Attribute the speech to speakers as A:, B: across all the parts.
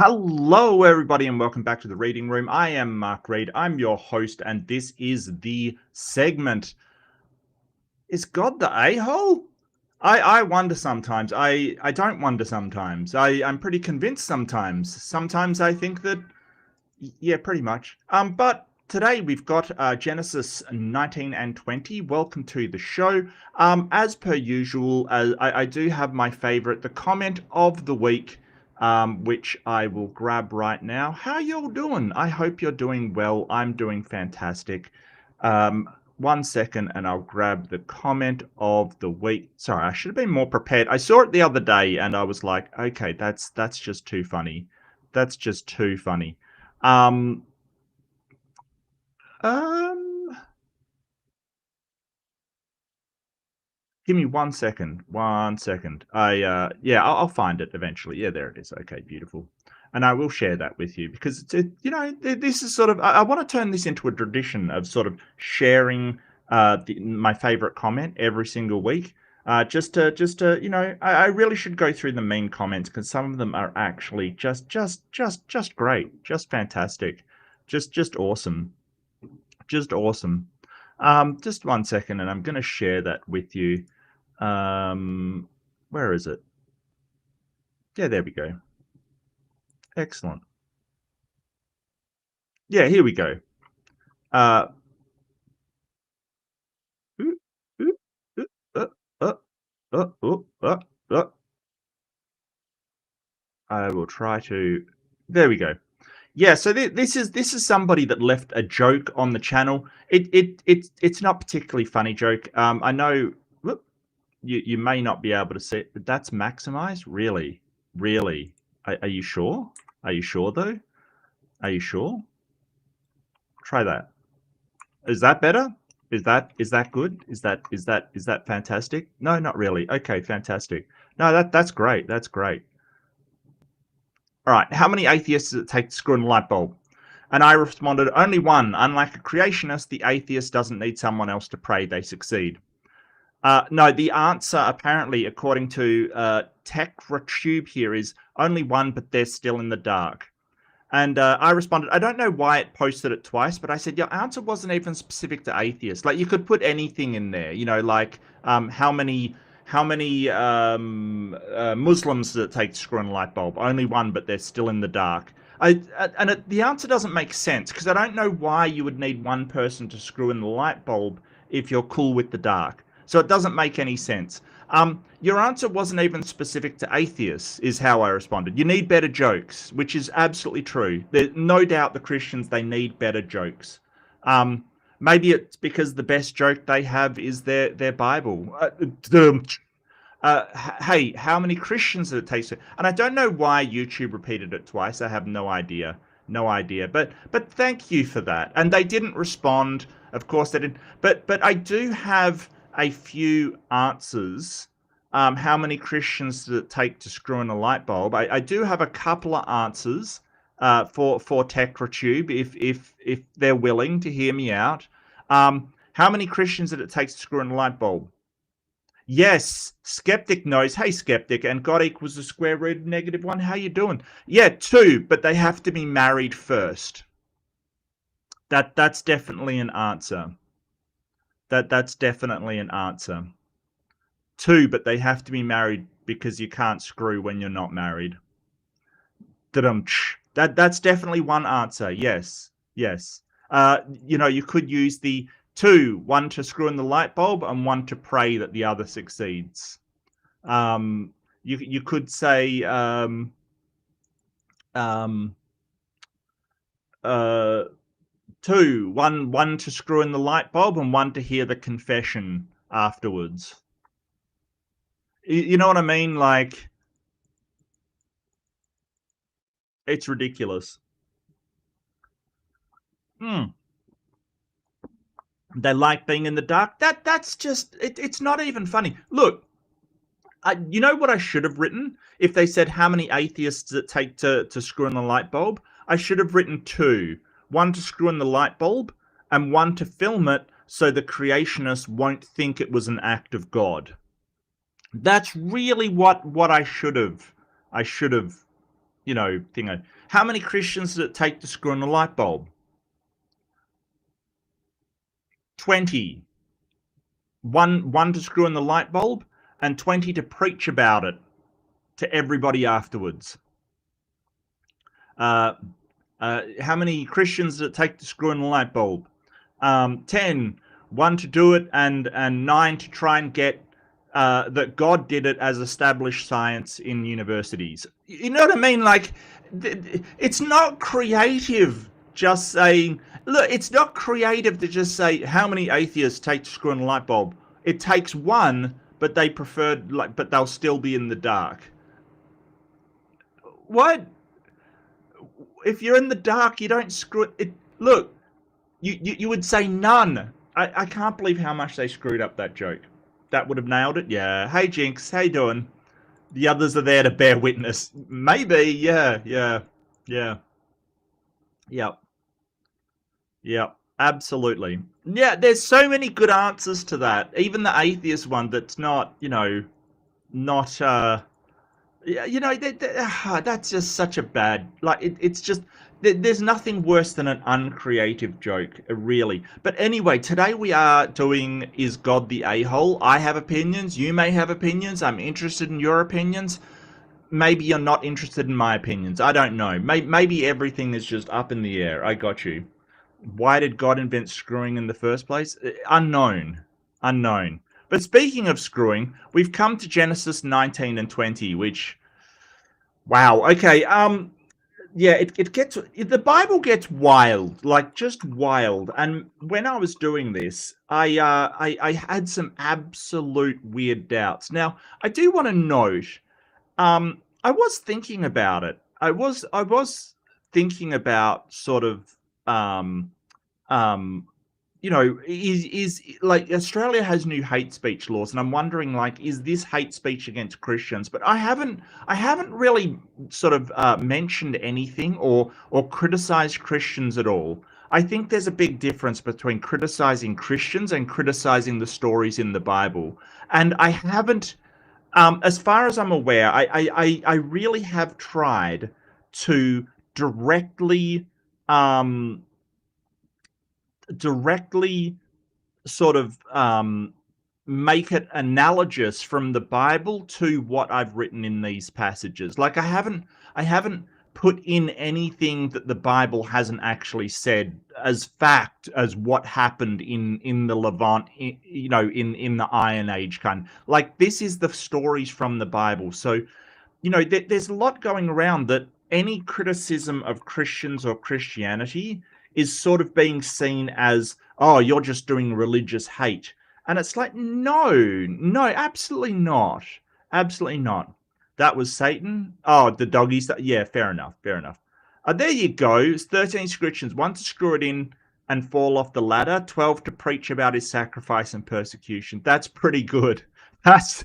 A: Hello, everybody, and welcome back to the Reading Room. I am Mark Reed. I'm your host, and this is the segment. Is God the a-hole? I wonder sometimes. I don't wonder sometimes. I'm pretty convinced sometimes. Sometimes I think that, yeah, pretty much. But today we've got Genesis 19 and 20. Welcome to the show. As per usual, I do have my favorite, the comment of the week. Which I will grab right now. How y'all doing? I hope you're doing well. I'm doing fantastic. 1 second and I'll grab the comment of the week. Sorry, I should have been more prepared. I saw it the other day and I was like, okay, that's just too funny. That's just too funny. Give me 1 second. 1 second. Yeah, I'll find it eventually. Yeah, there it is. Okay, beautiful. And I will share that with you because this is sort of I want to turn this into a tradition of sort of sharing my favorite comment every single week. Just to I really should go through the mean comments because some of them are actually just great, just fantastic, just awesome, just awesome. Just 1 second, and I'm going to share that with you. Where is it? Yeah, there we go. Excellent. Yeah, here we go. I will try to. There we go. Yeah, so this is somebody that left a joke on the channel. It's not particularly funny joke. I know. Look, you may not be able to see it, but that's maximized. Really. Are you sure? Are you sure though? Are you sure? Try that. Is that better? Is that good? Is that fantastic? No, not really. Okay, fantastic. No, that's great. That's great. All right. How many atheists does it take to screw in a light bulb? And I responded, only one. Unlike a creationist, the atheist doesn't need someone else to pray they succeed. No, the answer, apparently, according to TechRatube here, is only one, but they're still in the dark. And I responded, I don't know why it posted it twice, but I said, your answer wasn't even specific to atheists. Like, you could put anything in there, like how many Muslims does it take to screw in a light bulb? Only one, but they're still in the dark. The answer doesn't make sense because I don't know why you would need one person to screw in the light bulb if you're cool with the dark. So it doesn't make any sense. Your answer wasn't even specific to atheists, is how I responded. You need better jokes, which is absolutely true. There's no doubt the Christians, they need better jokes. Maybe it's because the best joke they have is their Bible. Hey, how many Christians did it take? And I don't know why YouTube repeated it twice. I have no idea. No idea. But thank you for that. And they didn't respond. Of course they didn't. But I do have a few answers. How many Christians does it take to screw in a light bulb? I do have a couple of answers for TechRatube if they're willing to hear me out. How many Christians did it take to screw in a light bulb? Yes, Skeptic knows. Hey, Skeptic, and God equals the square root of -1. How you doing? Yeah, 2, but they have to be married first. That's definitely an answer. That's definitely an answer. 2, but they have to be married because you can't screw when you're not married. That's definitely one answer. Yes. You could use the 2, one to screw in the light bulb and one to pray that the other succeeds. You could say 2, one to screw in the light bulb and one to hear the confession afterwards. You know what I mean? Like, it's ridiculous. They like being in the dark. That's just it's not even funny. Look, you know what I should have written if they said how many atheists does it take to screw in the light bulb? I should have written 2, one to screw in the light bulb and one to film it so the creationists won't think it was an act of God. That's really what I should have thing. How many Christians does it take to screw in a light bulb? 20. One to screw in the light bulb, and 20 to preach about it to everybody afterwards. How many Christians does it take to screw in a light bulb? 10. One to do it, and 9 to try and get that God did it as established science in universities. You know what I mean? Like, it's not creative just saying, look, it's not creative to just say how many atheists take to screw in a light bulb. It takes one, but they preferred, but they'll still be in the dark. What? If you're in the dark, you don't screw it. Look, you would say none. I can't believe how much they screwed up that joke. That would have nailed it. Yeah. Hey, Jinx. How you doing? The others are there to bear witness. Maybe. Yeah. Yep. Absolutely. Yeah. There's so many good answers to that. Even the atheist one that's not, not, that's just such a bad, it's just, there's nothing worse than an uncreative joke, really. But anyway, today we are doing Is God the A-hole? I have opinions. You may have opinions. I'm interested in your opinions. Maybe you're not interested in my opinions. I don't know. Maybe everything is just up in the air. I got you. Why did God invent screwing in the first place? Unknown. But speaking of screwing, we've come to Genesis 19 and 20, which, wow. Okay. Yeah, the Bible gets wild, like just wild. And when I was doing this, I had some absolute weird doubts. Now, I do want to note, I was thinking about it. I was thinking about sort of, is like Australia has new hate speech laws, and I'm wondering, like, is this hate speech against Christians? But I haven't really sort of mentioned anything or criticized Christians at all. I think there's a big difference between criticizing Christians and criticizing the stories in the Bible, and I haven't, as far as I'm aware, I really have tried to directly sort of make it analogous from the Bible to what I've written in these passages. Like, I haven't put in anything that the Bible hasn't actually said as fact, as what happened in the Levant, in the Iron Age kind. Like, this is the stories from the Bible. So, there's a lot going around that any criticism of Christians or Christianity is sort of being seen as, oh, you're just doing religious hate. And it's like, no, absolutely not. Absolutely not. That was Satan. Oh, the doggies. Yeah, fair enough. There you go. It's 13 inscriptions. 1 to screw it in and fall off the ladder. 12 to preach about his sacrifice and persecution. That's pretty good. That's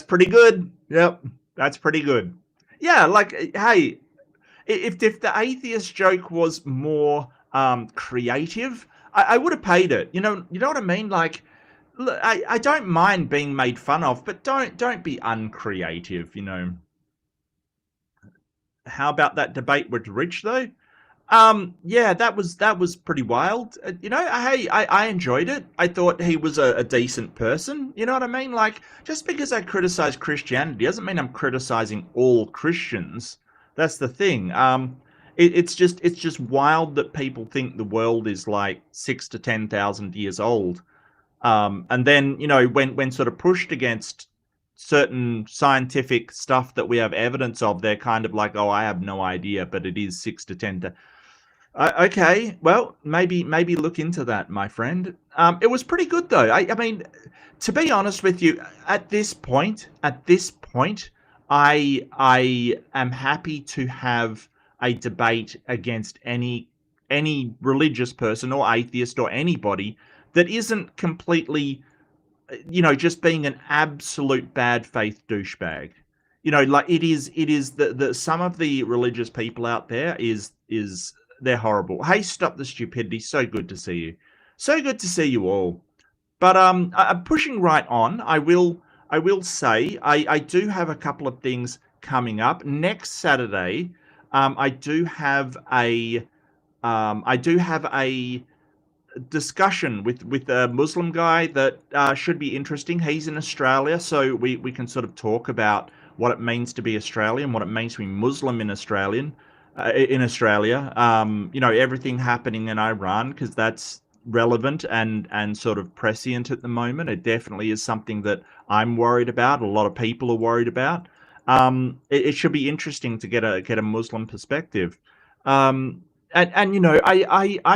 A: pretty good. Yep, that's pretty good. Yeah, like, hey, if the atheist joke was more creative, I would have paid it. You know what I mean? Like, look, I don't mind being made fun of, but don't be uncreative. How about that debate with Rich though? Yeah, that was pretty wild. Hey, I enjoyed it. I thought he was a decent person. You know what I mean? Like, just because I criticize Christianity doesn't mean I'm criticizing all Christians. That's the thing. It's just wild that people think the world is like 6,000 to 10,000 years old. And then, when sort of pushed against certain scientific stuff that we have evidence of, they're kind of like, oh, I have no idea, but it is 6 to 10. Okay, well, maybe look into that, my friend. It was pretty good though. I mean, to be honest with you, at this point, I am happy to have a debate against any religious person or atheist or anybody that isn't completely, just being an absolute bad faith douchebag. Like, it is the some of the religious people out there is they're horrible. Hey, stop the stupidity. So good to see you. So good to see you all. But I'm pushing right on. I will say I do have a couple of things coming up. Next Saturday, I do have a discussion with a Muslim guy that should be interesting. He's in Australia, so we can sort of talk about what it means to be Australian, what it means to be Muslim in Australia. Everything happening in Iran, because that's relevant and sort of prescient at the moment. It definitely is something that I'm worried about. A lot of people are worried about. It should be interesting to get a Muslim perspective. I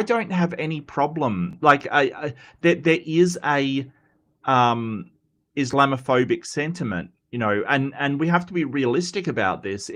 A: don't have any problem. Like there is a Islamophobic sentiment, and we have to be realistic about this.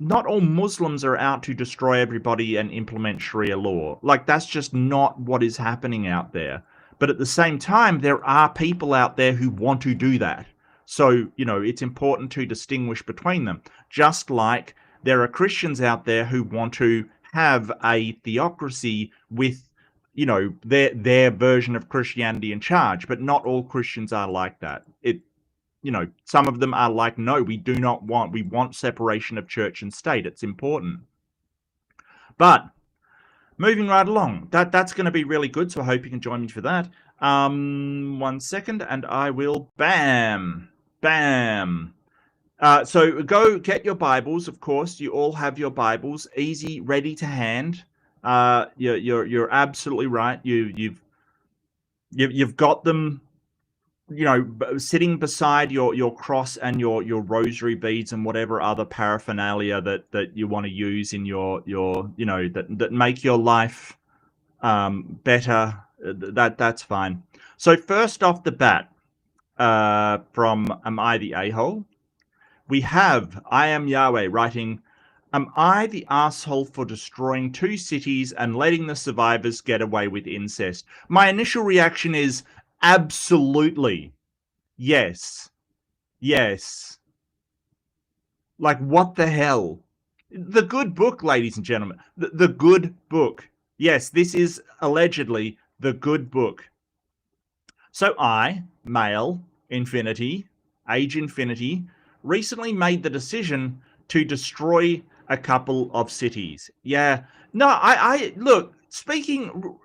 A: Not all Muslims are out to destroy everybody and implement Sharia law. Like, that's just not what is happening out there. But at the same time, there are people out there who want to do that. So, it's important to distinguish between them. Just like there are Christians out there who want to have a theocracy with, their version of Christianity in charge. But not all Christians are like that. Some of them are like, no, we want separation of church and state. It's important. But moving right along, that's going to be really good. So I hope you can join me for that. 1 second, and I will bam. So go get your Bibles. Of course, you all have your Bibles, easy, ready to hand. You're absolutely right. You've got them, sitting beside your cross and your rosary beads and whatever other paraphernalia that you want to use in your that make your life better. That's fine. So first off the bat, from Am I the A-hole? We have I Am Yahweh writing, am I the asshole for destroying 2 cities and letting the survivors get away with incest? My initial reaction is absolutely. Yes. Like, what the hell? The Good Book, ladies and gentlemen. The Good Book. Yes, this is allegedly the Good Book. So I, male, infinity, age infinity, recently made the decision to destroy a couple of cities. Yeah. No, I look, speaking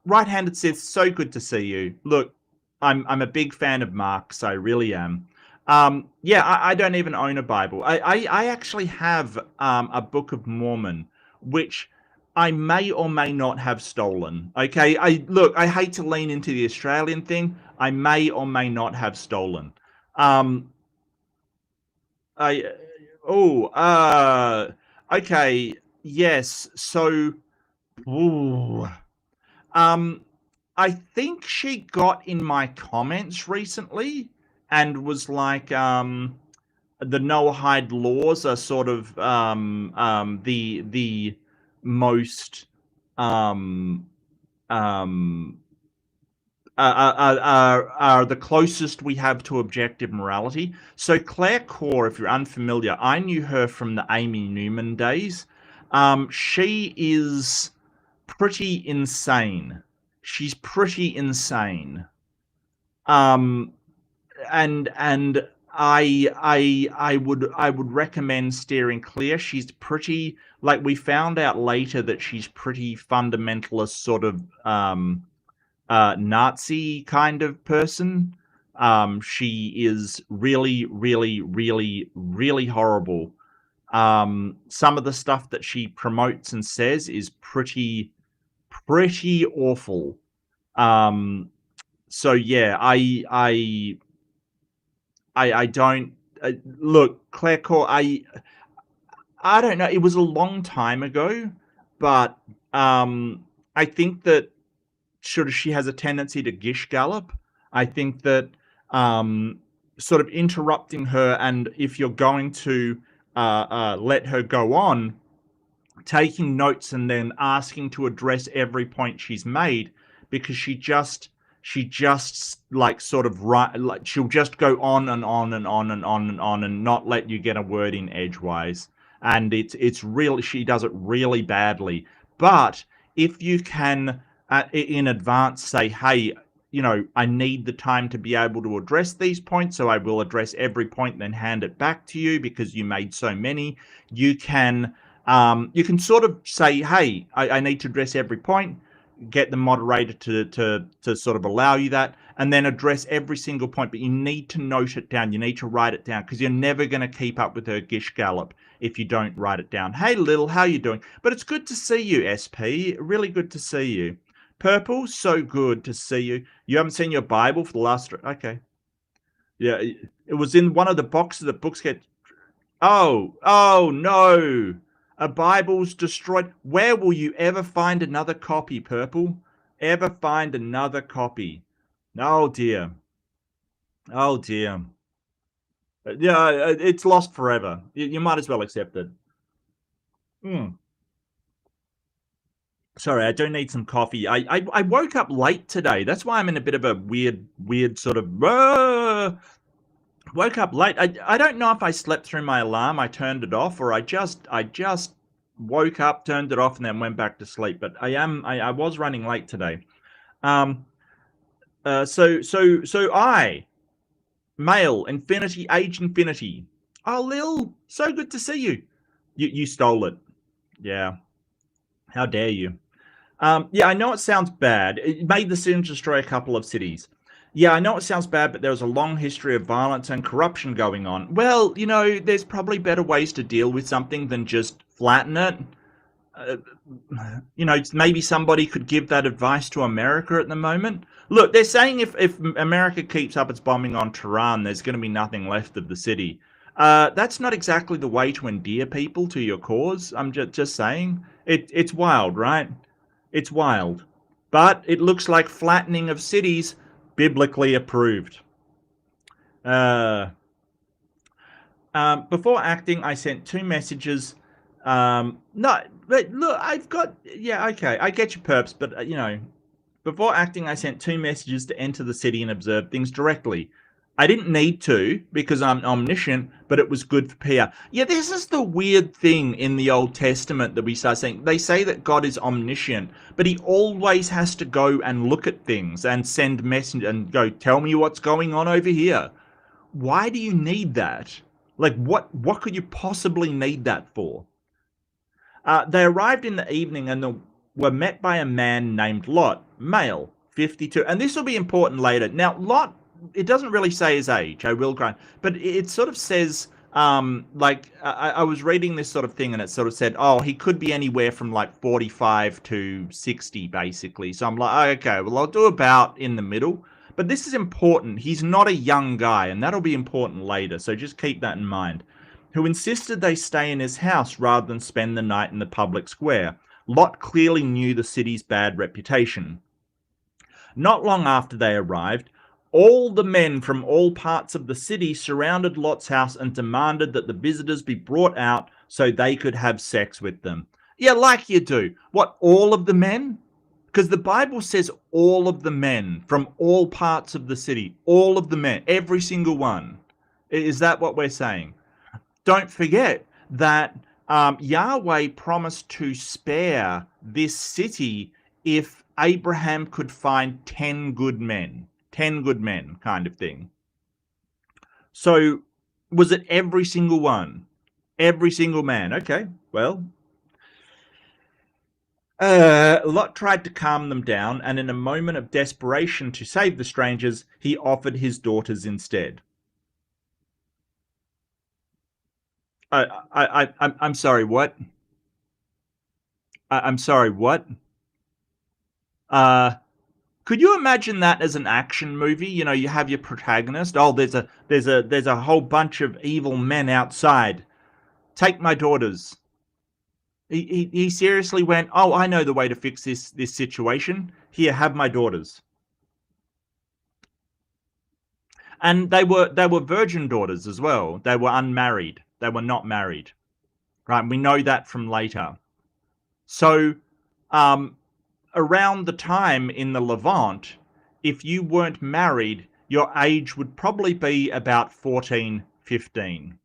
A: right-handed Sith, so good to see you. Look, I'm a big fan of Marx, I really am. I don't even own a Bible. I actually have a Book of Mormon, which I may or may not have stolen. Okay, I hate to lean into the Australian thing. I may or may not have stolen. Okay, yes. So, ooh. I think she got in my comments recently and was like, the Noahide laws are sort of the most are the closest we have to objective morality. So Claire Core, if you're unfamiliar, I knew her from the Amy Newman days. She is pretty insane. She's pretty insane. And I would recommend steering clear. She's pretty, like, we found out later that she's pretty fundamentalist, sort of Nazi kind of person. She is really, really, really, really horrible. Some of the stuff that she promotes and says is pretty awful. So yeah, I don't look, Claire Core. I don't know. It was a long time ago, but I think that she has a tendency to gish gallop. I think that sort of interrupting her, and if you're going to let her go on, taking notes and then asking to address every point she's made, because she just like sort of like she'll just go on and on and on and on and on and not let you get a word in edgewise, and it's really, she does it really badly. But if you can in advance say, hey, I need the time to be able to address these points, so I will address every point, then hand it back to you because you made so many. You can sort of say, hey, I need to address every point, get the moderator to sort of allow you that, and then address every single point. But you need to note it down. You need to write it down because you're never going to keep up with her gish gallop if you don't write it down. Hey, Lil, how you doing? But it's good to see you, SP. Really good to see you. Purple, so good to see you. You haven't seen your Bible for the last... Okay. Yeah, it was in one of the boxes that books get... Oh, no. A Bible's destroyed. Where will you ever find another copy, Purple? Ever find another copy? Oh, dear. Oh, dear. Yeah, it's lost forever. You might as well accept it. Sorry, I do need some coffee. I woke up late today. That's why I'm in a bit of a weird sort of... woke up late. I don't know if I slept through my alarm. I turned it off, or I just woke up, turned it off, and then went back to sleep. But I was running late today. So male, infinity, age infinity. Oh, Lil, so good to see you. You stole it. Yeah. How dare you? Yeah, I know it sounds bad. It made the decision to destroy a couple of cities. Yeah, I know it sounds bad, but there was a long history of violence and corruption going on. Well, there's probably better ways to deal with something than just flatten it. Maybe somebody could give that advice to America at the moment. Look, they're saying if America keeps up its bombing on Tehran, there's going to be nothing left of the city. That's not exactly the way to endear people to your cause. I'm just saying. It's wild, right? It's wild. But it looks like flattening of cities, biblically approved. Before acting, I sent 2 messages. No, but look, yeah, okay, I get your perps, but, before acting, I sent 2 messages to enter the city and observe things directly. I didn't need to because I'm omniscient, but it was good for PR. Yeah, this is the weird thing in the Old Testament that we start saying. They say that God is omniscient, but he always has to go and look at things and send message and go, tell me what's going on over here. Why do you need that? Like, what could you possibly need that for? They arrived in the evening and were met by a man named Lot, male, 52. And this will be important later. Now, Lot, it doesn't really say his age, I will grant, but it sort of says, I was reading this sort of thing and it sort of said, oh, he could be anywhere from like 45 to 60, basically. So I'm like, okay, well, I'll do about in the middle. But this is important. He's not a young guy, and that'll be important later, so just keep that in mind. Who insisted they stay in his house rather than spend the night in the public square. Lot clearly knew the city's bad reputation. Not long after they arrived, all the men from all parts of the city surrounded Lot's house and demanded that the visitors be brought out so they could have sex with them. Yeah, like you do. What, all of the men? Because the Bible says all of the men from all parts of the city, all of the men, every single one. Is that what we're saying? Don't forget that Yahweh promised to spare this city if Abraham could find 10 good men. 10 good men kind of thing. So was it every single one? Every single man. Okay, well, Lot tried to calm them down, and in a moment of desperation to save the strangers, he offered his daughters instead. I'm sorry, what? I'm sorry, what? Could you imagine that as an action movie? You have your protagonist. Oh, there's a whole bunch of evil men outside. Take my daughters. He seriously went, oh, I know the way to fix this situation. Here, have my daughters. And they were virgin daughters as well. They were unmarried. They were not married. Right? We know that from later. So, around the time in the Levant, if you weren't married, your age would probably be about 14, 15.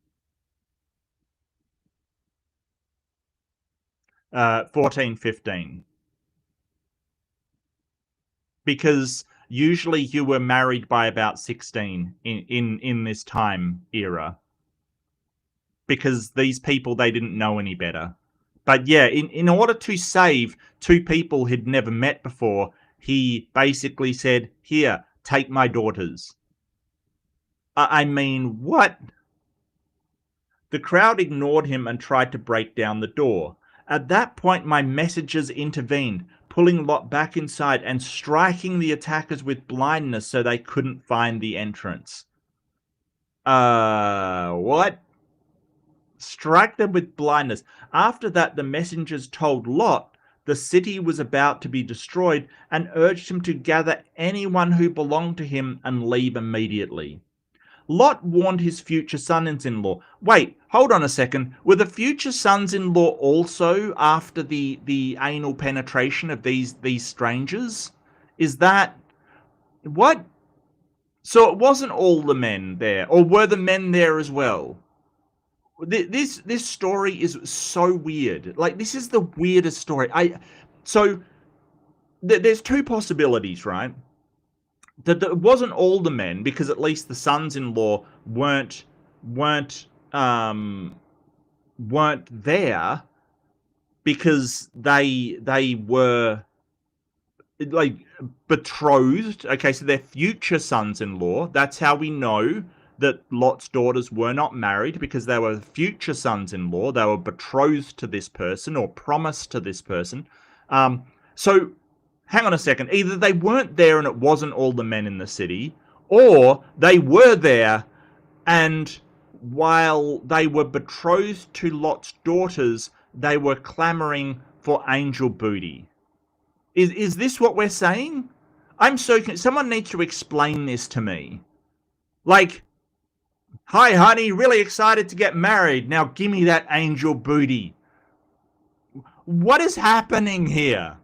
A: 14, 15. Because Usually you were married by about 16 in this time era, because these people, they didn't know any better. But yeah, in order to save two people he'd never met before, he basically said, here, take my daughters. I mean, what? The crowd ignored him and tried to break down the door. At that point, my messengers intervened, pulling Lot back inside and striking the attackers with blindness so they couldn't find the entrance. What? Strike them with blindness. After that, the messengers told Lot the city was about to be destroyed and urged him to gather anyone who belonged to him and leave immediately. Lot warned his future sons-in-law. Wait, hold on a second. Were the future sons-in-law also after the anal penetration of these strangers? Is that... what? So it wasn't all the men there, or were the men there as well? This story is so weird. Like, this is the weirdest story. There's two possibilities, right? That it wasn't all the men, because at least the sons-in-law weren't there, because they were like betrothed. Okay, so they're future sons-in-law. That's how we know that Lot's daughters were not married, because they were future sons-in-law. They were betrothed to this person, or promised to this person. So hang on a second. Either they weren't there and it wasn't all the men in the city, or they were there, and while they were betrothed to Lot's daughters, they were clamoring for angel booty. Is this what we're saying? I'm so... someone needs to explain this to me. Like, hi, honey, really excited to get married. Now give me that angel booty. What is happening here?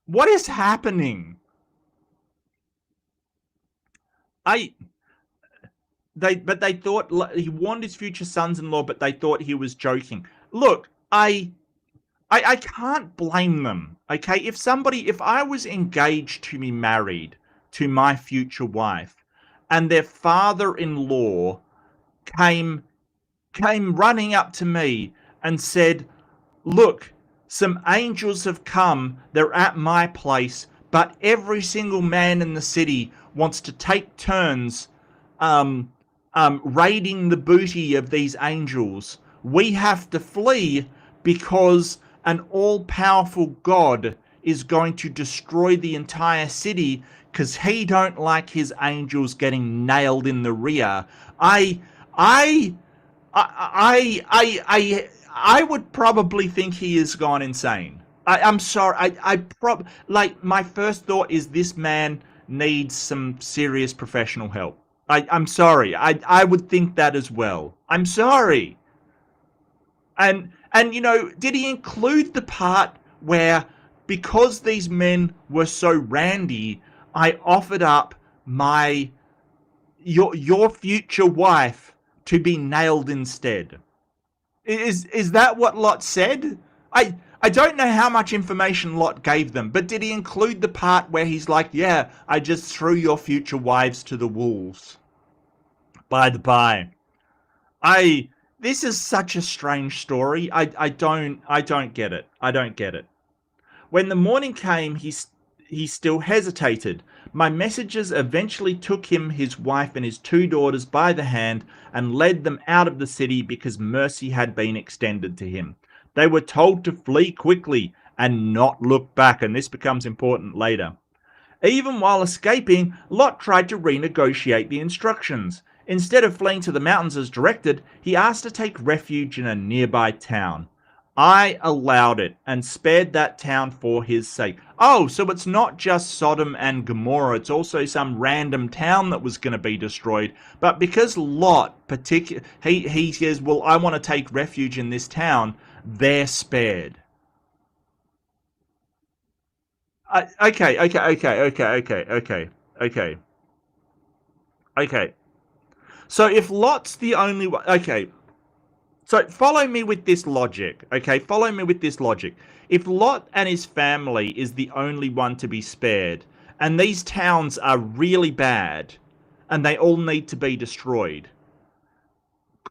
A: What is happening? They thought... he warned his future sons-in-law, but they thought he was joking. Look, I can't blame them, okay? If I was engaged to be married to my future wife, and their father-in-law came running up to me and said, look, some angels have come, they're at my place, but every single man in the city wants to take turns raiding the booty of these angels. We have to flee because an all-powerful God is going to destroy the entire city because he don't like his angels getting nailed in the rear. I would probably think he has gone insane. I'm sorry. Like, my first thought is this man needs some serious professional help. I'm sorry. I would think that as well. I'm sorry. And you know, did he include the part where, because these men were so randy, I offered up your future wife to be nailed instead? Is that what Lot said? I don't know how much information Lot gave them, but did he include the part where he's like, yeah, I just threw your future wives to the wolves? By the by, this is such a strange story. I don't get it. I don't get it. When the morning came, he still hesitated. My messengers eventually took him, his wife, and his two daughters by the hand and led them out of the city because mercy had been extended to him. They were told to flee quickly and not look back, and this becomes important later. Even while escaping, Lot tried to renegotiate the instructions. Instead of fleeing to the mountains as directed, he asked to take refuge in a nearby town. I allowed it and spared that town for his sake. Oh, so it's not just Sodom and Gomorrah, it's also some random town that was going to be destroyed. But because Lot, he says, well, I want to take refuge in this town, they're spared. Okay. So if Lot's the only one... okay. So follow me with this logic, okay? Follow me with this logic. If Lot and his family is the only one to be spared, and these towns are really bad, and they all need to be destroyed,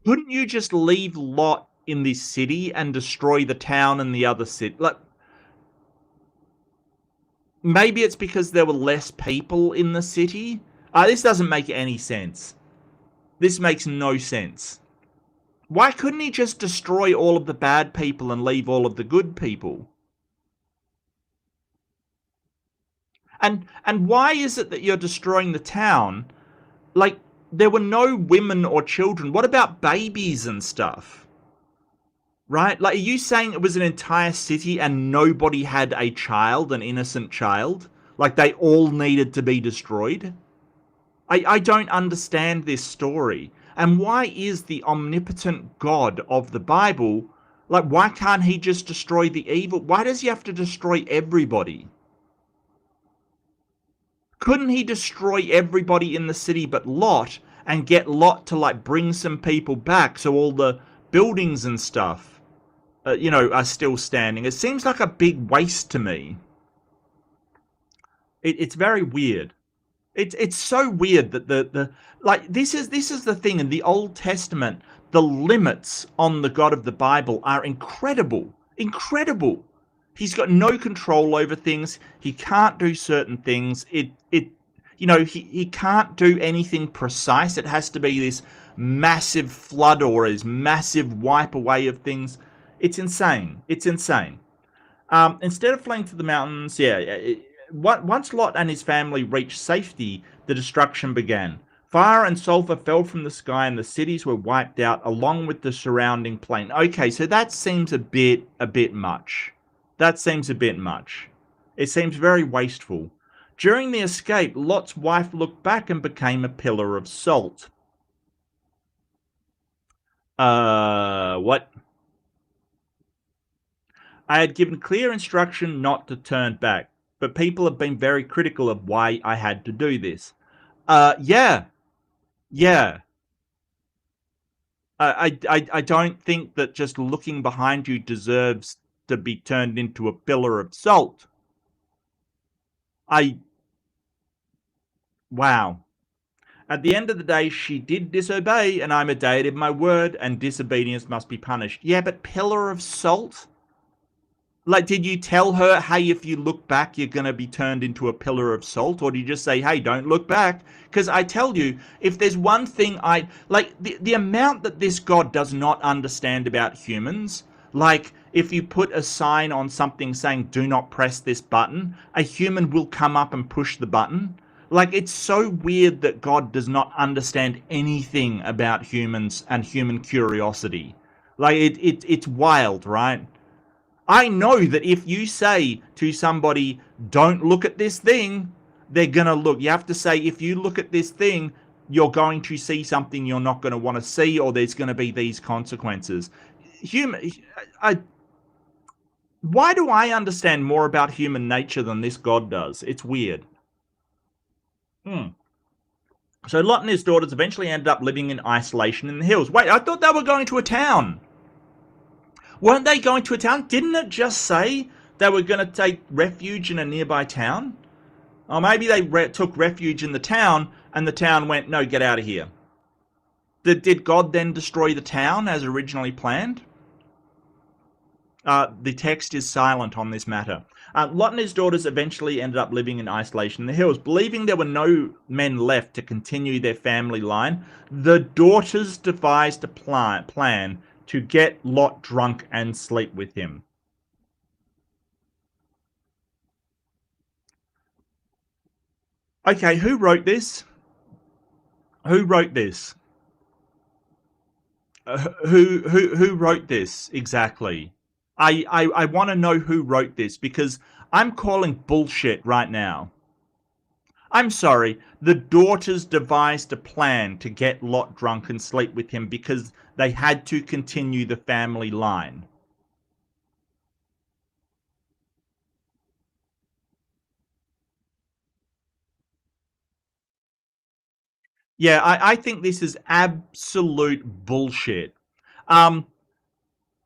A: couldn't you just leave Lot in this city and destroy the town and the other city? Like, maybe it's because there were less people in the city. This doesn't make any sense. This makes no sense. Why couldn't he just destroy all of the bad people and leave all of the good people? And why is it that you're destroying the town? Like, there were no women or children. What about babies and stuff? Right? Like, are you saying it was an entire city and nobody had a child, an innocent child? Like, they all needed to be destroyed? I don't understand this story. And why is the omnipotent God of the Bible, like, why can't he just destroy the evil? Why does he have to destroy everybody? Couldn't he destroy everybody in the city but Lot and get Lot to, like, bring some people back so all the buildings and stuff, are still standing? It seems like a big waste to me. It's very weird. It's so weird that the like, this is the thing in the Old Testament. The limits on the God of the Bible are incredible. Incredible. He's got no control over things. He can't do certain things. He can't do anything precise. It has to be this massive flood or this massive wipe away of things. It's insane. It's insane. Instead of fleeing to the mountains, once Lot and his family reached safety, the destruction began. Fire and sulfur fell from the sky and the cities were wiped out along with the surrounding plain. Okay, so that seems a bit much. That seems a bit much. It seems very wasteful. During the escape, Lot's wife looked back and became a pillar of salt. What? I had given clear instruction not to turn back, but people have been very critical of why I had to do this. Yeah. I don't think that just looking behind you deserves to be turned into a pillar of salt. Wow. At the end of the day, she did disobey, and I'm a deity of my word, and disobedience must be punished. Yeah, but pillar of salt? Like, did you tell her, hey, if you look back, you're going to be turned into a pillar of salt? Or did you just say, hey, don't look back? Because I tell you, if there's one thing the amount that this God does not understand about humans, like, if you put a sign on something saying, do not press this button, a human will come up and push the button. Like, it's so weird that God does not understand anything about humans and human curiosity. Like, it's wild, right? I know that if you say to somebody, don't look at this thing, they're going to look. You have to say, if you look at this thing, you're going to see something you're not going to want to see, or there's going to be these consequences. Why do I understand more about human nature than this God does? It's weird. So Lot and his daughters eventually ended up living in isolation in the hills. Wait, I thought they were going to a town. Weren't they going to a town? Didn't it just say they were going to take refuge in a nearby town? Or maybe they took refuge in the town and the town went, no, get out of here. Did God then destroy the town as originally planned? The text is silent on this matter. Lot and his daughters eventually ended up living in isolation in the hills. Believing there were no men left to continue their family line, the daughters devised a plan to get Lot drunk and sleep with him. Okay, who wrote this? Who wrote this? Who wrote this exactly? I want to know who wrote this, because I'm calling bullshit right now. I'm sorry, the daughters devised a plan to get Lot drunk and sleep with him because they had to continue the family line. Yeah, I think this is absolute bullshit.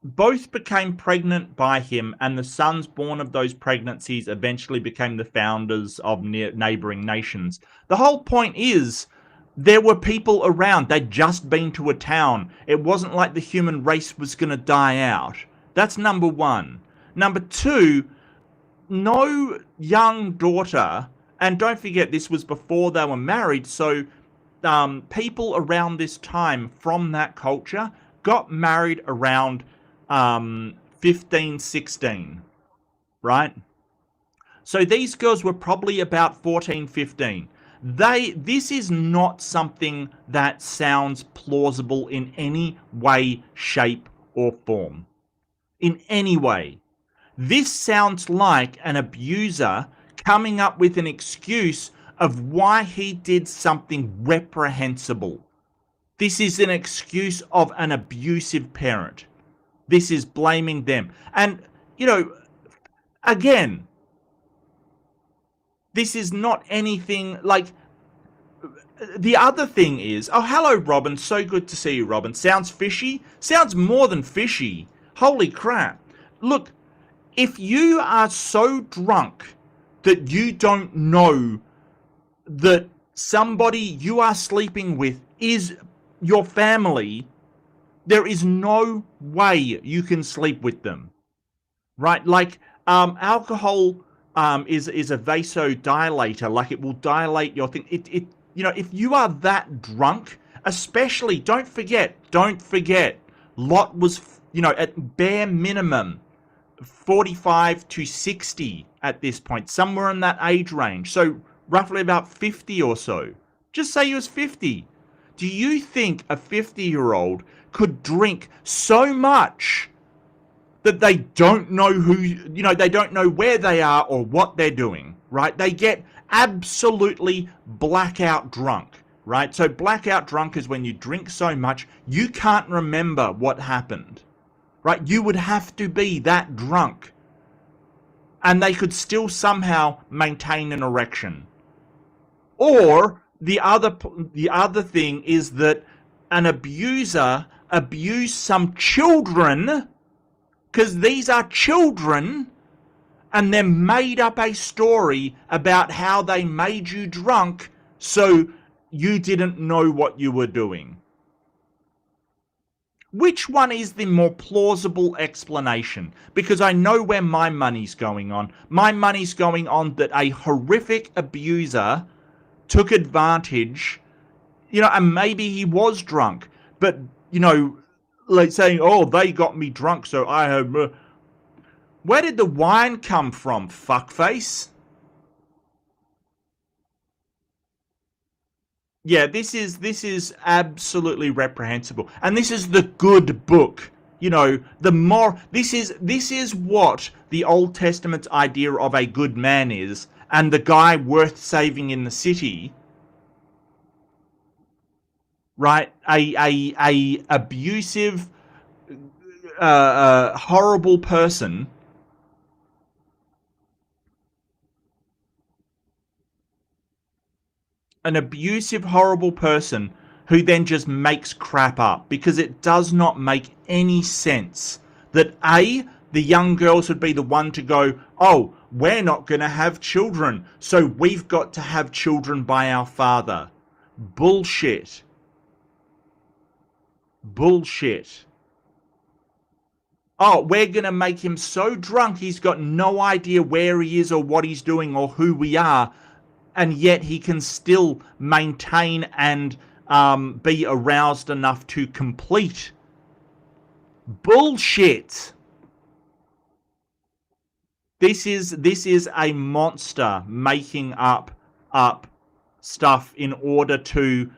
A: both became pregnant by him, and the sons born of those pregnancies eventually became the founders of neighboring nations. The whole point is there were people around. They'd just been to a town. It wasn't like the human race was going to die out. That's number one. Number two, no young daughter, and don't forget this was before they were married, so people around this time from that culture got married around 15, 16, right? So these girls were probably about 14, 15. This is not something that sounds plausible in any way, shape, or form. In any way. This sounds like an abuser coming up with an excuse of why he did something reprehensible. This is an excuse of an abusive parent. This is blaming them. And, again, this is not anything like... The other thing is... Oh, hello, Robin. So good to see you, Robin. Sounds fishy? Sounds more than fishy. Holy crap. Look, if you are so drunk that you don't know that somebody you are sleeping with is your family... There is no way you can sleep with them, right? Like alcohol is a vasodilator. Like it will dilate your thing. If you are that drunk, especially don't forget. Lot was at bare minimum 45 to 60 at this point, somewhere in that age range. So roughly about 50 or so. Just say he was 50. Do you think a 50-year-old could drink so much that they don't know they don't know where they are or what they're doing, right? They get absolutely blackout drunk, right? So blackout drunk is when you drink so much you can't remember what happened, right? You would have to be that drunk and they could still somehow maintain an erection. Or the other thing is that an abuser abused some children, because these are children, and then made up a story about how they made you drunk so you didn't know what you were doing. Which one is the more plausible explanation? Because I know where my money's going on. My money's going on that a horrific abuser took advantage, and maybe he was drunk, but, like saying, oh, they got me drunk, so I have... Where did the wine come from, fuckface? Yeah, this is absolutely reprehensible. And this is the good book. This is what the Old Testament's idea of a good man is, and the guy worth saving in the city, right? A abusive, horrible person who then just makes crap up, because it does not make any sense that the young girls would be the one to go, oh, we're not going to have children, so we've got to have children by our father. Bullshit. Oh, we're going to make him so drunk he's got no idea where he is or what he's doing or who we are, and yet he can still maintain and be aroused enough to complete. Bullshit. This is a monster making up stuff in order to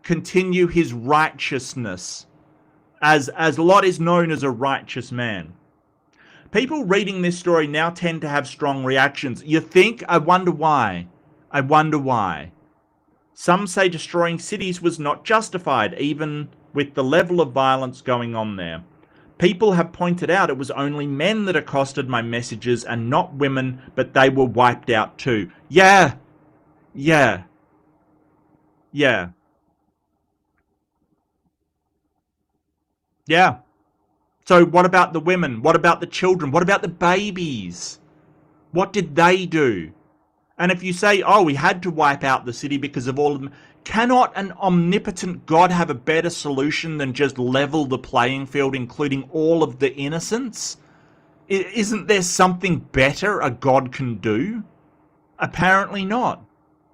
A: continue his righteousness, as Lot is known as a righteous man. People reading this story now tend to have strong reactions. You think? I wonder why. Some say destroying cities was not justified, even with the level of violence going on there. People have pointed out it was only men that accosted my messages and not women, but they were wiped out too. Yeah. So what about the women? What about the children? What about the babies? What did they do? And if you say, oh, we had to wipe out the city because of all of them, cannot an omnipotent God have a better solution than just level the playing field, including all of the innocents? Isn't there something better a God can do? Apparently not.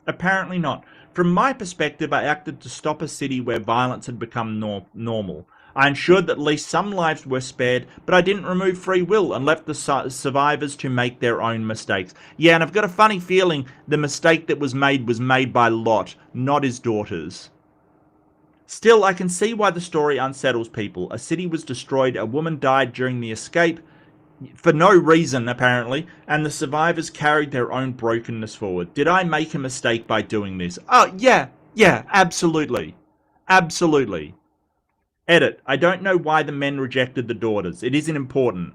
A: Apparently not. From my perspective, I acted to stop a city where violence had become normal. I ensured that at least some lives were spared, but I didn't remove free will and left the survivors to make their own mistakes. Yeah, and I've got a funny feeling the mistake that was made by Lot, not his daughters. Still, I can see why the story unsettles people. A city was destroyed, a woman died during the escape, for no reason, apparently, and the survivors carried their own brokenness forward. Did I make a mistake by doing this? Oh, yeah, absolutely. Absolutely. Edit. I don't know why the men rejected the daughters. It isn't important.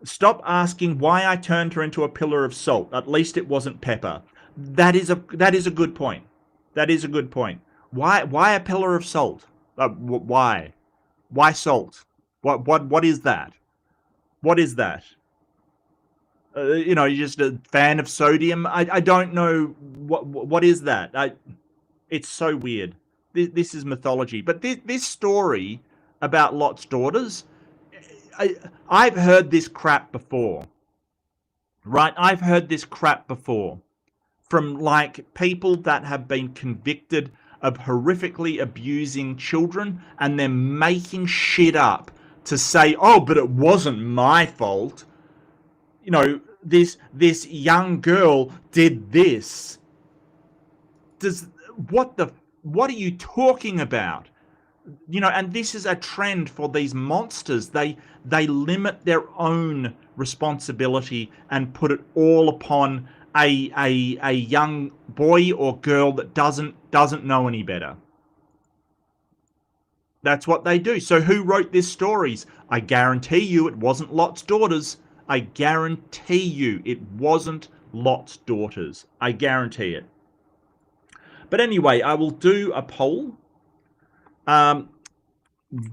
A: Stop asking why I turned her into a pillar of salt. At least it wasn't pepper. That is a good point. That is a good point. Why a pillar of salt? Why? Why salt? What is that? What is that? You're just a fan of sodium? I don't know. What is that? It's so weird. This is mythology. But this story about Lot's daughters, I've heard this crap before. Right? I've heard this crap before. From, like, people that have been convicted of horrifically abusing children, and they're making shit up to say, oh, but it wasn't my fault. You know, this young girl did this. What are you talking about? You know, and this is a trend for these monsters. They limit their own responsibility and put it all upon a young boy or girl that doesn't know any better. That's what they do. So who wrote these stories? I guarantee you it wasn't Lot's daughters. I guarantee you it wasn't Lot's daughters. I guarantee it. But anyway, I will do a poll.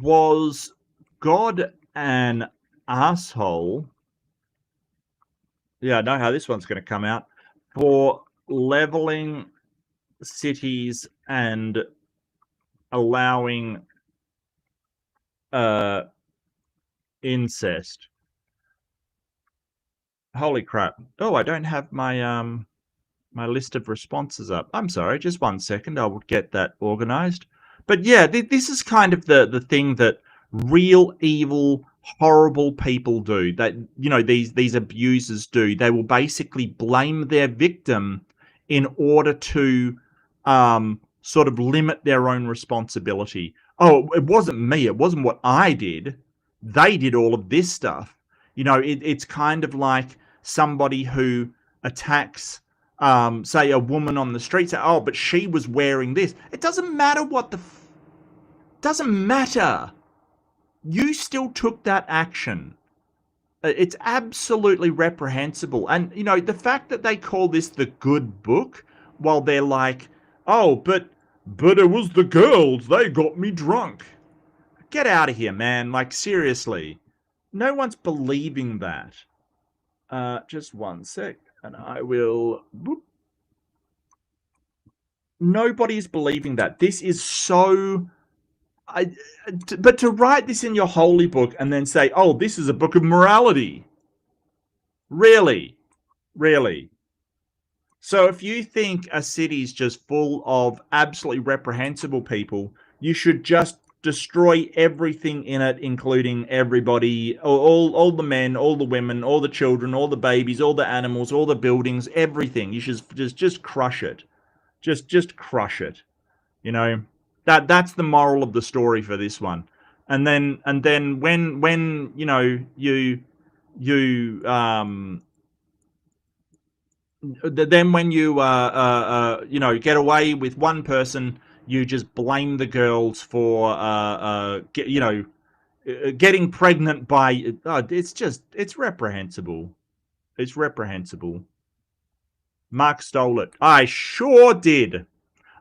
A: Was God an asshole? Yeah, I know how this one's going to come out. For leveling cities and allowing incest. Holy crap. Oh, I don't have my my list of responses up. I'm sorry, just 1 second. I will get that organized. But yeah, this is kind of the thing that real evil, horrible people do. That, you know, these abusers do. They will basically blame their victim in order to sort of limit their own responsibility. Oh, it wasn't me. It wasn't what I did. They did all of this stuff. You know, it's kind of like somebody who attacks, say, a woman on the street. Say, oh, but she was wearing this. It doesn't matter what the... doesn't matter. You still took that action. It's absolutely reprehensible. And, you know, the fact that they call this the good book, while they're like, oh, but it was the girls. They got me drunk. Get out of here, man. Like, seriously. No one's believing that. Just 1 sec, and I will... Boop. Nobody's believing that. This is so... but to write this in your holy book and then say, oh, this is a book of morality. Really? Really? So if you think a city's just full of absolutely reprehensible people, you should just destroy everything in it, including everybody, all the men, all the women, all the children, all the babies, all the animals, all the buildings, everything. You should just crush it. Just crush it. You know, that's the moral of the story for this one. And then when you know then when you you know, get away with one person, you just blame the girls for you know, getting pregnant by... it's reprehensible. It's reprehensible. Mark stole it. I sure did.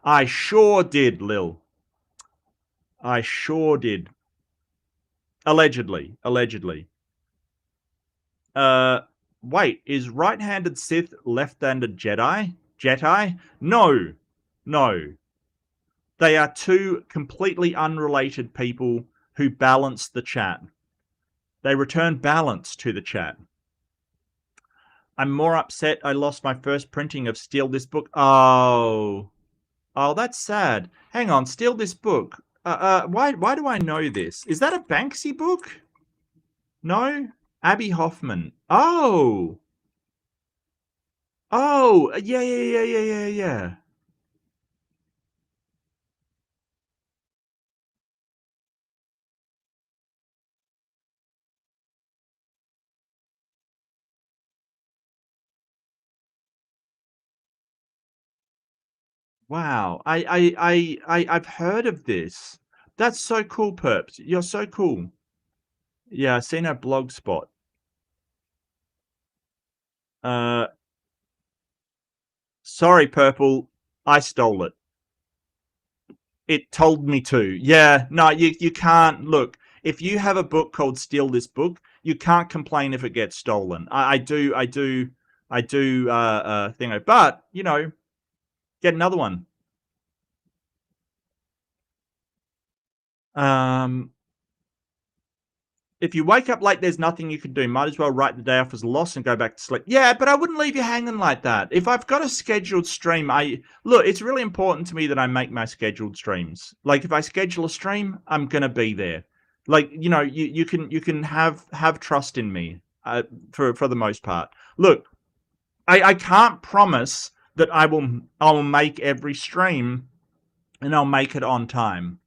A: I sure did, Lil. I sure did. Allegedly. Wait, is right-handed Sith left-handed Jedi? No. They are two completely unrelated people who balance the chat. They return balance to the chat. I'm more upset I lost my first printing of Steal This Book. Oh, that's sad. Hang on, Steal This Book. Why do I know this? Is that a Banksy book? No? Abby Hoffman. Oh, yeah. Wow. I've heard of this. That's so cool, Perps. You're so cool. Yeah, I've seen her blog spot. Sorry, Purple. I stole it. It told me to. Yeah, no, you can't. Look, if you have a book called Steal This Book, you can't complain if it gets stolen. I do think, but, you know, get another one. If you wake up late, there's nothing you can do. Might as well write the day off as a loss and go back to sleep. Yeah, but I wouldn't leave you hanging like that. If I've got a scheduled stream, look, it's really important to me that I make my scheduled streams. Like, if I schedule a stream, I'm gonna be there. Like, you know, you can have trust in me for the most part. Look, I can't promise that I'll make every stream and I'll make it on time.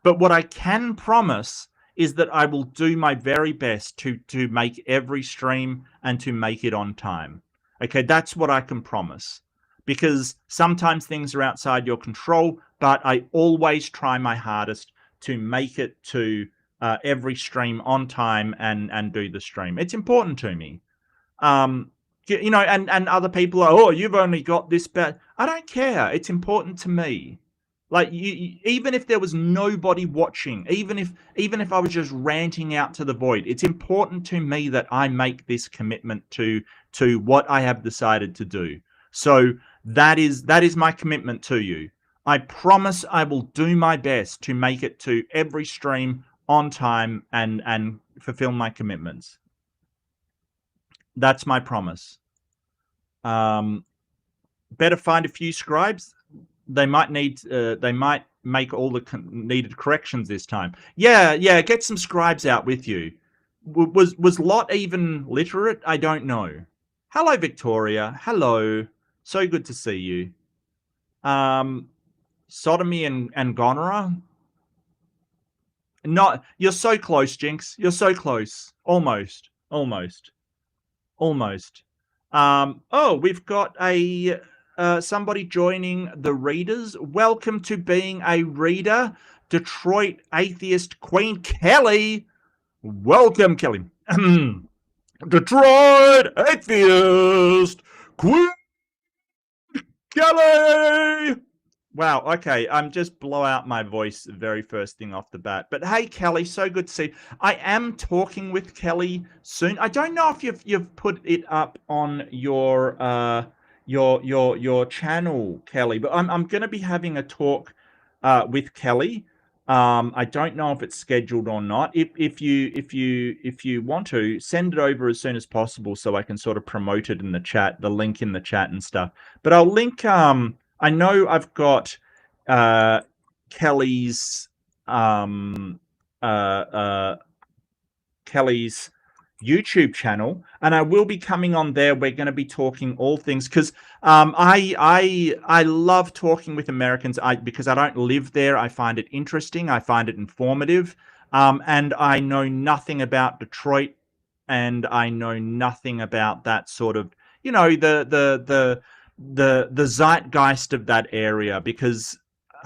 A: But what I can promise is that I will do my very best to make every stream and to make it on time. Okay, that's what I can promise. Because sometimes things are outside your control, but I always try my hardest to make it to every stream on time and do the stream. It's important to me. You know, and other people are, oh, you've only got this bad. I don't care. It's important to me. Like, even if there was nobody watching, even if I was just ranting out to the void, it's important to me that I make this commitment to what I have decided to do. So that is my commitment to you. I promise I will do my best to make it to every stream on time and fulfill my commitments. That's my promise. Better find a few scribes. They might make all the needed corrections this time. Yeah, get some scribes out with you. Was Lot even literate? I don't know. Hello, Victoria. Hello. So good to see you. Sodomy and gonorrhea? Not, you're so close, Jinx. You're so close. Almost. Oh, we've got a somebody joining the readers. Welcome to being a reader, Detroit atheist Queen Kelly. Welcome, Kelly. Detroit atheist Queen Kelly. Wow, okay, I'm just blow out my voice the very first thing off the bat. But hey, Kelly, so good to see you. I am talking with Kelly soon. I don't know if you've put it up on your channel, Kelly, but I'm going to be having a talk with Kelly. I don't know if it's scheduled or not. If you want to, send it over as soon as possible so I can sort of promote it in the chat, the link in the chat and stuff. But I'll link I know I've got Kelly's Kelly's YouTube channel, and I will be coming on there. We're going to be talking all things because I love talking with Americans. Because I don't live there, I find it interesting. I find it informative, and I know nothing about Detroit, and I know nothing about that sort of, you know, the zeitgeist of that area, because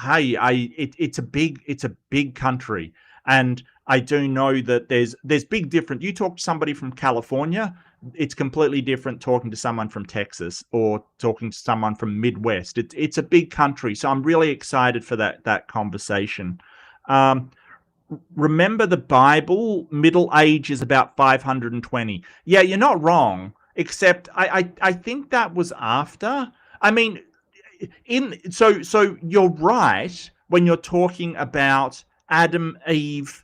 A: hey, it's a big country, and I do know that there's big different. You talk to somebody from California, it's completely different talking to someone from Texas or talking to someone from Midwest. It's a big country, so I'm really excited for that conversation. remember the Bible, middle age is about 520. Yeah, you're not wrong, except I think that was after. I mean, so you're right when you're talking about Adam, Eve,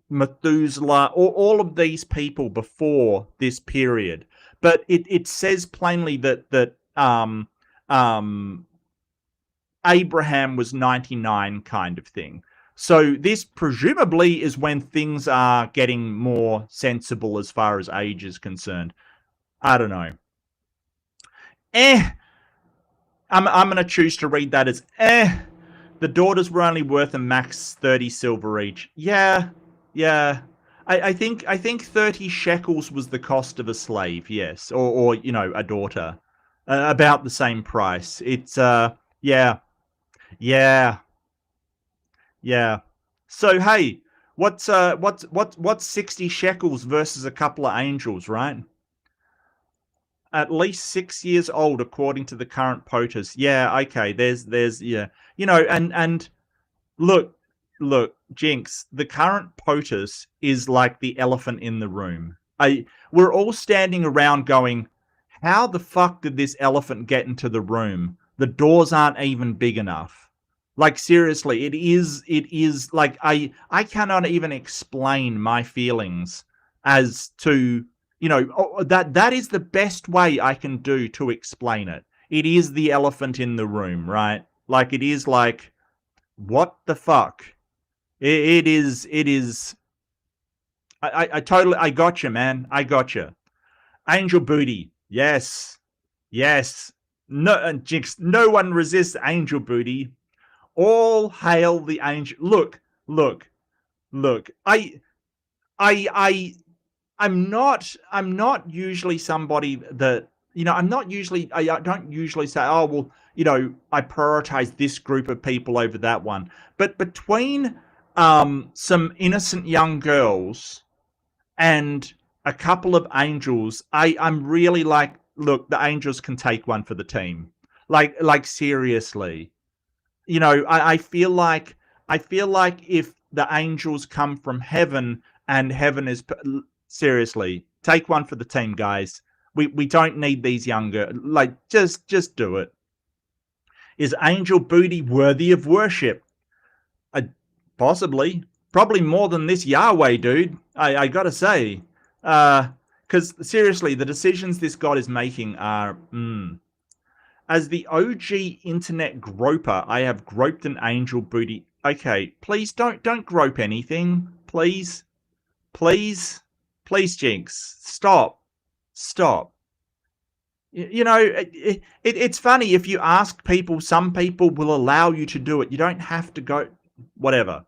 A: Methuselah, or all of these people before this period. But it says plainly that Abraham was 99, kind of thing. So this presumably is when things are getting more sensible as far as age is concerned. I don't know. I'm going to choose to read that as the daughters were only worth a max 30 silver each. Yeah. I think 30 shekels was the cost of a slave, yes, or a daughter, about the same price. It's yeah. So hey, what's 60 shekels versus a couple of angels, right? At least 6 years old, according to the current POTUS. Yeah, okay. There's yeah, and look, Jinx. The current POTUS is like the elephant in the room. We're all standing around going, how the fuck did this elephant get into the room? The doors aren't even big enough. Like, seriously, it is like I cannot even explain my feelings as to, that is the best way I can do to explain it. It is the elephant in the room, right? Like, it is like, what the fuck? It is. I totally, I got you, man. I got you. Angel booty. Yes. No, Jinx, no one resists angel booty. All hail the angel. Look. I'm not usually somebody that, I don't usually say, oh, well, I prioritize this group of people over that one. But between some innocent young girls and a couple of angels, I'm really like, look, the angels can take one for the team. Like seriously. I feel like if the angels come from heaven and heaven is, seriously, take one for the team, guys. We don't need these younger, like, just do it. Is angel booty worthy of worship? Possibly. Probably more than this Yahweh, dude. I gotta say. Because seriously, the decisions this god is making are, As the OG internet groper, I have groped an angel booty. Okay, please don't grope anything. Please, Jinx. Stop. It's funny, if you ask people, some people will allow you to do it. You don't have to go. Whatever.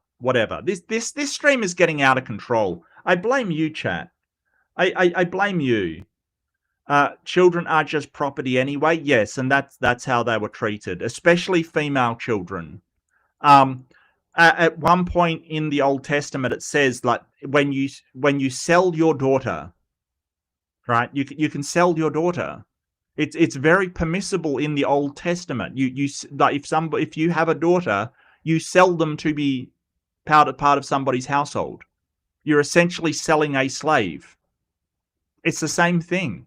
A: This stream is getting out of control. I blame you, chat. I blame you. Children are just property anyway. Yes, and that's how they were treated, especially female children. At one point in the Old Testament, it says, like, when you sell your daughter, right? You can sell your daughter. It's very permissible in the Old Testament. You like, if you have a daughter, you sell them to be part of somebody's household. You're essentially selling a slave. It's the same thing.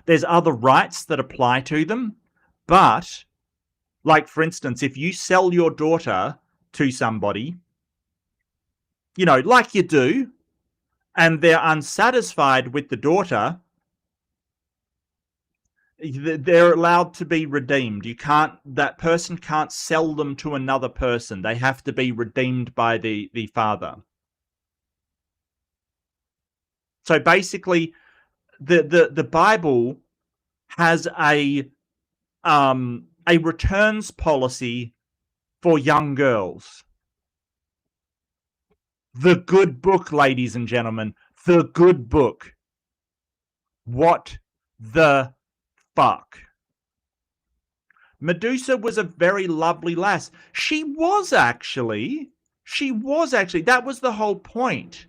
A: There's other rights that apply to them, but, like, for instance, if you sell your daughter to somebody, like you do, and they're unsatisfied with the daughter, they're allowed to be redeemed. That person can't sell them to another person. They have to be redeemed by the father. So basically, the Bible has a returns policy for young girls. The good book, ladies and gentlemen. The good book. What the fuck? Medusa was a very lovely lass. She was actually. That was the whole point.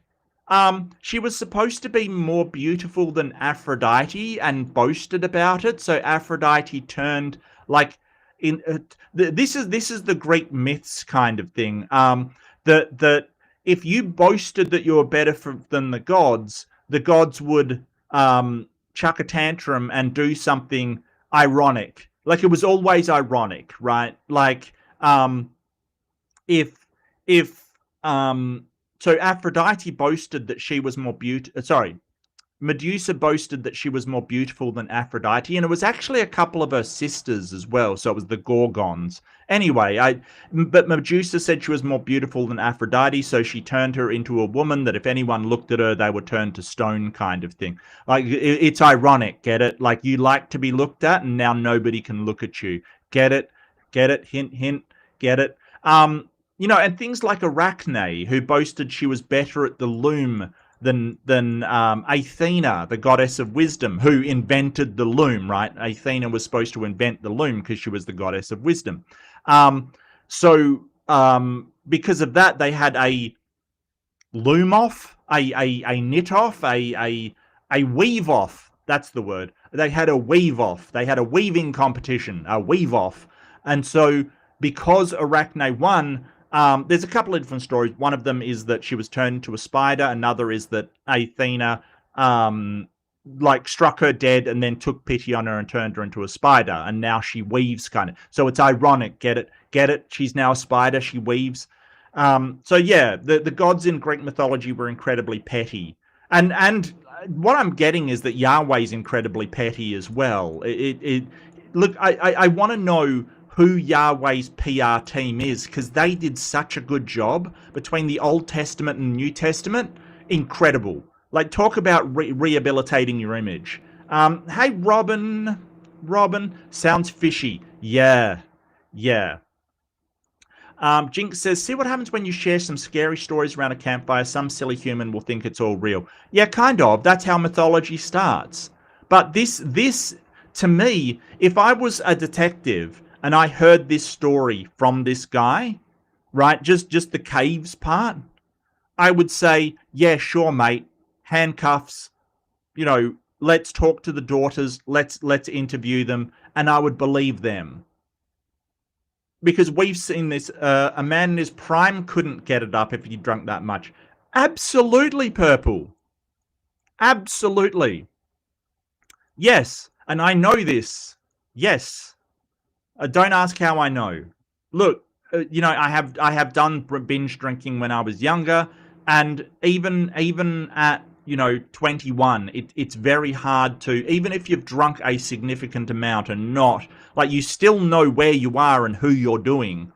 A: She was supposed to be more beautiful than Aphrodite and boasted about it. So Aphrodite turned, like, this is the Greek myths kind of thing. That if you boasted that you were better than the gods would chuck a tantrum and do something ironic. Like, it was always ironic, right? Like, if so Aphrodite boasted that she was more beautiful. Medusa boasted that she was more beautiful than Aphrodite, and it was actually a couple of her sisters as well. So it was the Gorgons. Anyway, but Medusa said she was more beautiful than Aphrodite, so she turned her into a woman that if anyone looked at her, they would turn to stone, kind of thing. Like, it's ironic, get it? Like, you like to be looked at, and now nobody can look at you. Get it? Get it? Hint, hint. Get it? You know, and things like Arachne, who boasted she was better at the loom than Athena, the goddess of wisdom, who invented the loom, right? Athena was supposed to invent the loom because she was the goddess of wisdom. Because of that, they had a loom off, a knit off, a weave off. That's the word. They had a weave off. They had a weaving competition, a weave off. And so because Arachne won, there's a couple of different stories. One of them is that she was turned into a spider. Another is that Athena like struck her dead and then took pity on her and turned her into a spider. And now she weaves, kind of. So it's ironic. Get it? Get it? She's now a spider. She weaves. So yeah, the gods in Greek mythology were incredibly petty. And what I'm getting is that Yahweh's incredibly petty as well. Look, I want to know who Yahweh's PR team is, because they did such a good job between the Old Testament and New Testament. Incredible. Like, talk about rehabilitating your image. Hey, Robin, sounds fishy. Yeah. Jinx says, see what happens when you share some scary stories around a campfire. Some silly human will think it's all real. Yeah, kind of. That's how mythology starts. But this, to me, if I was a detective and I heard this story from this guy, right, just the caves part, I would say, yeah, sure, mate, handcuffs, you know, let's talk to the daughters, let's interview them, and I would believe them. Because we've seen this, a man in his prime couldn't get it up if he drunk that much. Absolutely, Purple. Absolutely. Yes, and I know this. Yes. Don't ask how I know. Look, you know, I have done binge drinking when I was younger, and even at, you know, 21, it's very hard to, even if you've drunk a significant amount and not, like, you still know where you are and who you're doing.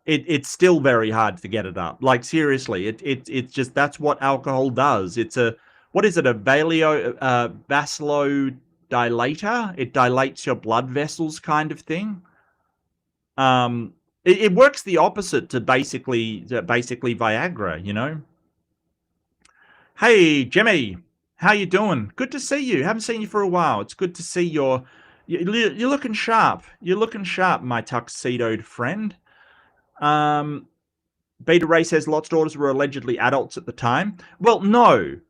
A: It's still very hard to get it up. Like, seriously, it's just, that's what alcohol does. It's a, what is it, a vasodilatator? It dilates your blood vessels, kind of thing. It works the opposite to basically Viagra, you know. Hey, Jimmy, how you doing? Good to see you. Haven't seen you for a while. It's good to see you're looking sharp. You're looking sharp, my tuxedoed friend. Beta Ray says Lot's daughters were allegedly adults at the time. Well, no.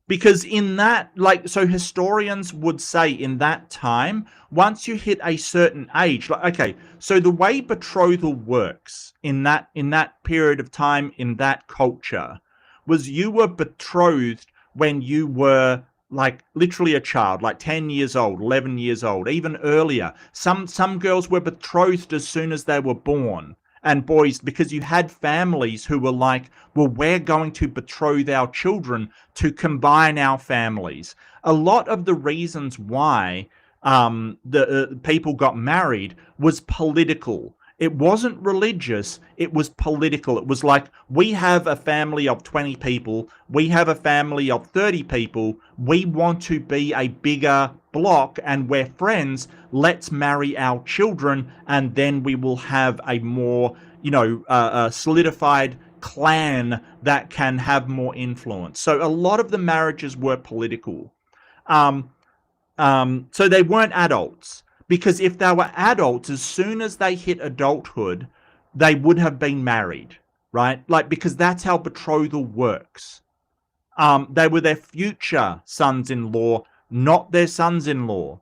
A: Because in that, like, so historians would say in that time, once you hit a certain age, like, okay, so the way betrothal works in that period of time, in that culture, was you were betrothed when you were, like, literally a child, like 10 years old, 11 years old, even earlier. Some girls were betrothed as soon as they were born. And boys, because you had families who were like, well, we're going to betroth our children to combine our families. A lot of the reasons why the people got married was political. It wasn't religious, it was political. It was like, we have a family of 20 people, we have a family of 30 people, we want to be a bigger block and we're friends, let's marry our children and then we will have a more, you know, solidified clan that can have more influence. So a lot of the marriages were political. So they weren't adults. Because if they were adults, as soon as they hit adulthood, they would have been married, right? Like, because that's how betrothal works. They were their future sons-in-law, not their sons-in-law.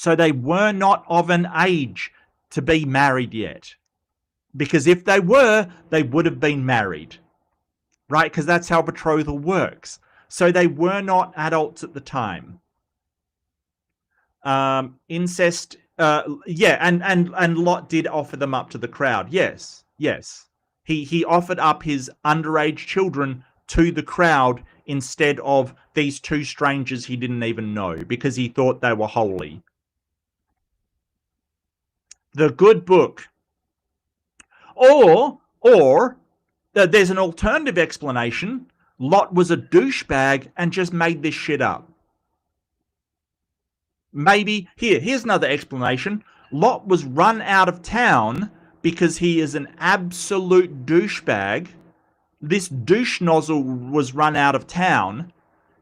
A: So they were not of an age to be married yet. Because if they were, they would have been married. Right? Because that's how betrothal works. So they were not adults at the time. Incest, yeah, and Lot did offer them up to the crowd. Yes. He offered up his underage children to the crowd instead of these two strangers he didn't even know, because he thought they were holy. The good book. Or there's an alternative explanation. Lot was a douchebag and just made this shit up. Maybe, here's another explanation. Lot was run out of town because he is an absolute douchebag. This douche nozzle was run out of town.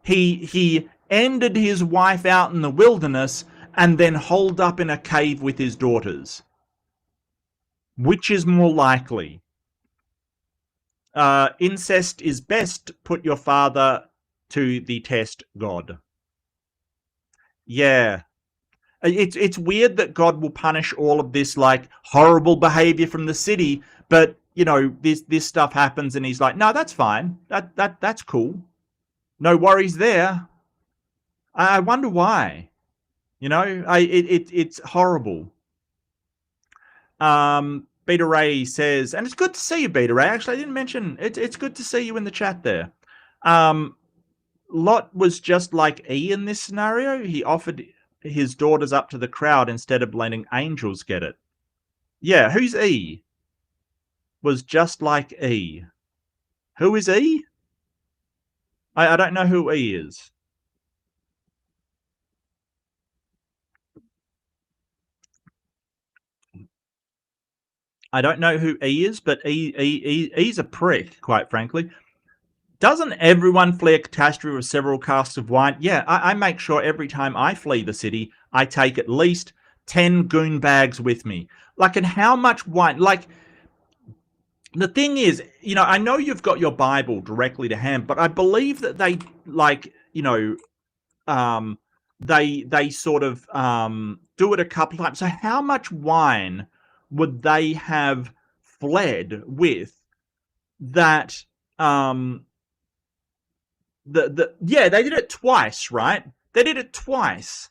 A: He ended his wife out in the wilderness and then holed up in a cave with his daughters. Which is more likely? Incest is best. Put your father to the test, God. Yeah. It's weird that God will punish all of this like horrible behavior from the city, but you know, this stuff happens and he's like, no, that's fine. That's cool. No worries there. I wonder why. You know, it's horrible. Beta Ray says, and it's good to see you, Beta Ray. Actually, I didn't mention it's good to see you in the chat there. Lot was just like E in this scenario. He offered his daughters up to the crowd instead of letting angels get it. Yeah, who's E? Was just like E. Who is E? I don't know who E is. I don't know who E is, but E's a prick, quite frankly. Doesn't everyone flee a catastrophe with several casks of wine? Yeah, I make sure every time I flee the city, I take at least 10 goon bags with me. Like, and how much wine? Like, the thing is, you know, I know you've got your Bible directly to hand, but I believe that they, like, you know, they sort of do it a couple of times. So how much wine would they have fled with that? Yeah, they did it twice, right? They did it twice.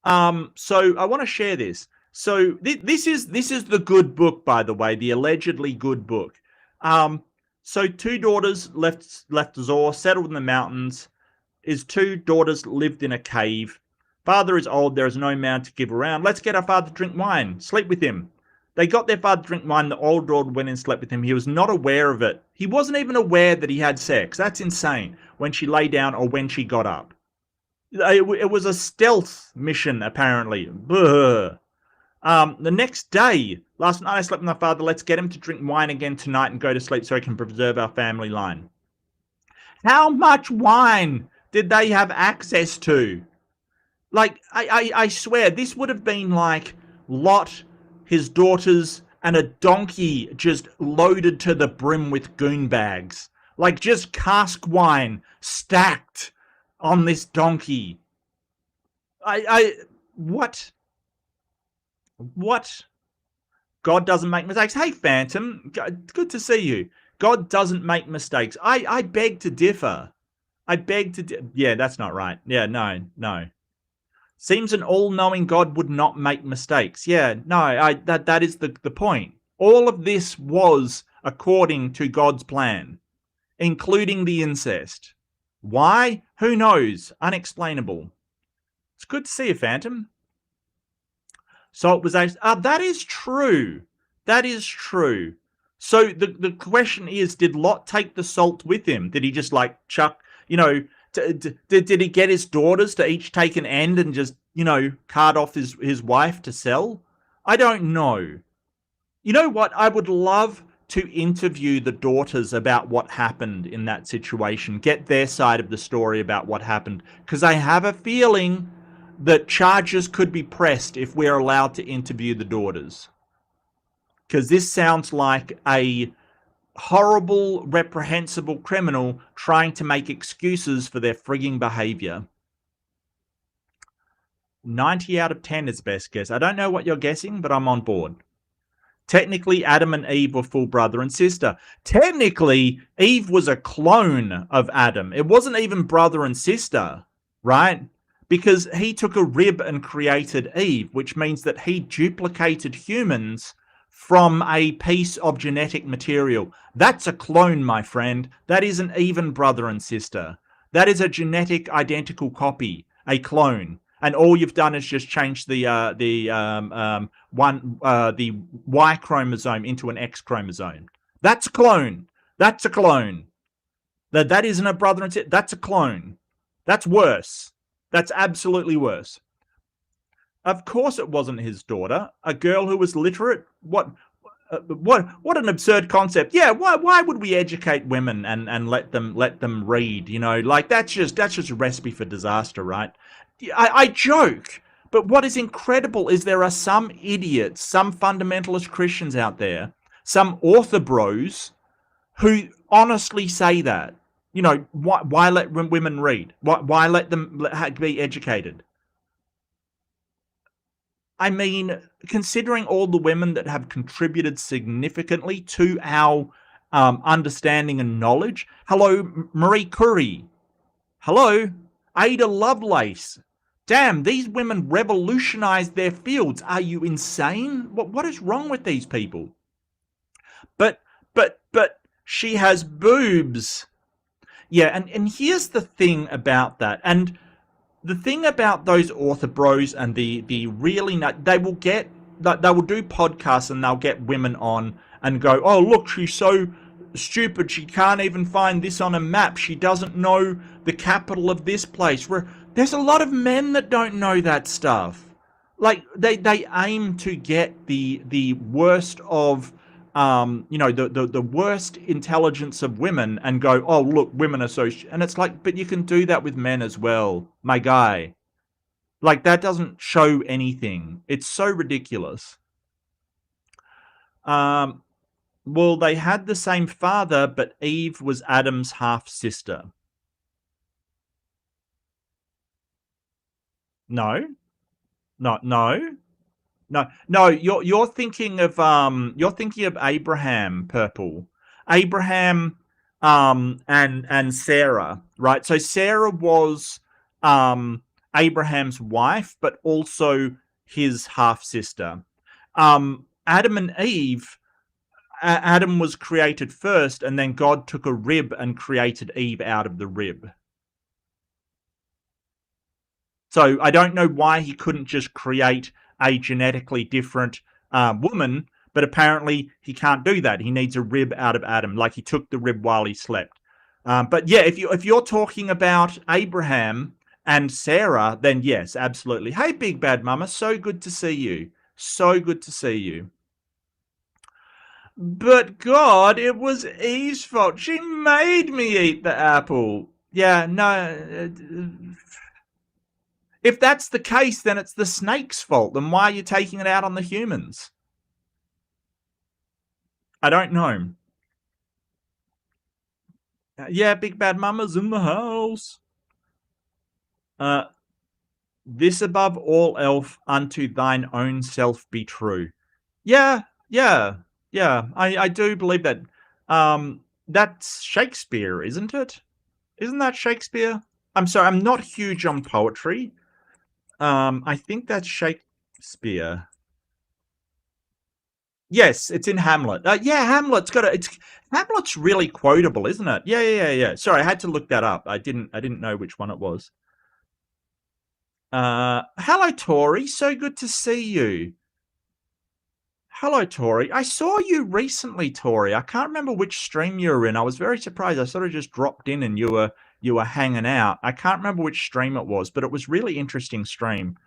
A: So I want to share this. So this is the good book, by the way, the allegedly good book. So two daughters left Zor, settled in the mountains. His two daughters lived in a cave. Father is old, there is no man to give around. Let's get our father to drink wine, sleep with him. They got their father to drink wine. The old lord went and slept with him. He was not aware of it. He wasn't even aware that he had sex. That's insane. When she lay down or when she got up. It was a stealth mission, apparently. Buh. The next day, last night I slept with my father. Let's get him to drink wine again tonight and go to sleep so he can preserve our family line. How much wine did they have access to? Like, I swear, this would have been like Lot, his daughters, and a donkey just loaded to the brim with goon bags. Like, just cask wine stacked on this donkey. What? What? God doesn't make mistakes. Hey, Phantom, good to see you. God doesn't make mistakes. I beg to differ. I beg to yeah, that's not right. Yeah, no. Seems an all-knowing God would not make mistakes. Yeah, no, that is the point. All of this was according to God's plan, including the incest. Why? Who knows? Unexplainable. It's good to see you, Phantom. Salt was that is true. That is true. So the question is, did Lot take the salt with him? Did he just like chuck, you know, did he get his daughters to each take an end and just, you know, cart off his wife to sell? I don't know. You know what? I would love to interview the daughters about what happened in that situation. Get their side of the story about what happened. Because I have a feeling that charges could be pressed if we're allowed to interview the daughters. Because this sounds like a horrible, reprehensible criminal trying to make excuses for their frigging behavior. 90 out of 10 is best guess. I don't know what you're guessing, but I'm on board. Technically, Adam and Eve were full brother and sister. Technically, Eve was a clone of Adam. It wasn't even brother and sister, right? Because he took a rib and created Eve, which means that he duplicated humans from a piece of genetic material. That's a clone, my friend. That isn't even brother and sister. That is a genetic identical copy, a clone. And all you've done is just change the Y chromosome into an X chromosome. That's a clone. That's a clone. That isn't a brother and sister. That's a clone. That's worse. That's absolutely worse. Of course, it wasn't his daughter. A girl who was literate. What an absurd concept. Yeah, why would we educate women and let them read? You know, like that's just a recipe for disaster, right? I joke, but what is incredible is there are some idiots, some fundamentalist Christians out there, some author bros, who honestly say that. You know, why let women read? Why let them be educated? I mean, considering all the women that have contributed significantly to our understanding and knowledge. Hello, Marie Curie. Hello, Ada Lovelace. Damn, these women revolutionized their fields. Are you insane? What is wrong with these people? But she has boobs. Yeah, and here's the thing about that. And the thing about those author bros and the really they will do podcasts and they'll get women on and go, oh look, she's so stupid she can't even find this on a map. She doesn't know the capital of this place. There's a lot of men that don't know that stuff. Like they aim to get the worst of the worst intelligence of women and go, oh look, women are so and it's like, but you can do that with men as well, my guy. Like that doesn't show anything. It's so ridiculous. Well, they had the same father, but Eve was Adam's half sister. No. No, you're thinking of Abraham, Purple. Abraham and Sarah, right? So Sarah was Abraham's wife, but also his half sister. Adam and Eve, Adam was created first, and then God took a rib and created Eve out of the rib. So I don't know why he couldn't just create a genetically different woman, but apparently he can't do that. He needs a rib out of Adam, like he took the rib while he slept. But yeah, if you're talking about Abraham and Sarah, then yes, absolutely. Hey, Big Bad Mama, so good to see you. So good to see you. But God, it was Eve's fault. She made me eat the apple. Yeah, no. If that's the case, then it's the snake's fault. Then why are you taking it out on the humans? I don't know. Yeah, Big Bad Mama's in the house. This above all else unto thine own self be true. Yeah. I do believe that. That's Shakespeare, isn't it? Isn't that Shakespeare? I'm sorry, I'm not huge on poetry. I think that's Shakespeare. Yes, it's in Hamlet. Yeah, Hamlet's Hamlet's really quotable, isn't it? Yeah. Sorry, I had to look that up. I didn't know which one it was. Hello, Tori. So good to see you. Hello, Tori. I saw you recently, Tori. I can't remember which stream you were in. I was very surprised. I sort of just dropped in and you were hanging out. I can't remember which stream it was, but it was really interesting stream.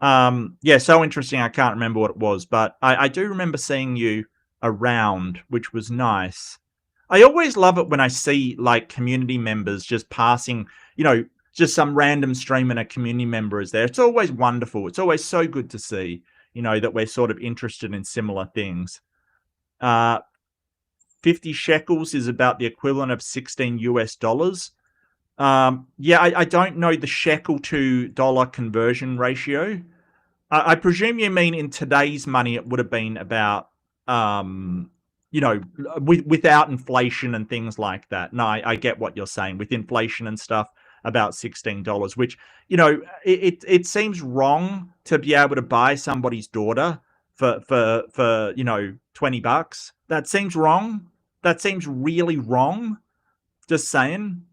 A: Yeah, so interesting. I can't remember what it was, but I do remember seeing you around, which was nice. I always love it when I see like community members just passing, just some random stream and a community member is there. It's always wonderful. It's always so good to see, that we're sort of interested in similar things. 50 shekels is about the equivalent of 16 US dollars. Yeah, I don't know the shekel to dollar conversion ratio. I presume you mean in today's money it would have been about, um, without inflation and things like that. No, I get what you're saying. With inflation and stuff, about $16, which, it seems wrong to be able to buy somebody's daughter for $20. That seems wrong. That seems really wrong. Just saying.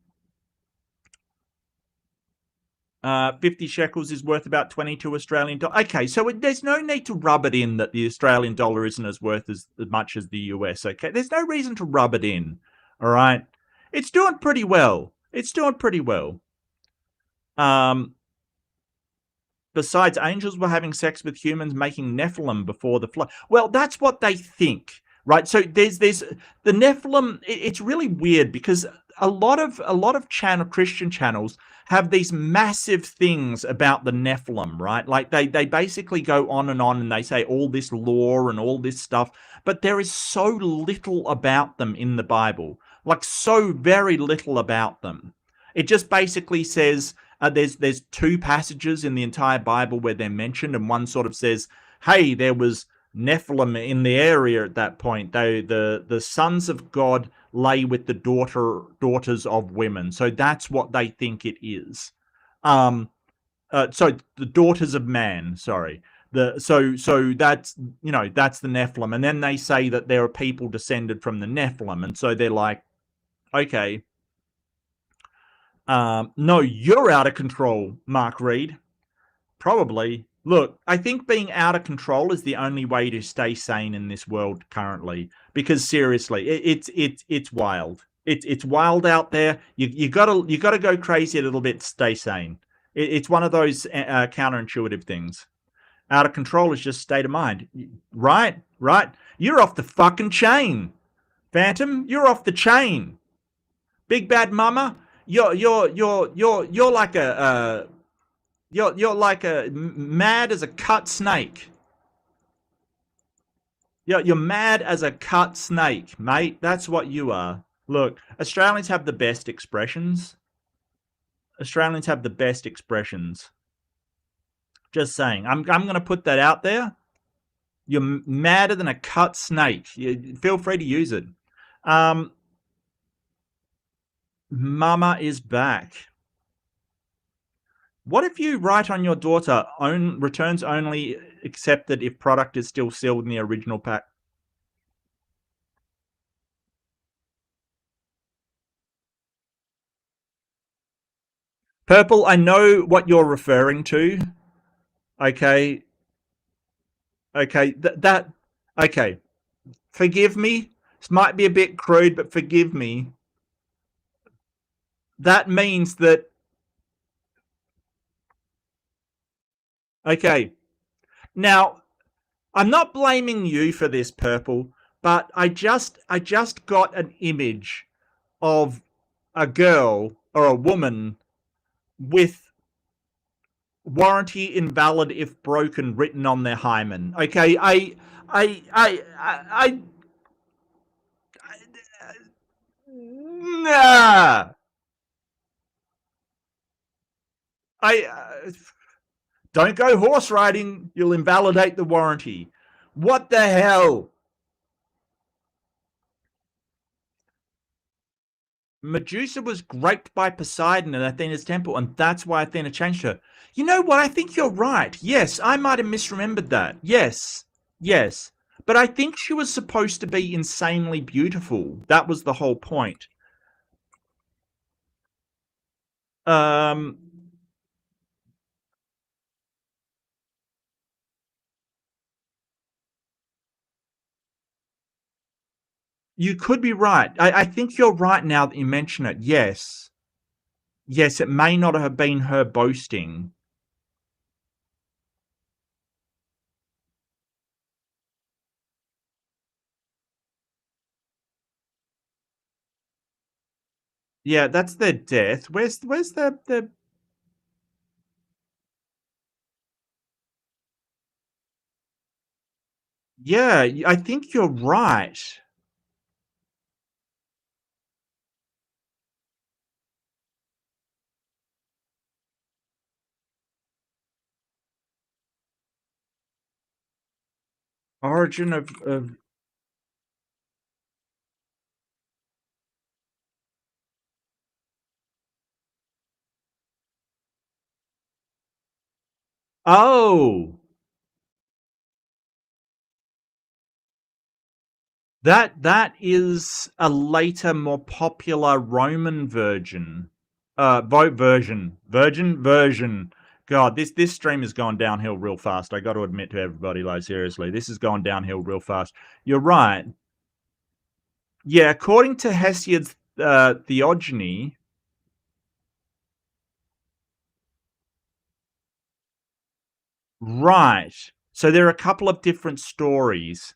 A: 50 shekels is worth about 22 Australian dollars. Okay, so there's no need to rub it in that the Australian dollar isn't as worth as much as the US. Okay, there's no reason to rub it in. All right, it's doing pretty well. It's doing pretty well. Besides, angels were having sex with humans, making Nephilim before the flood. Well, that's what they think, right? So there's the Nephilim. It's really weird because a lot of Christian channels have these massive things about the Nephilim, right? Like they basically go on and they say all this lore and all this stuff, but there is so little about them in the Bible, like so very little about them. It just basically says there's two passages in the entire Bible where they're mentioned, and one sort of says, "Hey, there was Nephilim in the area at that point. The sons of God lay with the daughters of women." So that's what they think it is. So the daughters of man. Sorry. So that's that's the Nephilim, and then they say that there are people descended from the Nephilim, and so they're like, okay. No, you're out of control, Mark Reed. Probably. Look, I think being out of control is the only way to stay sane in this world currently. Because seriously, it's wild. It's wild out there. You gotta go crazy a little bit to stay sane. It's one of those counterintuitive things. Out of control is just state of mind. Right. You're off the fucking chain, Phantom. You're off the chain. Big Bad Mama. You're like a you're like a mad as a cut snake. You're mad as a cut snake, mate. That's what you are. Look, Australians have the best expressions. Australians have the best expressions. Just saying. I'm going to put that out there. You're madder than a cut snake. Feel free to use it. Mama is back. What if you write on your daughter, returns only accepted if product is still sealed in the original pack? Purple, I know what you're referring to. Okay. Okay. Okay. Forgive me. This might be a bit crude, but forgive me. That means that. Okay. Now, I'm not blaming you for this, Purple, but I just got an image of a girl or a woman with warranty invalid if broken written on their hymen. Okay, nah. Don't go horse riding. You'll invalidate the warranty. What the hell? Medusa was raped by Poseidon in Athena's temple, and that's why Athena changed her. You know what? I think you're right. Yes, I might have misremembered that. Yes. But I think she was supposed to be insanely beautiful. That was the whole point. You could be right. I think you're right now that you mention it. Yes. Yes, it may not have been her boasting. Yeah, that's their death. Where's the Yeah, I think you're right. Origin of oh, that is a later, more popular Roman version. Vote version. God, this stream has gone downhill real fast. I got to admit to everybody, like seriously, this has gone downhill real fast. You're right. Yeah, according to Hesiod's theogony, right. So there are a couple of different stories.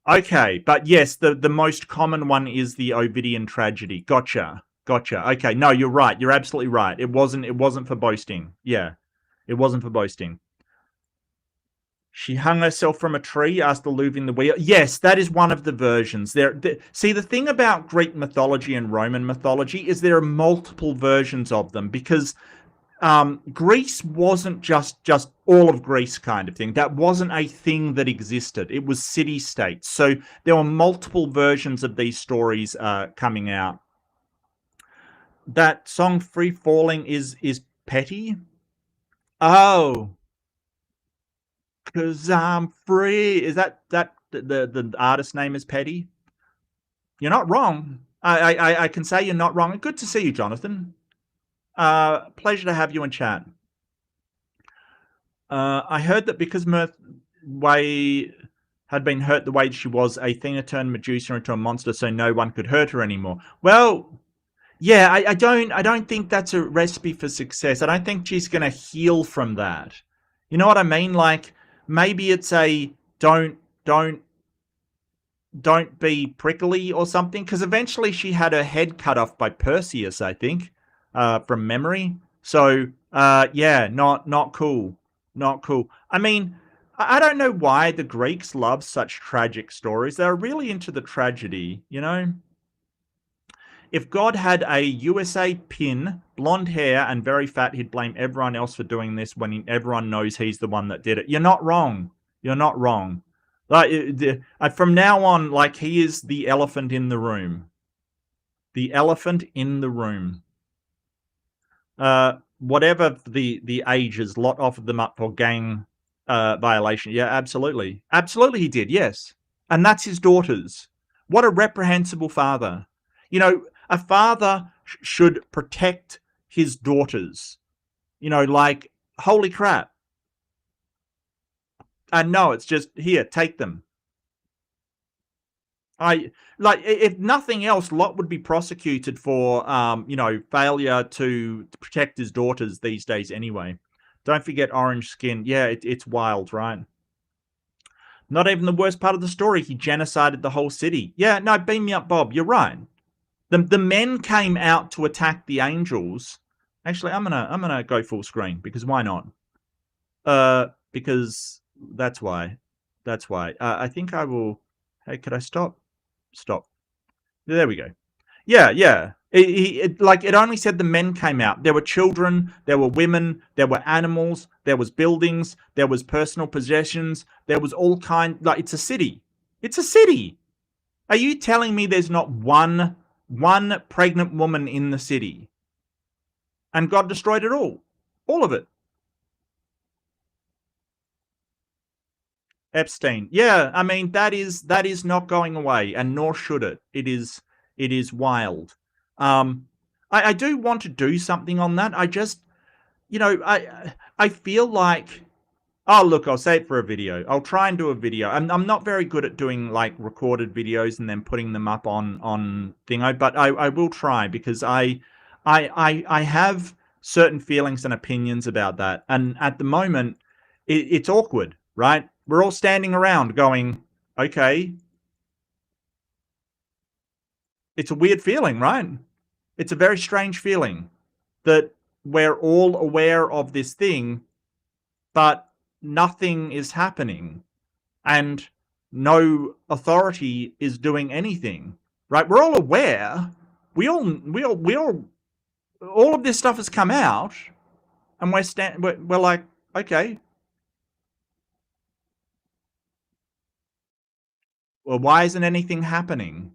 A: Okay, but yes, the most common one is the Ovidian tragedy. Gotcha. Gotcha. Okay, no, you're right. You're absolutely right. It wasn't for boasting. Yeah. It wasn't for boasting. She hung herself from a tree, asked the Louvre in the wheel. Yes, that is one of the versions. See, the thing about Greek mythology and Roman mythology is there are multiple versions of them because Greece wasn't just all of Greece kind of thing. That wasn't a thing that existed. It was city states. So there were multiple versions of these stories coming out. That song "Free Falling" is petty. Oh, cause I'm free. Is that the artist name is Petty? You're not wrong. I can say you're not wrong. Good to see you, Jonathan. Pleasure to have you in chat. I heard that because Mirth Way had been hurt the way she was, Athena turned Medusa into a monster so no one could hurt her anymore. Well, yeah, I don't think that's a recipe for success. I don't think she's gonna heal from that. You know what I mean? Like maybe it's a don't be prickly or something, because eventually she had her head cut off by Perseus, I think, from memory. So yeah, not cool. Not cool. I mean, I don't know why the Greeks love such tragic stories. They're really into the tragedy, you know? If God had a USA pin, blonde hair, and very fat, he'd blame everyone else for doing this when everyone knows he's the one that did it. You're not wrong. You're not wrong. Like from now on, like he is the elephant in the room. The elephant in the room. Whatever the ages, lot offered them up for gang violation. Yeah, absolutely. Absolutely he did, yes. And that's his daughters. What a reprehensible father. You know, a father should protect his daughters. You know, like, holy crap. And no, it's just, here, take them. If nothing else, Lot would be prosecuted for failure to protect his daughters these days anyway. Don't forget orange skin. Yeah, it's wild, right? Not even the worst part of the story. He genocided the whole city. Yeah, no, beam me up, Bob. You're right. The men came out to attack the angels. Actually, I'm gonna go full screen because why not? Because that's why. That's why. I think I will. Hey, could I stop? Stop. There we go. Yeah, yeah. It only said the men came out. There were children, there were women, there were animals, there was buildings, there was personal possessions, there was all kind. Like it's a city. It's a city. Are you telling me there's not one pregnant woman in the city? And God destroyed it all of it. Epstein. Yeah, I mean that is not going away, and nor should it. It is wild. I do want to do something on that. I just, I feel like, oh look, I'll save it for a video. I'll try and do a video. I'm not very good at doing like recorded videos and then putting them up on thingo, but I will try because I have certain feelings and opinions about that, and at the moment it's awkward, right? We're all standing around going, okay. It's a weird feeling, right? It's a very strange feeling that we're all aware of this thing, but nothing is happening and no authority is doing anything, right? We're all aware. All of this stuff has come out and we're like, okay. Well, why isn't anything happening?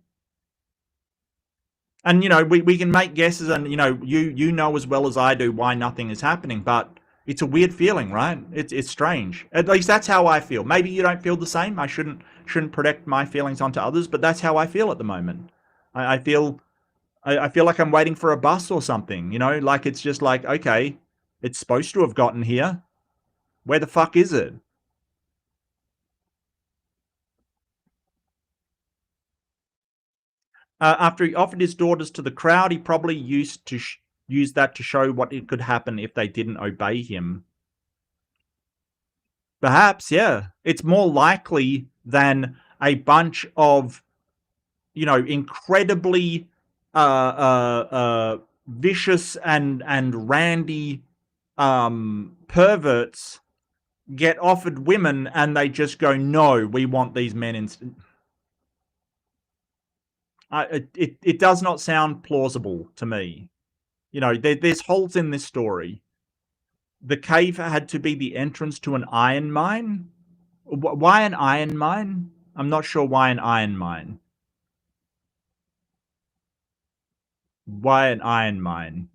A: And, you know, we can make guesses, and, you know, you know as well as I do why nothing is happening, but it's a weird feeling, right? It's strange. At least that's how I feel. Maybe you don't feel the same. I shouldn't project my feelings onto others, but that's how I feel at the moment. I feel I feel like I'm waiting for a bus or something, you know, like it's just like, okay, it's supposed to have gotten here. Where the fuck is it? After he offered his daughters to the crowd, he probably used to use that to show what it could happen if they didn't obey him. Perhaps, yeah. It's more likely than a bunch of, you know, incredibly vicious and randy perverts get offered women and they just go, no, we want these men instead. It does not sound plausible to me. You know, there's holes in this story. The cave had to be the entrance to an iron mine. Why an iron mine? I'm not sure why an iron mine. Why an iron mine?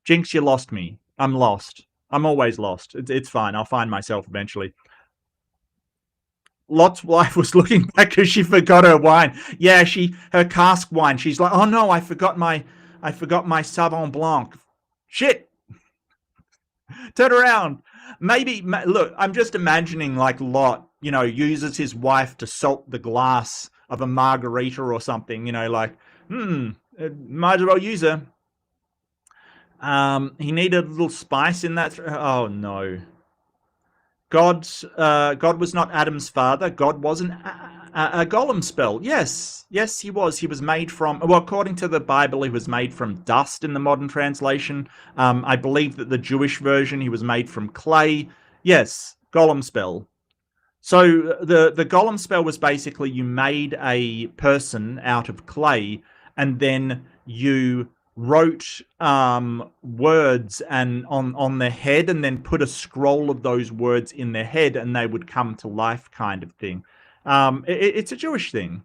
A: Jinx, you lost me. I'm lost. I'm always lost. It's fine. I'll find myself eventually. Lot's wife was looking back because she forgot her wine. Yeah, her cask wine. She's like, oh no, I forgot my Sauvignon Blanc. Shit. Turn around. Maybe look. I'm just imagining like Lot, you know, uses his wife to salt the glass of a margarita or something. You know, like, might as well use her. He needed a little spice in that. Oh no. God was not Adam's father. God was a golem spell. Yes, he was. He was made from, well, according to the Bible, he was made from dust in the modern translation. I believe that the Jewish version, he was made from clay. Yes, golem spell. So the golem spell was basically you made a person out of clay, and then you wrote words and on their head, and then put a scroll of those words in their head, and they would come to life, kind of thing. It's a Jewish thing,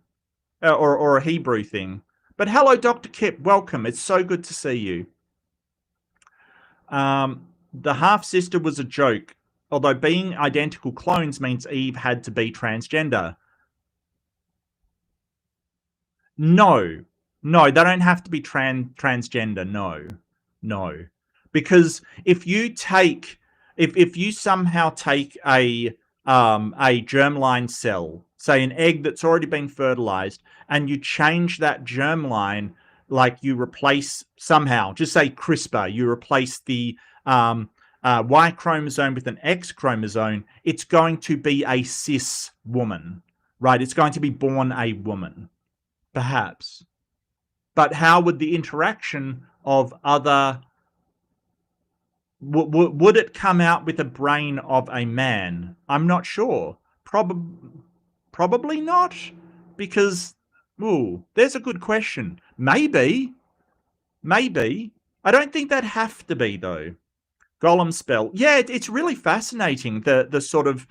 A: or a Hebrew thing. But hello, Dr. Kip. Welcome. It's so good to see you. The half sister was a joke, although being identical clones means Eve had to be transgender. No, they don't have to be transgender. No, because if you somehow take a germline cell, say an egg that's already been fertilized, and you change that germline, like you replace somehow, just say CRISPR, you replace the Y chromosome with an X chromosome, it's going to be a cis woman, right? It's going to be born a woman. Perhaps. But how would the interaction of other... would it come out with a brain of a man? I'm not sure. Probably not. Because, there's a good question. Maybe. I don't think that'd have to be, though. Golem spell. Yeah, it's really fascinating, the sort of...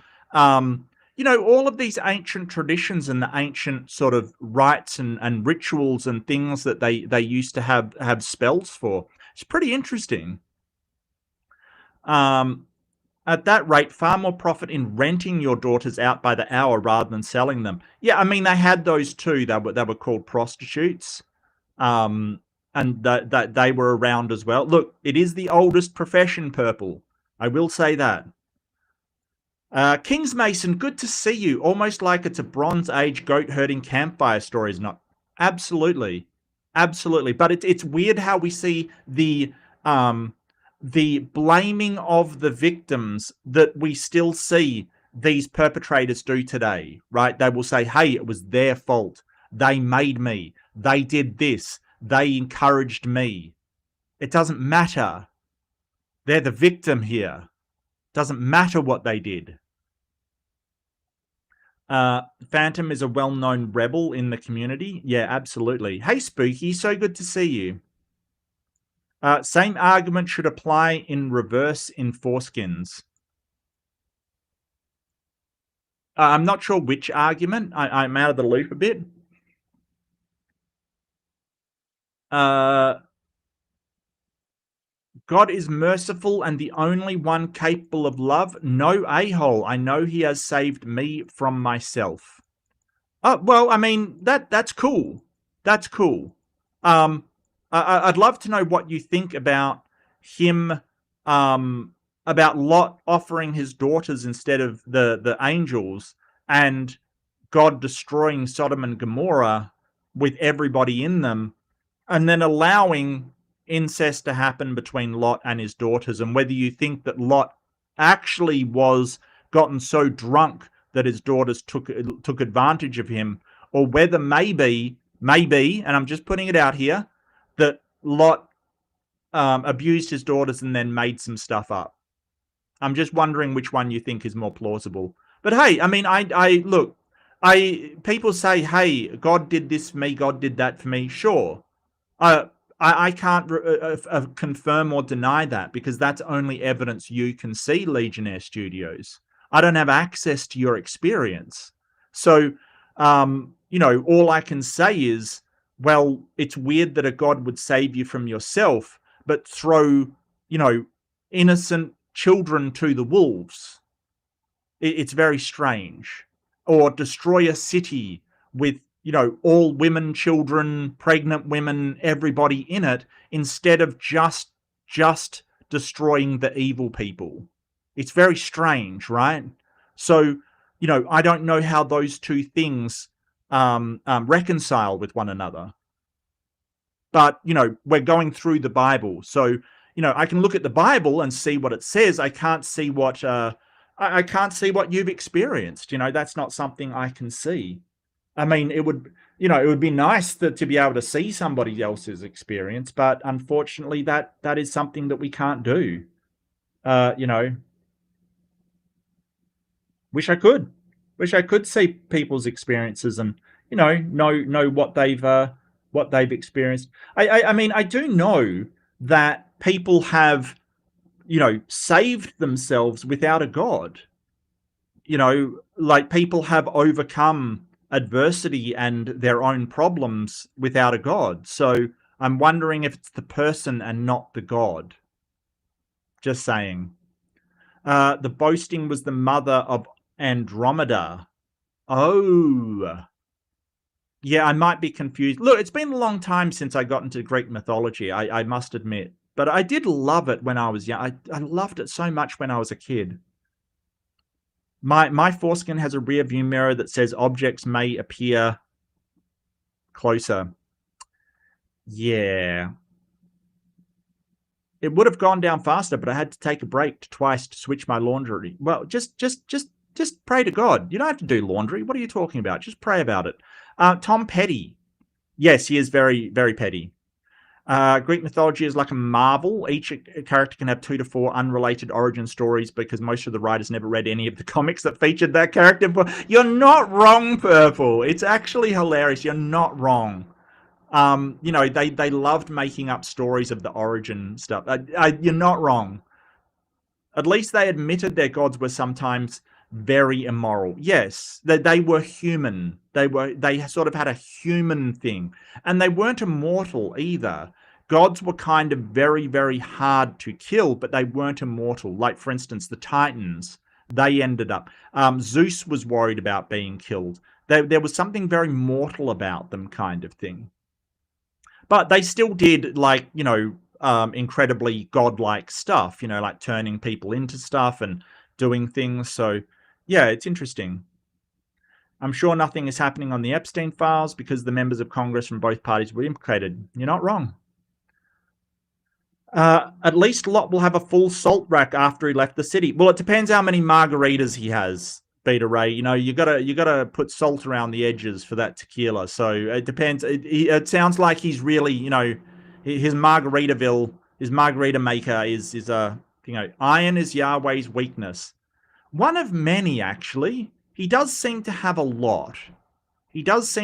A: you know, all of these ancient traditions and the ancient sort of rites and rituals and things that they used to have spells for. It's pretty interesting. At that rate, far more profit in renting your daughters out by the hour rather than selling them. Yeah, I mean, they had those too. They were called prostitutes. And that they were around as well. Look, it is the oldest profession, Purple. I will say that. Kings Mason, good to see you. Almost like it's a Bronze Age goat herding campfire story, is not? Absolutely. But it's weird how we see the blaming of the victims that we still see these perpetrators do today, right? They will say, hey, it was their fault. They made me. They did this. They encouraged me. It doesn't matter. They're the victim here. Doesn't matter what they did. Phantom is a well-known rebel in the community. Yeah, absolutely. Hey, Spooky, so good to see you. Same argument should apply in reverse in foreskins. I'm not sure which argument. I'm out of the loop a bit. God is merciful and the only one capable of love. No a-hole. I know he has saved me from myself. Well, I mean, that's cool. That's cool. I'd love to know what you think about him, about Lot offering his daughters instead of the angels, and God destroying Sodom and Gomorrah with everybody in them, and then allowing incest to happen between Lot and his daughters, and whether you think that Lot actually was gotten so drunk that his daughters took advantage of him, or whether maybe, and I'm just putting it out here, that Lot abused his daughters and then made some stuff up. I'm just wondering which one you think is more plausible. But hey, I mean, I look, people say, hey, God did this for me, God did that for me. Sure. I can't confirm or deny that, because that's only evidence you can see, Legionnaire Studios. I don't have access to your experience. So, all I can say is, well, it's weird that a God would save you from yourself, but throw, innocent children to the wolves. It's very strange. Or destroy a city with, all women, children, pregnant women, everybody in it, instead of just destroying the evil people. It's very strange, right? So, I don't know how those two things reconcile with one another. But, we're going through the Bible. So, I can look at the Bible and see what it says. I can't see what I can't see what you've experienced. That's not something I can see. I mean, it would be nice to be able to see somebody else's experience, but unfortunately that is something that we can't do. Wish I could see people's experiences and, know what they've experienced. I mean, I do know that people have, saved themselves without a God. Like people have overcome adversity and their own problems without a God. So I'm wondering if it's the person and not the God. Just saying. The boasting was the mother of Andromeda. Oh. Yeah, I might be confused. Look, it's been a long time since I got into Greek mythology, I must admit. But I did love it when I was young. I loved it so much when I was a kid. My foreskin has a rear view mirror that says objects may appear closer. Yeah. It would have gone down faster, but I had to take a break twice to switch my laundry. Well, just pray to God. You don't have to do laundry. What are you talking about? Just pray about it. Tom Petty. Yes, he is very, very petty. Greek mythology is like a marvel. Each character can have 2 to 4 unrelated origin stories because most of the writers never read any of the comics that featured that character. You're not wrong, Purple. It's actually hilarious. You're not wrong. They loved making up stories of the origin stuff. You're not wrong. At least they admitted their gods were sometimes very immoral. Yes, they were human. They sort of had a human thing, and they weren't immortal either. Gods were kind of very, very hard to kill, but they weren't immortal. Like, for instance, the Titans, they ended up. Zeus was worried about being killed. There was something very mortal about them, kind of thing. But they still did, like, incredibly godlike stuff, like turning people into stuff and doing things. So, yeah, it's interesting. I'm sure nothing is happening on the Epstein files because the members of Congress from both parties were implicated. You're not wrong. At least Lot will have a full salt rack after he left the city. Well, it depends how many margaritas he has, Beta Ray. You gotta put salt around the edges for that tequila. So it depends. It sounds like he's really, his Margaritaville, his margarita maker is iron is Yahweh's weakness. One of many, actually. He does seem to have a lot. It's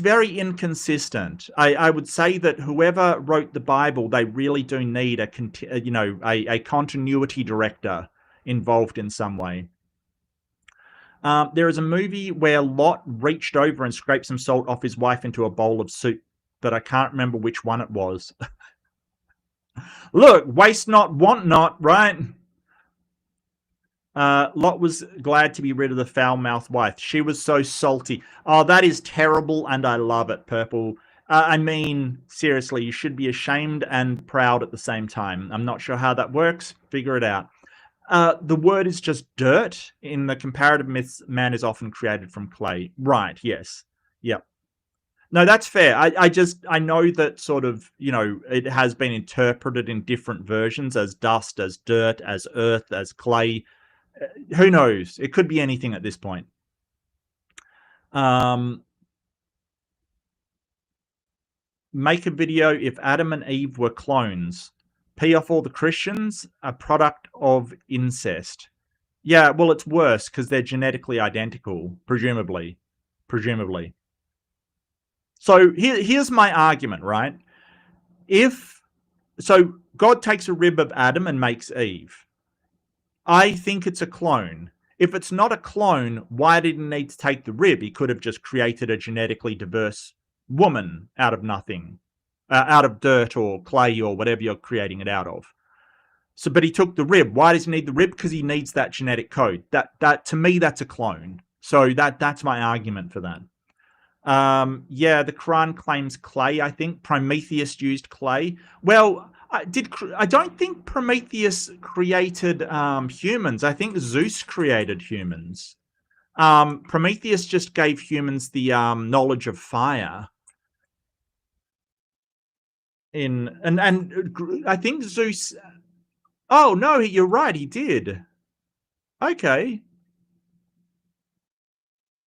A: very inconsistent. I would say that whoever wrote the Bible, they really do need a continuity director. involved in some way. There is a movie where Lot reached over and scraped some salt off his wife into a bowl of soup, but I can't remember which one it was. Look, waste not, want not, right? Lot was glad to be rid of the foul-mouthed wife. She was so salty. Oh, that is terrible, and I love it, Purple. I mean, seriously, you should be ashamed and proud at the same time. I'm not sure how that works. Figure it out. The word is just dirt. In the comparative myths, man is often created from clay. Right, yes. Yep. No, that's fair. I know that sort of, you know, it has been interpreted in different versions as dust, as dirt, as earth, as clay. Who knows? It could be anything at this point. Make a video if Adam and Eve were clones. Pee off all the Christians, a product of incest. Yeah, well, it's worse because they're genetically identical, presumably. Presumably. So here's my argument, right? So God takes a rib of Adam and makes Eve. I think it's a clone. If it's not a clone, why did he need to take the rib? He could have just created a genetically diverse woman out of nothing, out of dirt or clay or whatever you're creating it out of. So, but he took the rib. Why does he need the rib? Because he needs that genetic code. That to me, that's a clone. So that's my argument for that. Yeah, the Quran claims clay. I think Prometheus used clay. Well, I don't think Prometheus created humans. I think Zeus created humans. Prometheus just gave humans the knowledge of fire. And I think Zeus. Oh no, you're right. He did. Okay.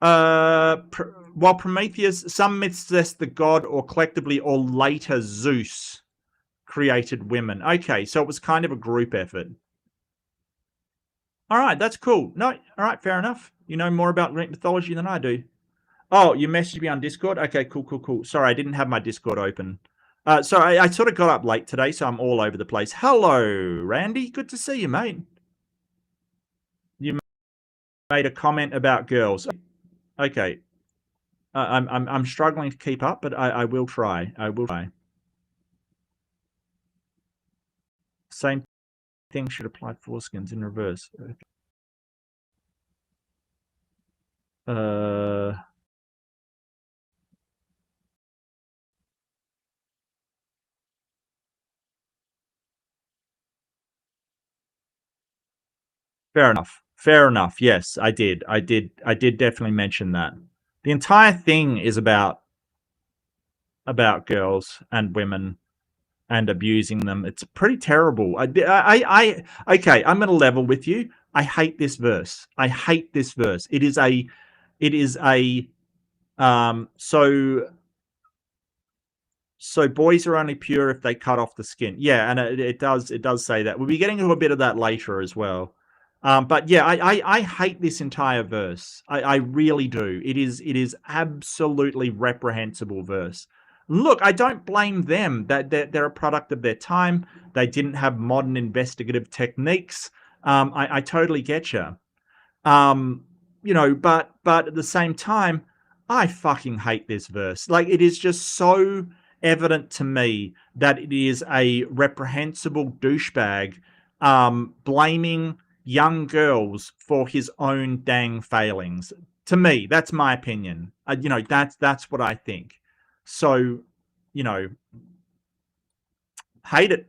A: While Prometheus, some myths suggest the god or collectively or later Zeus created women. Okay, so it was kind of a group effort. All right, that's cool. No, all right, fair enough. You know more about Greek mythology than I do. Oh, you messaged me on Discord? Okay, cool. Sorry, I didn't have my Discord open. So I sort of got up late today, so I'm all over the place. Hello, Randy. Good to see you, mate. You made a comment about girls. Okay. I'm struggling to keep up, but I will try. I will try. Same thing should apply to foreskins in reverse. Fair enough. Fair enough. Yes, I did. I did definitely mention that. The entire thing is about girls and women and abusing them. It's pretty terrible. Okay, I'm going to level with you. I hate this verse. I hate this verse. It is a so boys are only pure if they cut off the skin. Yeah, and it does say that. We'll be getting to a bit of that later as well. But yeah, I hate this entire verse. I really do. It is absolutely reprehensible verse. Look, I don't blame them. That they're a product of their time. They didn't have modern investigative techniques. I totally get you. You know, but at the same time, I fucking hate this verse. Like, it is just so evident to me that it is a reprehensible douchebag blaming young girls for his own dang failings. To me, that's my opinion. You know, that's what I think. So, you know, hate it.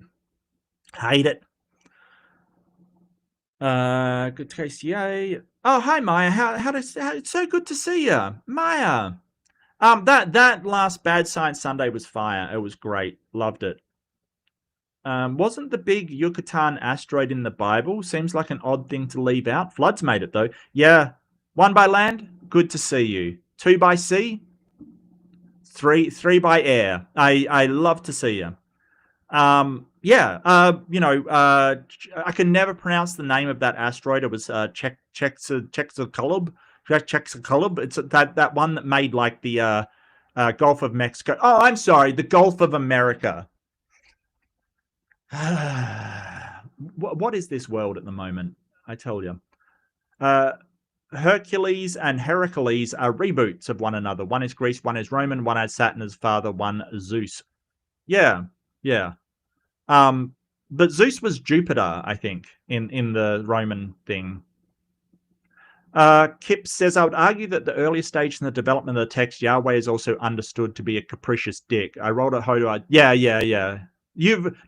A: Good taste, yay. Oh, hi Maya. It's so good to see you, Maya. That last Bad Science Sunday was fire. It was great. Loved it. Wasn't the big Yucatan asteroid in the Bible? Seems like an odd thing to leave out. Floods made it, though. Yeah. 1 by land, good to see you. 2 by sea, 3 by air. I love to see you. Yeah. You know, I can never pronounce the name of that asteroid. It was Chexacolub. It's that one that made like the Gulf of Mexico. Oh, I'm sorry, the Gulf of America. What is this world at the moment? I told you. Hercules and Heracles are reboots of one another. One is Greece, one is Roman, one has Saturn as father, one Zeus. Yeah, yeah. But Zeus was Jupiter, I think, in the Roman thing. Kip says, I would argue that the earlier stage in the development of the text, Yahweh is also understood to be a capricious dick. I rolled a hodo. Yeah.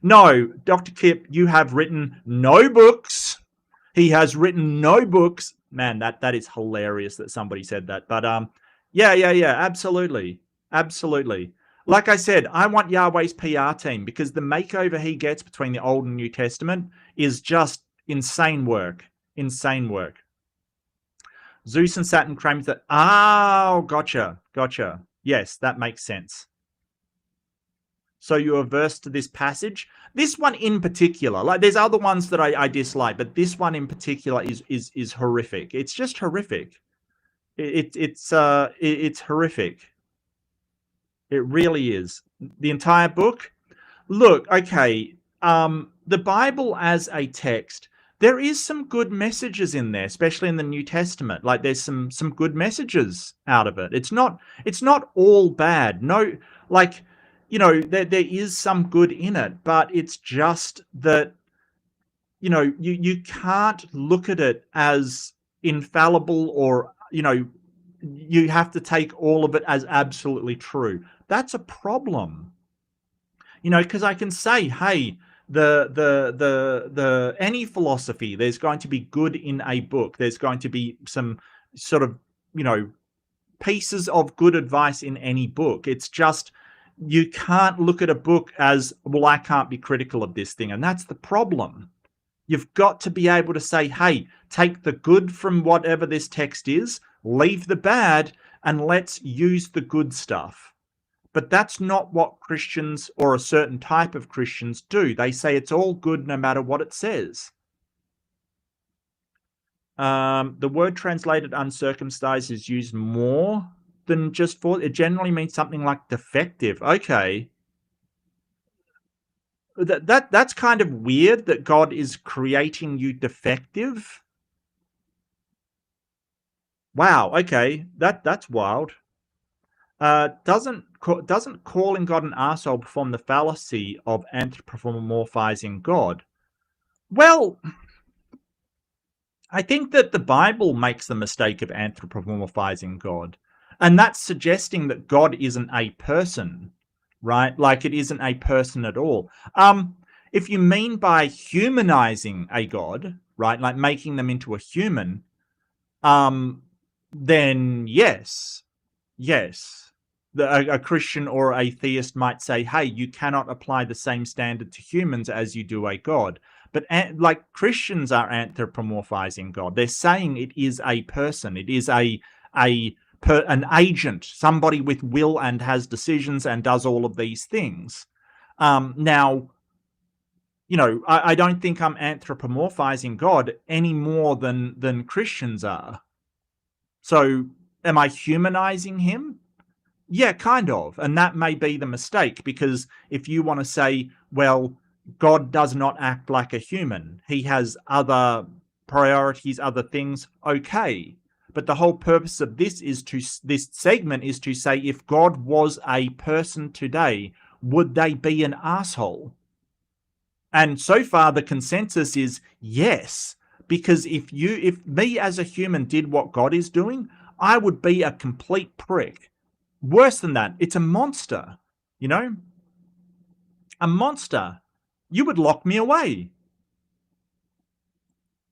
A: No, Dr. Kip, you have written no books. He has written no books. Man, that is hilarious that somebody said that. But yeah, absolutely. Like I said, I want Yahweh's PR team because the makeover he gets between the Old and New Testament is just insane work. Insane work. Zeus and Saturn claims that. Oh, gotcha. Yes, that makes sense. So you're averse to this passage? This one in particular, like there's other ones that I dislike, but this one in particular is horrific. It's just horrific. It's horrific. It really is. The entire book. Look, okay. The Bible as a text, there is some good messages in there, especially in the New Testament. Like there's some good messages out of it. It's not all bad. No, like, you know, there is some good in it, but it's just that, you know, you can't look at it as infallible or, you know, you have to take all of it as absolutely true. That's a problem. You know, because I can say, hey, the any philosophy, there's going to be good in a book. There's going to be some sort of, you know, pieces of good advice in any book. It's just you can't look at a book as, well, I can't be critical of this thing. And that's the problem. You've got to be able to say, hey, take the good from whatever this text is, leave the bad, and let's use the good stuff. But that's not what Christians or a certain type of Christians do. They say it's all good no matter what it says. The word translated uncircumcised is used more than just for. It generally means something like defective. Okay. That's kind of weird that God is creating you defective. Wow. Okay. That's wild. Doesn't calling God an arsehole perform the fallacy of anthropomorphizing God? Well, I think that the Bible makes the mistake of anthropomorphizing God. And that's suggesting that God isn't a person, right? Like it isn't a person at all. If you mean by humanizing a God, right, like making them into a human, then yes. A Christian or a theist might say, hey, you cannot apply the same standard to humans as you do a God. But like Christians are anthropomorphizing God. They're saying it is a person. It is an agent, somebody with will and has decisions and does all of these things. Now, you know, I don't think I'm anthropomorphizing God any more than Christians are. So am I humanizing him? Yeah, kind of. And that may be the mistake, because if you want to say, well, God does not act like a human, he has other priorities, other things, okay. But the whole purpose of this segment is to say, if God was a person today, would they be an asshole? And so far the consensus is yes, because if me as a human did what God is doing, I would be a complete prick. Worse than that, it's a monster, you know? A monster. You would lock me away.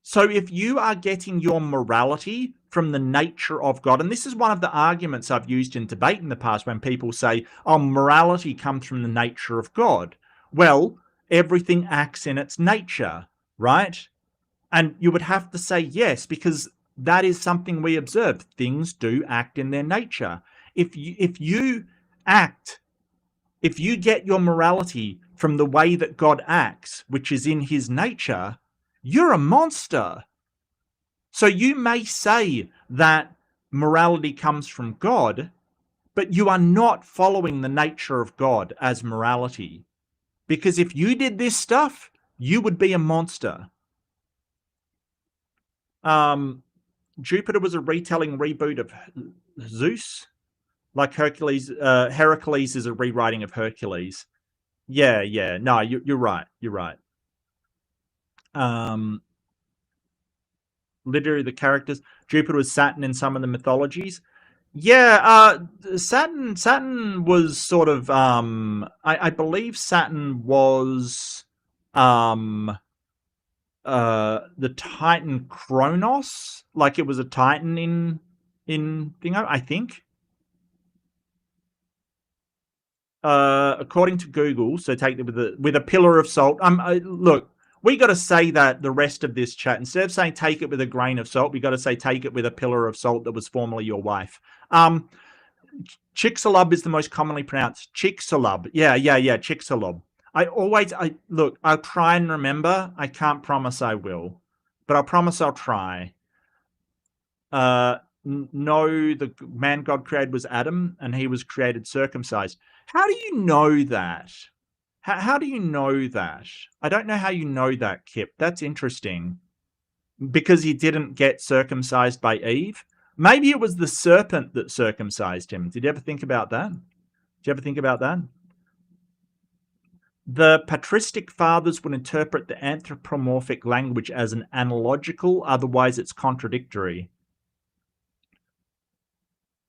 A: So if you are getting your morality from the nature of God, and this is one of the arguments I've used in debate in the past when people say, oh, morality comes from the nature of God. Well, everything acts in its nature, right? And you would have to say yes, because that is something we observe. Things do act in their nature. If you get your morality from the way that God acts, which is in his nature, you're a monster. So you may say that morality comes from God, but you are not following the nature of God as morality. Because if you did this stuff, you would be a monster. Jupiter was a retelling reboot of Zeus, like Hercules. Heracles is a rewriting of Hercules. Yeah. No, you're right. You're right. Literally, the characters. Jupiter was Saturn in some of the mythologies. Yeah, Saturn was sort of I believe Saturn was the Titan Kronos, like it was a Titan in Thingo, I think. According to Google, so take it with a pillar of salt. Look, we got to say that the rest of this chat, instead of saying take it with a grain of salt, we got to say take it with a pillar of salt that was formerly your wife. Chicxulub is the most commonly pronounced. Chicxulub. Yeah. Chicxulub. I'll try and remember. I can't promise I will, but I'll promise I'll try. No, the man God created was Adam, and he was created circumcised. How do you know that? How do you know that? I don't know how you know that, Kip. That's interesting. Because he didn't get circumcised by Eve? Maybe it was the serpent that circumcised him. Did you ever think about that? The patristic fathers would interpret the anthropomorphic language as an analogical, otherwise it's contradictory.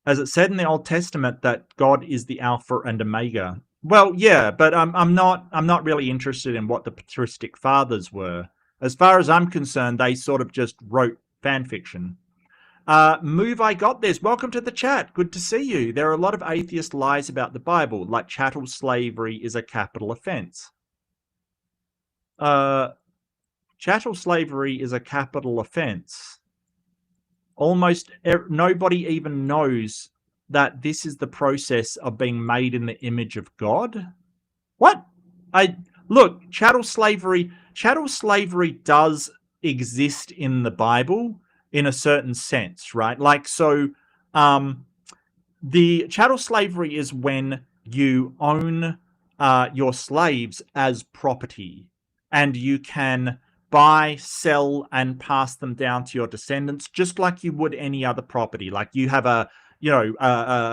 A: As it said in the Old Testament that God is the Alpha and Omega. Well, yeah, but I'm not really interested in what the patristic fathers were. As far as I'm concerned, they sort of just wrote fan fiction. Move I got this. Welcome to the chat. Good to see you. There are a lot of atheist lies about the Bible, like chattel slavery is a capital offense. Chattel slavery is a capital offense. Almost nobody even knows that this is the process of being made in the image of God. What? Look, chattel slavery does exist in the Bible in a certain sense, right? Like, so the chattel slavery is when you own your slaves as property, and you can buy, sell, and pass them down to your descendants, just like you would any other property. Like you have a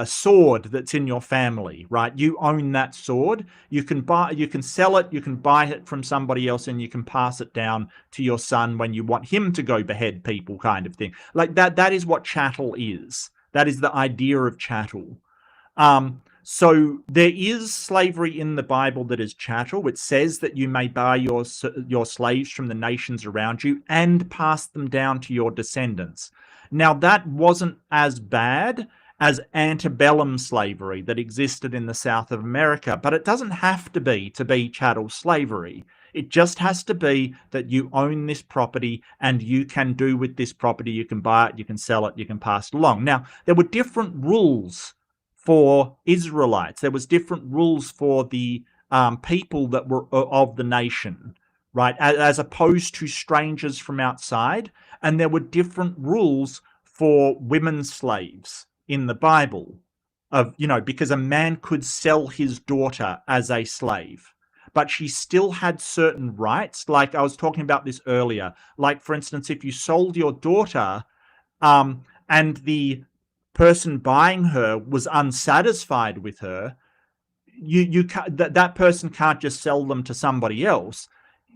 A: sword that's in your family, right? You own that sword. You can sell it, you can buy it from somebody else, and you can pass it down to your son when you want him to go behead people, kind of thing. Like that is what chattel is. That is the idea of chattel. So there is slavery in the Bible that is chattel. It says that you may buy your slaves from the nations around you and pass them down to your descendants. Now, that wasn't as bad as antebellum slavery that existed in the South of America, but it doesn't have to be chattel slavery. It just has to be that you own this property and you can do with this property. You can buy it, you can sell it, you can pass it along. Now, there were different rules for Israelites. There was different rules for the people that were of the nation, right, as opposed to strangers from outside. And there were different rules for women slaves in the Bible, because a man could sell his daughter as a slave, but she still had certain rights. Like I was talking about this earlier. Like, for instance, if you sold your daughter and the person buying her was unsatisfied with her, that person can't just sell them to somebody else.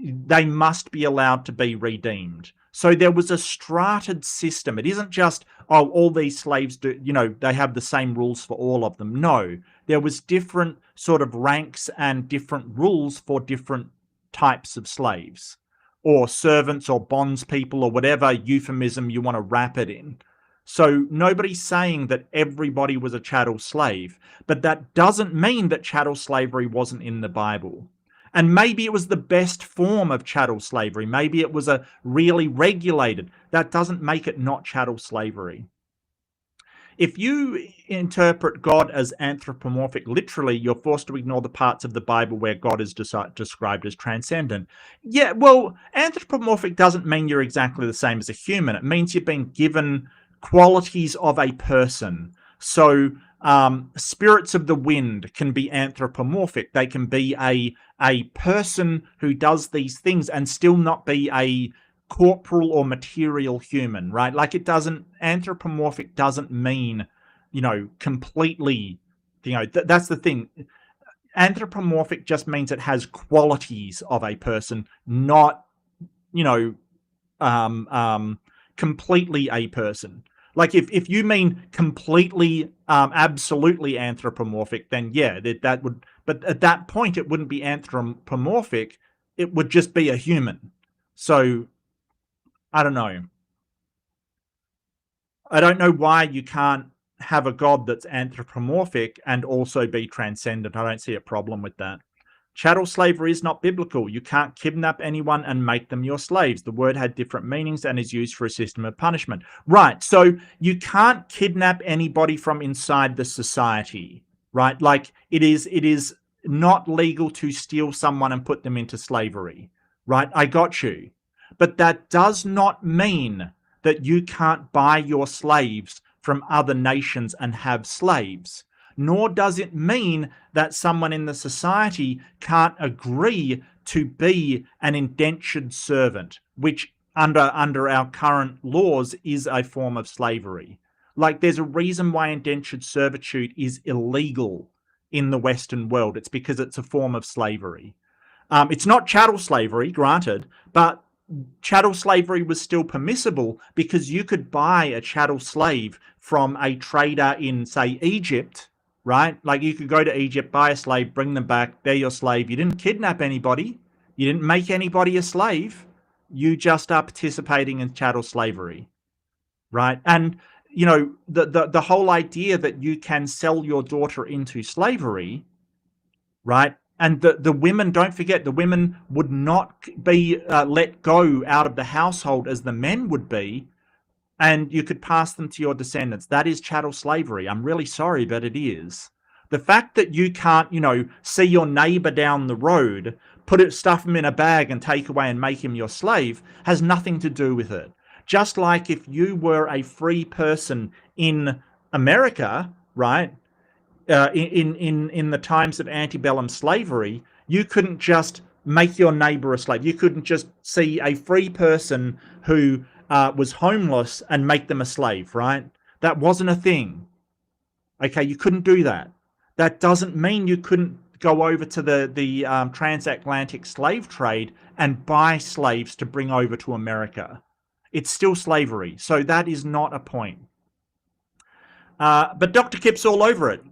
A: They must be allowed to be redeemed. So there was a strated system. It isn't just, all these slaves do, they have the same rules for all of them. No, there was different sort of ranks and different rules for different types of slaves, or servants, or bondspeople, or whatever euphemism you want to wrap it in. So nobody's saying that everybody was a chattel slave, but that doesn't mean that chattel slavery wasn't in the Bible. And maybe it was the best form of chattel slavery. Maybe it was a really regulated. That doesn't make it not chattel slavery. If you interpret God as anthropomorphic literally, you're forced to ignore the parts of the Bible where God is described as transcendent. Yeah, well, anthropomorphic doesn't mean you're exactly the same as a human. It means you've been given qualities of a person. So spirits of the wind can be anthropomorphic. They can be a person who does these things and still not be corporal or material human, right? Like it doesn't, anthropomorphic doesn't mean, completely, that's the thing. Anthropomorphic just means it has qualities of a person, not, completely a person. Like if you mean completely, absolutely anthropomorphic, then yeah, that would, but at that point it wouldn't be anthropomorphic. It would just be a human. So I don't know. I don't know why you can't have a god that's anthropomorphic and also be transcendent. I don't see a problem with that. Chattel slavery is not biblical. You can't kidnap anyone and make them your slaves. The word had different meanings and is used for a system of punishment. Right, so you can't kidnap anybody from inside the society, right? Like it is not legal to steal someone and put them into slavery, right? I got you. But that does not mean that you can't buy your slaves from other nations and have slaves. Nor does it mean that someone in the society can't agree to be an indentured servant, which under our current laws is a form of slavery. Like there's a reason why indentured servitude is illegal in the Western world. It's because it's a form of slavery. It's not chattel slavery, granted, but chattel slavery was still permissible because you could buy a chattel slave from a trader in, say, Egypt, right? Like you could go to Egypt, buy a slave, bring them back, they're your slave. You didn't kidnap anybody. You didn't make anybody a slave. You just are participating in chattel slavery, right? And, the whole idea that you can sell your daughter into slavery, right? And the women, don't forget, the women would not be let go out of the household as the men would be, and you could pass them to your descendants. That is chattel slavery. I'm really sorry, but it is. The fact that you can't, see your neighbor down the road, stuff him in a bag and take away and make him your slave has nothing to do with it. Just like if you were a free person in America, right, in the times of antebellum slavery, you couldn't just make your neighbor a slave. You couldn't just see a free person who was homeless and make them a slave, right? That wasn't a thing. Okay, you couldn't do that. That doesn't mean you couldn't go over to the transatlantic slave trade and buy slaves to bring over to America. It's still slavery, so that is not a point. But Dr. Kip's all over it.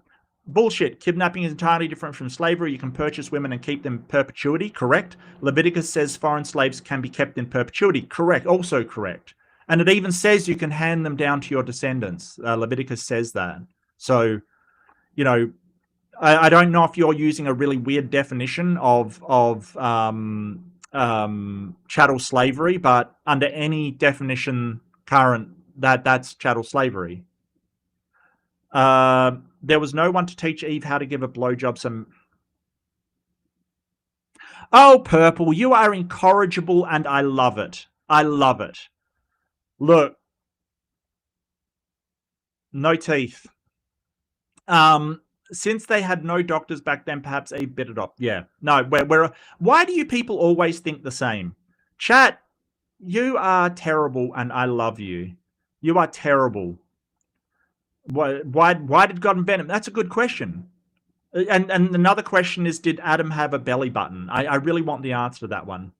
A: Bullshit. Kidnapping is entirely different from slavery. You can purchase women and keep them in perpetuity. Correct. Leviticus says foreign slaves can be kept in perpetuity. Correct. Also correct. And it even says you can hand them down to your descendants. Leviticus says that. So, I don't know if you're using a really weird definition of chattel slavery, but under any definition current, that's chattel slavery. There was no one to teach Eve how to give a blowjob. Oh, Purple, you are incorrigible, and I love it. I love it. Look. No teeth. Since they had no doctors back then, perhaps Eve bit it off. Yeah. No, why do you people always think the same? Chat, you are terrible, and I love you. You are terrible. Why did God invent him? That's a good question. And another question is, did Adam have a belly button? I really want the answer to that one.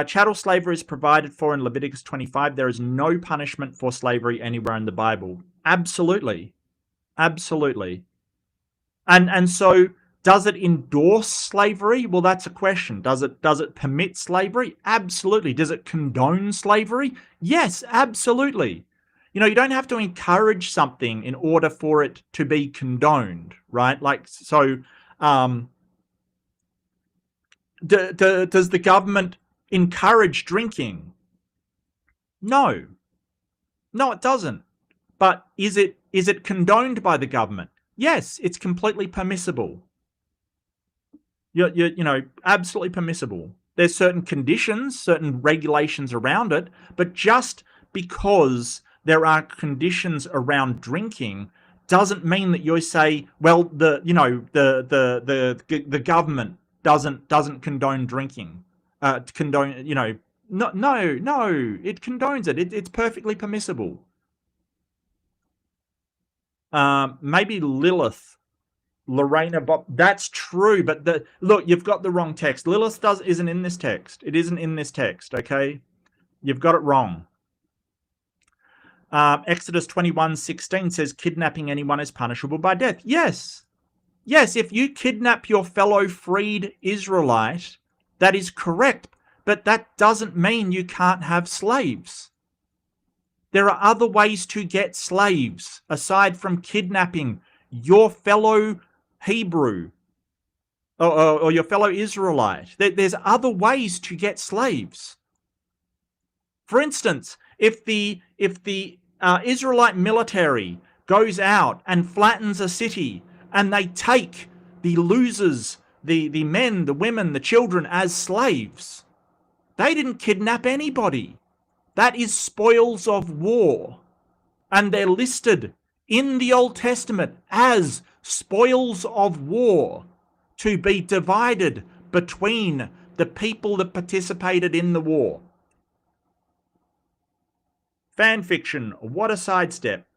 A: Chattel slavery is provided for in Leviticus 25. There is no punishment for slavery anywhere in the Bible. Absolutely. Absolutely. And so does it endorse slavery? Well, that's a question. Does it permit slavery? Absolutely. Does it condone slavery? Yes, absolutely. You don't have to encourage something in order for it to be condoned, right? Like, so does the government encourage drinking? No. No, it doesn't. But is it condoned by the government? Yes, it's completely permissible. Absolutely permissible. There's certain conditions, certain regulations around it, but just because there are conditions around drinking doesn't mean that you say, well, the government doesn't condone drinking. No. It condones it. It's perfectly permissible. Maybe Lilith, Lorena Bob. That's true, but look, you've got the wrong text. Lilith isn't in this text. It isn't in this text. Okay, you've got it wrong. Exodus 21:16 says kidnapping anyone is punishable by death. Yes. If you kidnap your fellow freed Israelite, that is correct, but that doesn't mean you can't have slaves. There are other ways to get slaves aside from kidnapping your fellow Hebrew or your fellow Israelite. There's other ways to get slaves. For instance, if the Israelite military goes out and flattens a city and they take the losers, the men, the women, the children as slaves, they didn't kidnap anybody. That is spoils of war. And they're listed in the Old Testament as spoils of war to be divided between the people that participated in the war. Fan fiction, what a sidestep.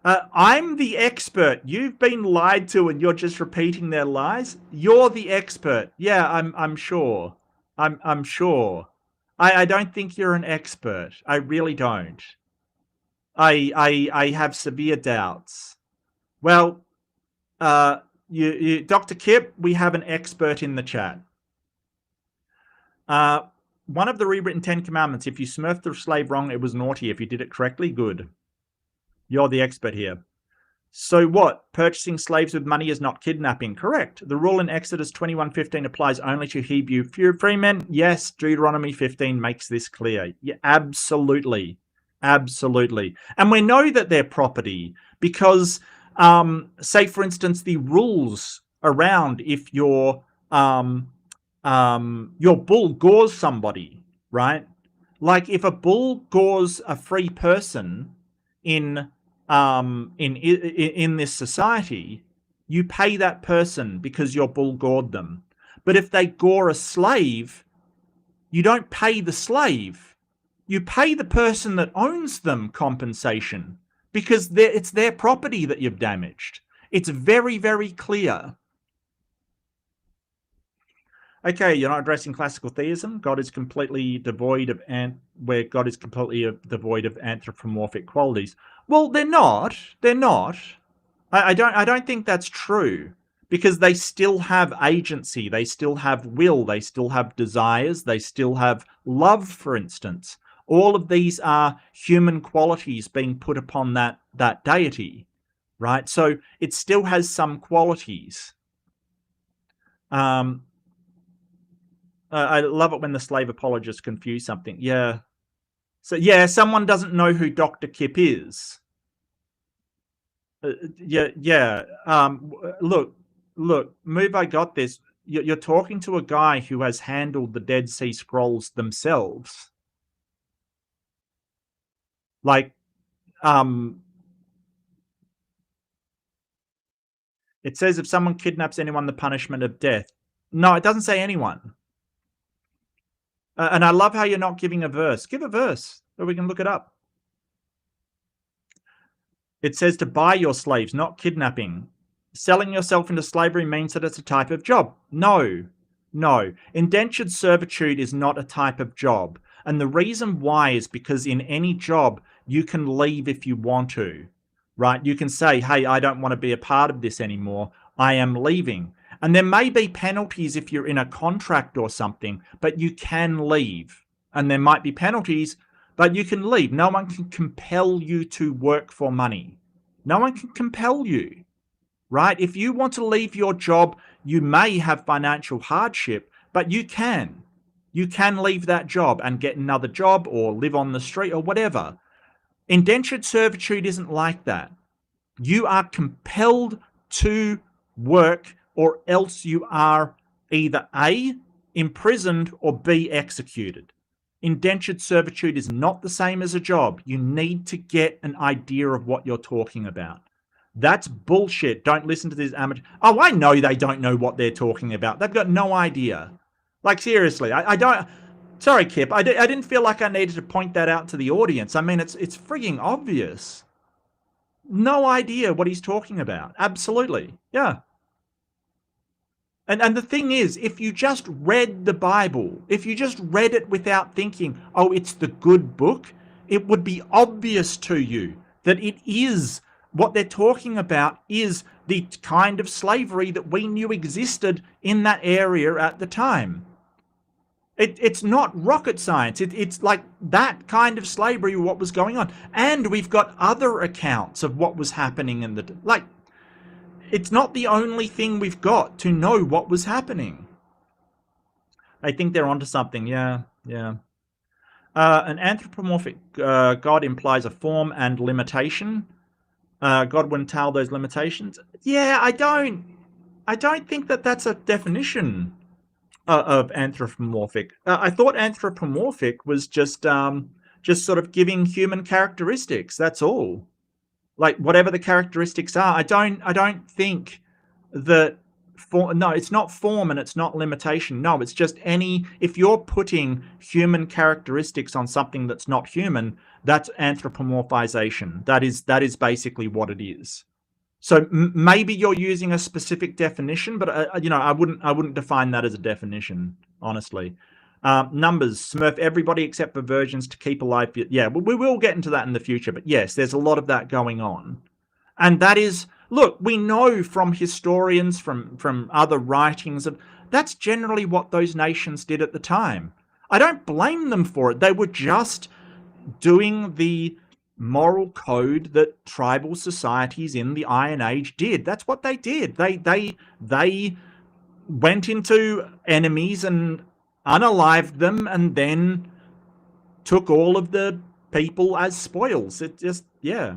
A: I'm the expert. You've been lied to and you're just repeating their lies. You're the expert. Yeah, I'm sure. I'm sure. I don't think you're an expert. I really don't. I have severe doubts. Well, Dr. Kip, we have an expert in the chat. One of the rewritten 10 commandments, if you smurfed the slave wrong, it was naughty. If you did it correctly, good. You're the expert here. So what? Purchasing slaves with money is not kidnapping. Correct. The rule in Exodus 21:15 applies only to Hebrew freemen. Yes, Deuteronomy 15 makes this clear. Yeah, absolutely. Absolutely. And we know that they're property because, say, for instance, the rules around if your bull gores somebody, right? Like if a bull gores a free person in this society, you pay that person because your bull gored them. But if they gore a slave, you don't pay the slave. You pay the person that owns them compensation because it's their property that you've damaged. It's very, very clear. Okay, you're not addressing classical theism. God is completely devoid of where God is completely devoid of anthropomorphic qualities. Well, they're not. They're not. I don't think that's true because they still have agency. They still have will. They still have desires. They still have love, for instance. All of these are human qualities being put upon that deity, right? So it still has some qualities. I love it when the slave apologists confuse something. Yeah. So, yeah, someone doesn't know who Dr. Kip is. Yeah. Look, Move, I got this. You're talking to a guy who has handled the Dead Sea Scrolls themselves. Like, it says if someone kidnaps anyone, the punishment of death. No, it doesn't say anyone. And I love how you're not giving a verse. Give a verse so we can look it up. It says to buy your slaves, not kidnapping. Selling yourself into slavery means that it's a type of job. No. Indentured servitude is not a type of job. And the reason why is because in any job, you can leave if you want to, right? You can say, hey, I don't want to be a part of this anymore. I am leaving. And there may be penalties if you're in a contract or something, but you can leave. And there might be penalties, but you can leave. No one can compel you to work for money. No one can compel you, right? If you want to leave your job, you may have financial hardship, but you can. You can leave that job and get another job or live on the street or whatever. Indentured servitude isn't like that. You are compelled to work or else you are either A, imprisoned, or B, executed. Indentured servitude is not the same as a job. You need to get an idea of what you're talking about. That's bullshit. Don't listen to these amateur. Oh, I know they don't know what they're talking about. They've got no idea. Like, seriously, I don't. Sorry, Kip. I didn't feel like I needed to point that out to the audience. I mean, it's frigging obvious. No idea what he's talking about. Absolutely. Yeah. And the thing is, if you just read the Bible, if you just read it without thinking, oh, it's the good book, it would be obvious to you that it is what they're talking about is the kind of slavery that we knew existed in that area at the time. It's not rocket science. It's like that kind of slavery, what was going on. And we've got other accounts of what was happening in the, like, it's not the only thing we've got to know what was happening. I think they're onto something. Yeah, yeah. An anthropomorphic God implies a form and limitation. God wouldn't tell those limitations. Yeah, I don't think that that's a definition of anthropomorphic. I thought anthropomorphic was just sort of giving human characteristics. That's all. Like whatever the characteristics are. I don't think that no, it's not form and it's not limitation. No, it's just if you're putting human characteristics on something that's not human, that's anthropomorphization. That is basically what it is. So maybe you're using a specific definition, but I wouldn't define that as a definition, honestly. Numbers, Smurf everybody except for virgins to keep alive. Yeah, we will get into that in the future, but yes, there's a lot of that going on. And that is, look, we know from historians, from other writings, that's generally what those nations did at the time. I don't blame them for it. They were just doing the moral code that tribal societies in the Iron Age did. That's what they did. They went into enemies and unalived them and then took all of the people as spoils. It just, yeah.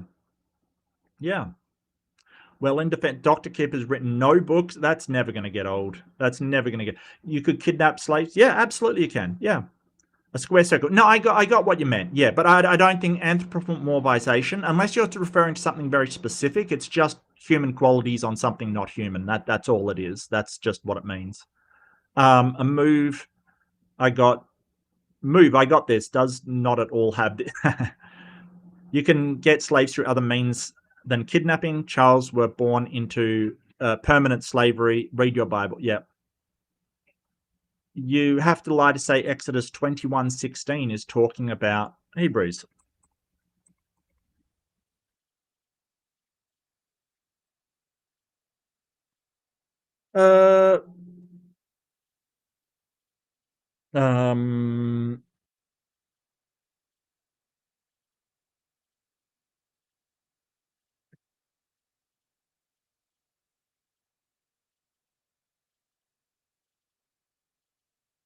A: Well, in defense, Dr. Kip has written no books. That's never going to get old. That's never going to get. You could kidnap slaves. Yeah, absolutely you can. Yeah. A square circle. No, I got what you meant. Yeah, but I don't think anthropomorphization, unless you're referring to something very specific, it's just human qualities on something not human. That's all it is. That's just what it means. A move. I got this. Does not at all have. You can get slaves through other means than kidnapping. Charles were born into permanent slavery. Read your Bible. Yep. You have to lie to say Exodus 21:16 is talking about Hebrews.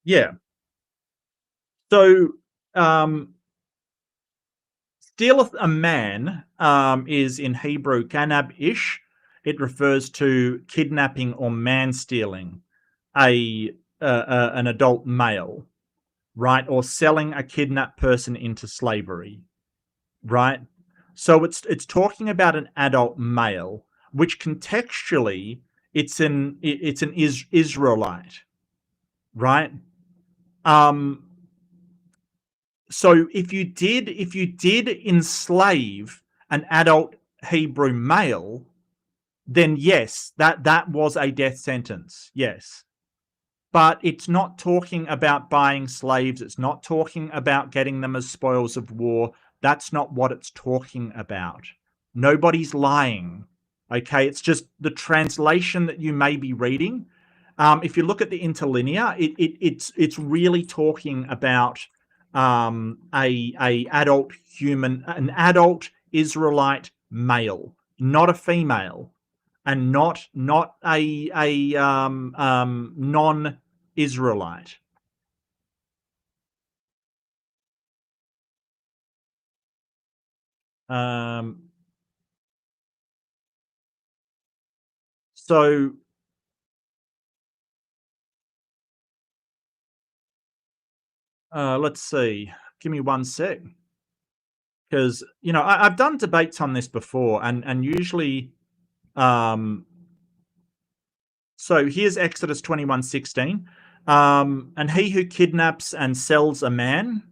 A: Yeah. So, stealeth a man is in Hebrew ganab-ish. It refers to kidnapping or man-stealing an adult male, right? Or selling a kidnapped person into slavery, right? So it's talking about an adult male, which contextually it's an Israelite, right? So if you did enslave an adult Hebrew male, then yes, that was a death sentence. Yes. But it's not talking about buying slaves. It's not talking about getting them as spoils of war. That's not what it's talking about. Nobody's lying. Okay, it's just the translation that you may be reading. If you look at the interlinear, it's really talking about an adult Israelite male, not a female, and not a non-Israelite. So let's see. Give me one sec. Because, I've done debates on this before, and usually, so here's Exodus 21:16. And he who kidnaps and sells a man.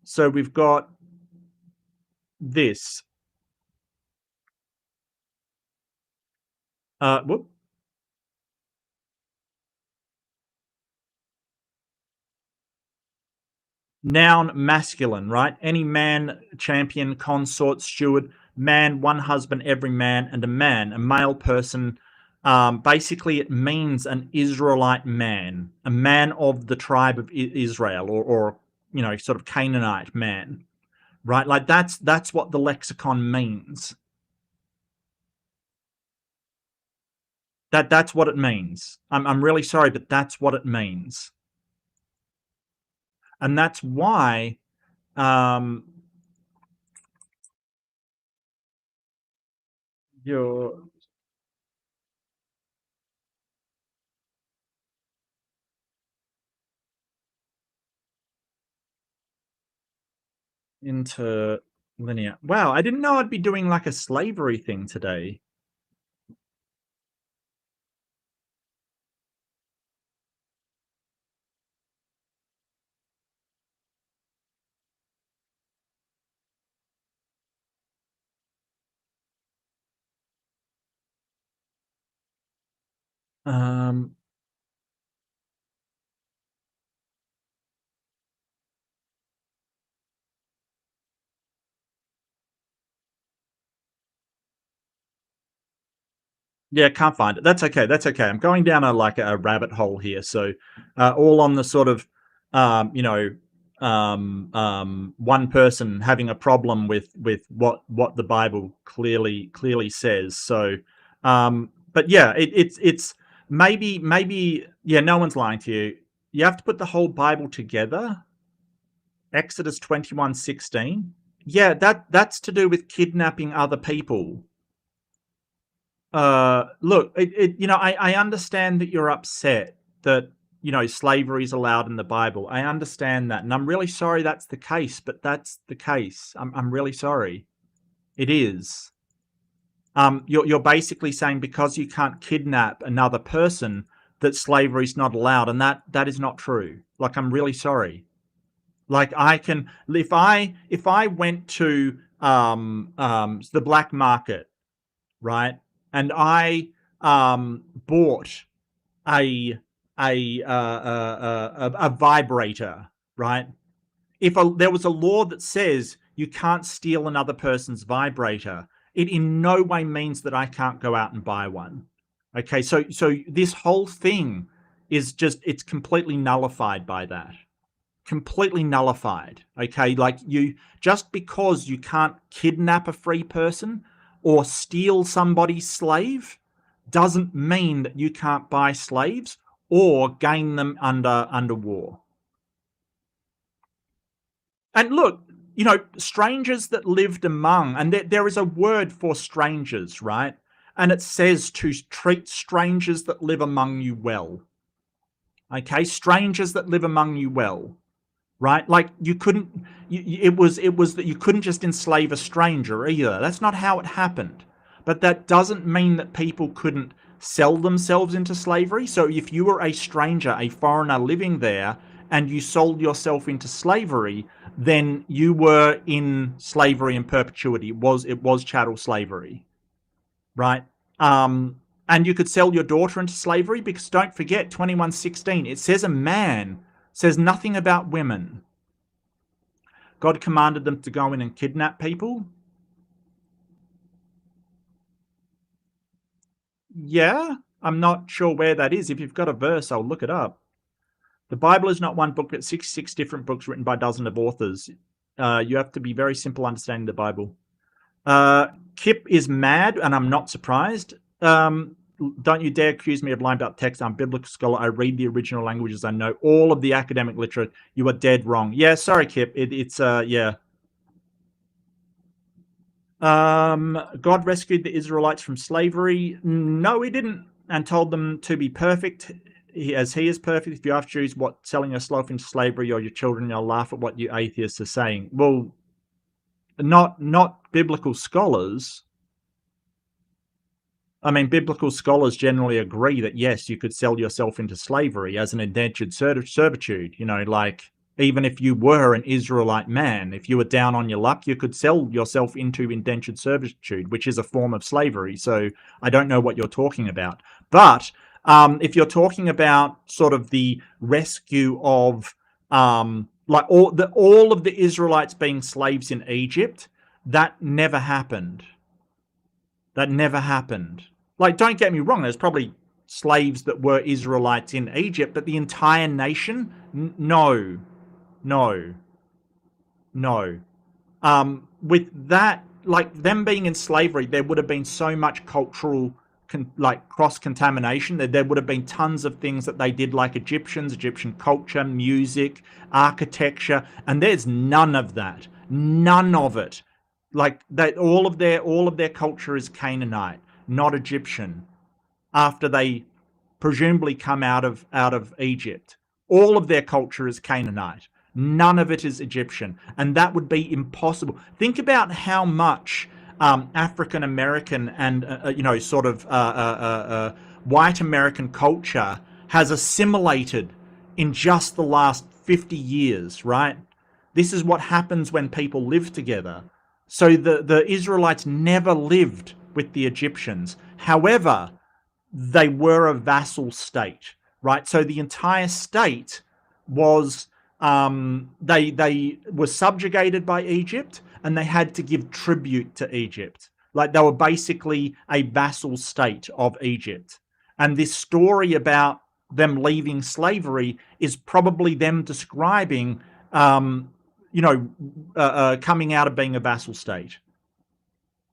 A: So we've got this. Whoop. Noun masculine, right? Any man, champion, consort, steward, man, one husband, every man, and a man, a male person. Basically, it means an Israelite man, a man of the tribe of Israel, or sort of Canaanite man, right? Like that's what the lexicon means. That's what it means. I'm really sorry, but that's what it means, and that's why you're interlinear. Wow, I didn't know I'd be doing like a slavery thing today. Um, yeah, can't find it. That's okay. That's okay. I'm going down a rabbit hole here. So, all on the sort of, one person having a problem with what the Bible clearly says. So, but yeah, it's maybe yeah, no one's lying to you. You have to put the whole Bible together. Exodus 21:16. Yeah, that's to do with kidnapping other people. Look, I understand that you're upset that slavery is allowed in the Bible. I understand that, and I'm really sorry that's the case. But that's the case. I'm really sorry. It is. You're basically saying because you can't kidnap another person that slavery is not allowed, and that is not true. Like, I'm really sorry. Like, I can, if I went to the black market, right, and I bought a a vibrator, right? If there was a law that says you can't steal another person's vibrator, it in no way means that I can't go out and buy one. Okay, so this whole thing is just, it's completely nullified by that. Completely nullified. Okay, like, you, just because you can't kidnap a free person or steal somebody's slave doesn't mean that you can't buy slaves or gain them under war. And look, strangers that lived among, and there is a word for strangers, right? And it says to treat strangers that live among you well. Okay, strangers that live among you well, right? Like, you couldn't, it was that you couldn't just enslave a stranger either. That's not how it happened. But that doesn't mean that people couldn't sell themselves into slavery. So if you were a stranger, a foreigner living there, and you sold yourself into slavery, then you were in slavery in perpetuity. It was chattel slavery, right? And you could sell your daughter into slavery, because don't forget 21:16. It says a man, says nothing about women. God commanded them to go in and kidnap people. Yeah, I'm not sure where that is. If you've got a verse, I'll look it up. The Bible is not one book, but 66 different books written by dozens of authors. You have to be very simple understanding the Bible. Kip is mad, and I'm not surprised. Don't you dare accuse me of lying about text. I'm a biblical scholar. I read the original languages. I know all of the academic literature. You are dead wrong. Yeah, sorry, Kip. It's yeah. God rescued the Israelites from slavery. No, he didn't, and told them to be perfect as he is perfect. If you have to choose what selling yourself into slavery or your children, you'll laugh at what you atheists are saying. Well, not biblical scholars. I mean, biblical scholars generally agree that, yes, you could sell yourself into slavery as an indentured servitude. You know, like, even if you were an Israelite man, if you were down on your luck, you could sell yourself into indentured servitude, which is a form of slavery. So I don't know what you're talking about. But if you're talking about sort of the rescue of like all of the Israelites being slaves in Egypt, that never happened. That never happened. Like, don't get me wrong, there's probably slaves that were Israelites in Egypt, but the entire nation? No. No. No. With that, like, them being in slavery, there would have been so much cultural like cross-contamination. There would have been tons of things that they did, like Egyptian culture, music, architecture, and there's none of that. None of it. Like, that all of their culture is Canaanite, not Egyptian. After they presumably come out of Egypt, all of their culture is Canaanite. None of it is Egyptian, and that would be impossible. Think about how much African American and sort of white American culture has assimilated in just the last 50 years, right? This is what happens when people live together. So the Israelites never lived with the Egyptians. However, they were a vassal state, right? So the entire state was they were subjugated by Egypt, and they had to give tribute to Egypt. Like, they were basically a vassal state of Egypt. And this story about them leaving slavery is probably them describing coming out of being a vassal state.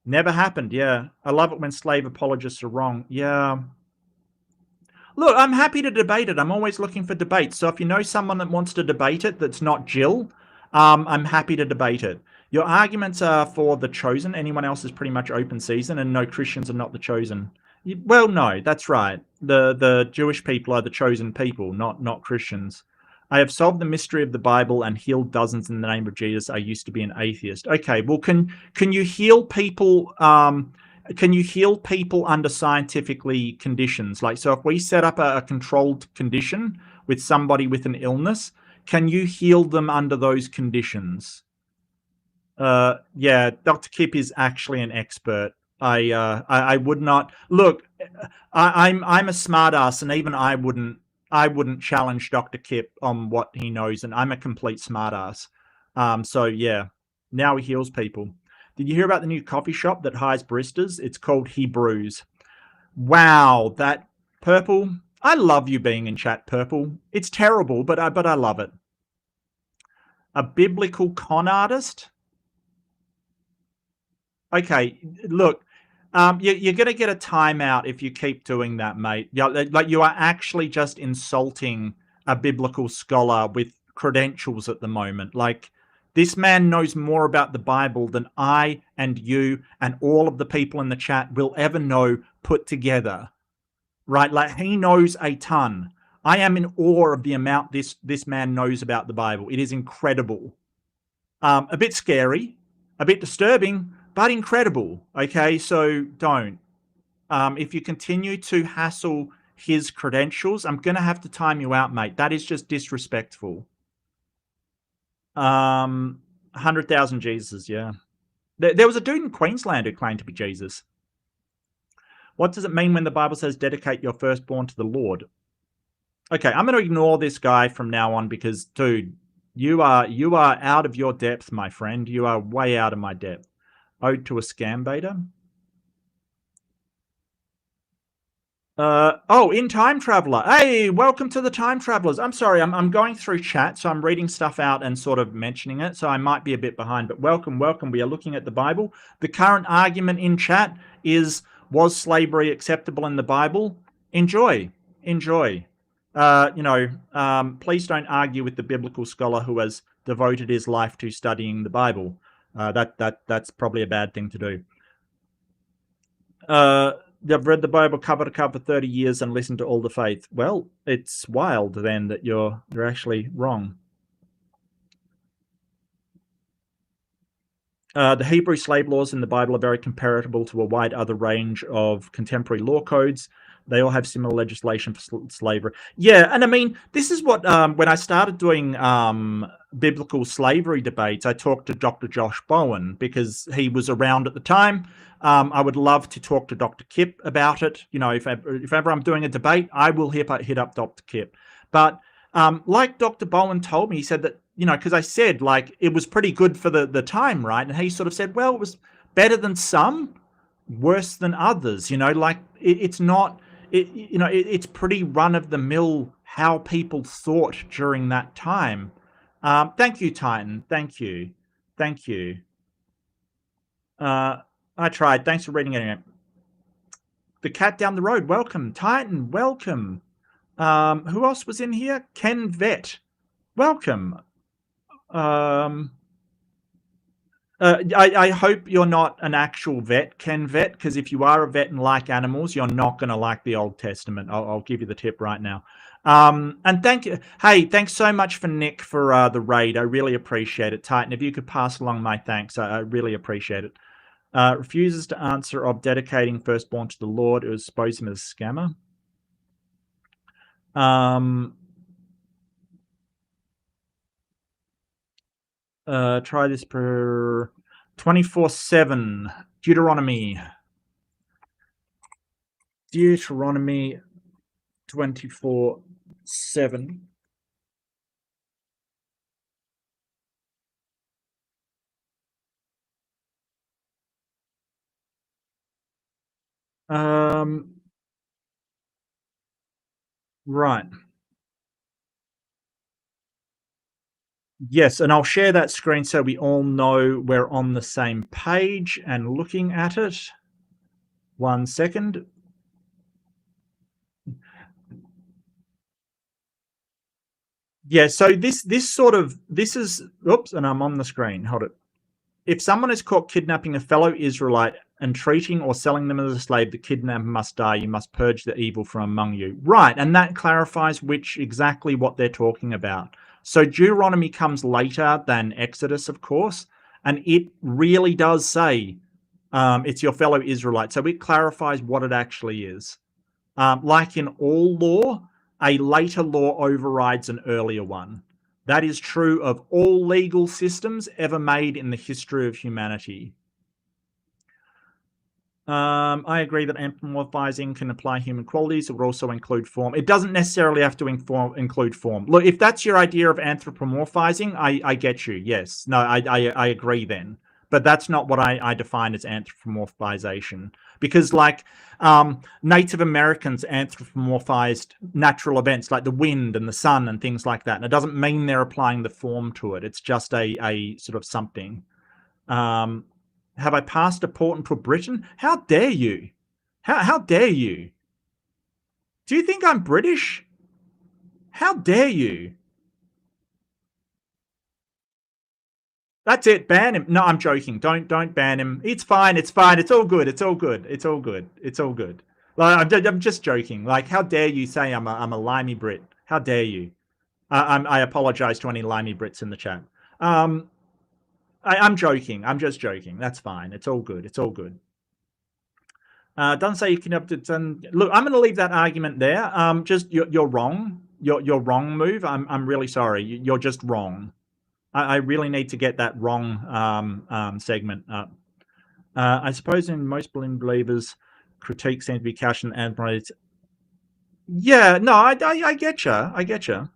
A: Never happened. Yeah. I love it when slave apologists are wrong. Yeah. Look, I'm happy to debate it. I'm always looking for debates. So if you know someone that wants to debate it that's not Jill, I'm happy to debate it. Your arguments are for the chosen. Anyone else is pretty much open season, and no, Christians are not the chosen. Well, no, that's right. The Jewish people are the chosen people, not Christians. I have solved the mystery of the Bible and healed dozens in the name of Jesus. I used to be an atheist. Okay, well, can you heal people? Can you heal people under scientifically conditions? Like, so if we set up a controlled condition with somebody with an illness, can you heal them under those conditions? Yeah, Dr. Kip is actually an expert. I would not look. I'm a smartass, and even I wouldn't challenge Dr. Kip on what he knows, and I'm a complete smartass. So yeah, now he heals people. Did you hear about the new coffee shop that hires baristas? It's called Hebrews. Wow, that Purple. I love you being in chat, Purple. It's terrible, but I love it. A biblical con artist? Okay, look, you're going to get a timeout if you keep doing that, mate. Like, you are actually just insulting a biblical scholar with credentials at the moment. Like, this man knows more about the Bible than I and you and all of the people in the chat will ever know put together, right? Like, he knows a ton. I am in awe of the amount this man knows about the Bible. It is incredible. A bit scary, a bit disturbing, but incredible. Okay, so don't. If you continue to hassle his credentials, I'm going to have to time you out, mate. That is just disrespectful. 100,000 Jesuses, yeah. There was a dude in Queensland who claimed to be Jesus. What does it mean when the Bible says dedicate your firstborn to the Lord? Okay, I'm going to ignore this guy from now on because, dude, you are out of your depth, my friend. You are way out of my depth. Ode to a scam beta. In Time Traveler. Hey, welcome to the Time Travelers. I'm sorry, I'm going through chat, so I'm reading stuff out and sort of mentioning it, so I might be a bit behind, but welcome. We are looking at the Bible. The current argument in chat is, was slavery acceptable in the Bible? Enjoy. Please don't argue with the biblical scholar who has devoted his life to studying the Bible. That's probably a bad thing to do. I've read the Bible cover to cover for 30 years and listened to all the faith. Well, it's wild then that you're actually wrong. The Hebrew slave laws in the Bible are very comparable to a wide other range of contemporary law codes. They all have similar legislation for slavery. Yeah, and I mean, this is what, when I started doing biblical slavery debates, I talked to Dr. Josh Bowen because he was around at the time. I would love to talk to Dr. Kip about it. You know, if ever I'm doing a debate, I will hit up Dr. Kip. But like Dr. Bowen told me, he said that, you know, because I said, like, it was pretty good for the time, right? And he sort of said, well, it was better than some, worse than others. You know, like, it's not, you know, it's pretty run-of-the-mill how people thought during that time. Thank you, Titan. Thank you. Thank you. I tried. Thanks for reading it. The cat down the road. Welcome. Titan, welcome. Who else was in here? Ken Vet. Welcome. I hope you're not an actual vet, Ken Vet, because if you are a vet and like animals, you're not going to like the Old Testament. I'll give you the tip right now. And thank you. Hey, thanks so much for Nick for the raid. I really appreciate it. Titan, if you could pass along my thanks, I really appreciate it. Refuses to answer of dedicating firstborn to the Lord. It was supposed him as a scammer. Try this per 24/7. Deuteronomy 24/7. Right. Yes, and I'll share that screen so we all know we're on the same page and looking at it. 1 second. Yeah, so this is, oops, and I'm on the screen. Hold it. If someone is caught kidnapping a fellow Israelite and treating or selling them as a slave, the kidnapper must die. You must purge the evil from among you. Right, and that clarifies exactly what they're talking about. So Deuteronomy comes later than Exodus, of course, and it really does say it's your fellow Israelite. So it clarifies what it actually is. Like in all law, a later law overrides an earlier one. That is true of all legal systems ever made in the history of humanity. I agree that anthropomorphizing can apply human qualities. It would also include form. It doesn't necessarily have to include form. Look, if that's your idea of anthropomorphizing, I get you. Yes. No, I agree then. But that's not what I define as anthropomorphization. Because, like, Native Americans anthropomorphized natural events like the wind and the sun and things like that. And it doesn't mean they're applying the form to it. It's just a sort of something. Have I passed a port and put Britain? How dare you? How dare you? Do you think I'm British? How dare you? That's it. Ban him. No, I'm joking. Don't ban him. It's fine. It's fine. It's all good. It's all good. It's all good. It's all good. Like, I'm just joking. Like, how dare you say I'm a limey Brit? How dare you? I apologize to any limey Brits in the chat. I'm joking. I'm just joking. That's fine. It's all good. It's all good. Doesn't say you can have to. Look, I'm going to leave that argument there. Just you're wrong. You're wrong. Move. I'm really sorry. You're just wrong. I really need to get that wrong segment up. I suppose in most believers, critique seems to be cast and admirate. Yeah. No. I get you. I get you.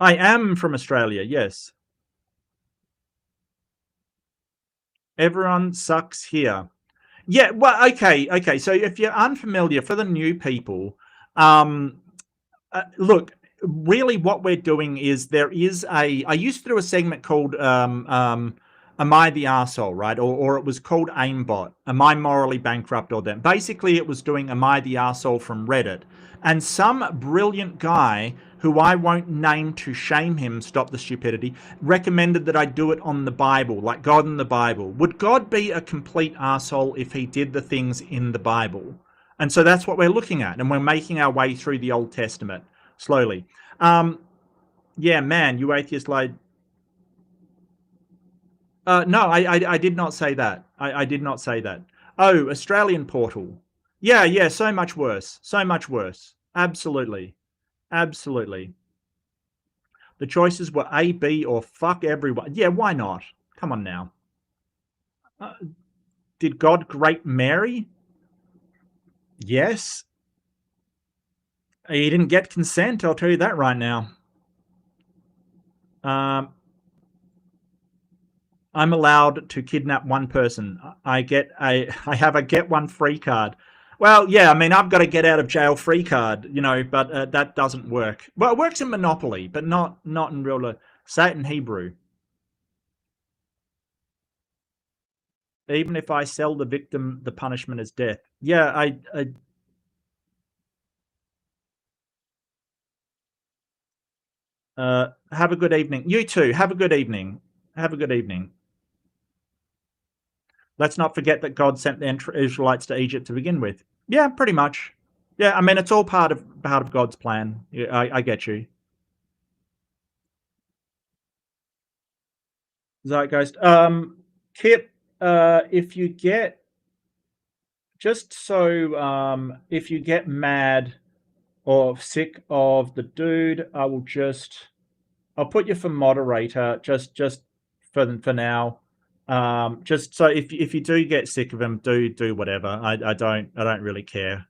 A: I am from Australia, yes. Everyone sucks here. Yeah, well, okay. So if you're unfamiliar, for the new people, look, really what we're doing is I used to do a segment called Am I the Arsehole, right? Or it was called Aimbot. Am I morally bankrupt or them? Basically, it was doing Am I the Arsehole from Reddit. And some brilliant guy, who I won't name to shame him, stop the stupidity, recommended that I do it on the Bible, like God in the Bible. Would God be a complete arsehole if he did the things in the Bible? And so that's what we're looking at. And we're making our way through the Old Testament slowly. Yeah, man, you atheist lied. No, I did not say that. I did not say that. Oh, Australian portal. Yeah, yeah, so much worse. So much worse. Absolutely. Absolutely. The choices were A, B, or fuck everyone. Yeah, why not? Come on now. Uh, did God grape Mary? Yes. He didn't get consent, I'll tell you that right now. Um, I'm allowed to kidnap one person. I have a get one free card. Well, yeah, I mean, I've got a get out of jail free card, you know, but that doesn't work. Well, it works in Monopoly, but not in real life. Say it in Hebrew. Even if I sell the victim, the punishment is death. Yeah, have a good evening. You too. Have a good evening. Have a good evening. Let's not forget that God sent the Israelites to Egypt to begin with. Yeah, pretty much. Yeah, I mean, it's all part of God's plan. Yeah, I get you. Zeitgeist. Kip, if you get if you get mad or sick of the dude, I'll put you for moderator just for now. Just so if you do get sick of him, do whatever. I don't really care.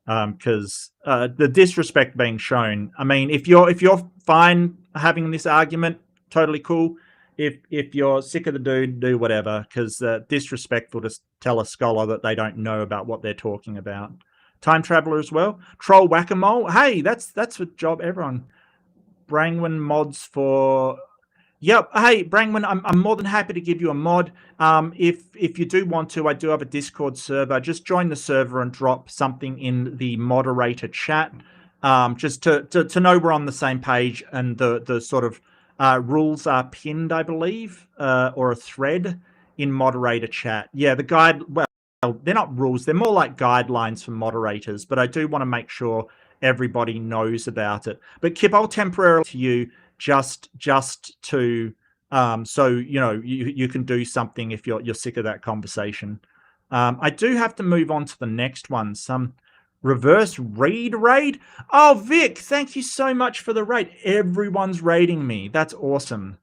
A: Because the disrespect being shown. I mean, if you're fine having this argument, totally cool. If you're sick of the dude, do whatever. Because disrespectful to tell a scholar that they don't know about what they're talking about. Time traveler as well. Troll whack-a-mole. Hey, that's a job everyone. Brangwin mods for. Yep. Hey, Brangman, I'm more than happy to give you a mod. If you do want to, I do have a Discord server. Just join the server and drop something in the moderator chat, just to know we're on the same page and the sort of rules are pinned, I believe, or a thread in moderator chat. Yeah, the guide. Well, they're not rules. They're more like guidelines for moderators. But I do want to make sure everybody knows about it. But Kip, I'll temporarily to you just to so you know you can do something if you're sick of that conversation. I do have to move on to the next one. Some reverse read raid. Oh, Vic, thank you so much for the raid. Everyone's raiding me. That's awesome.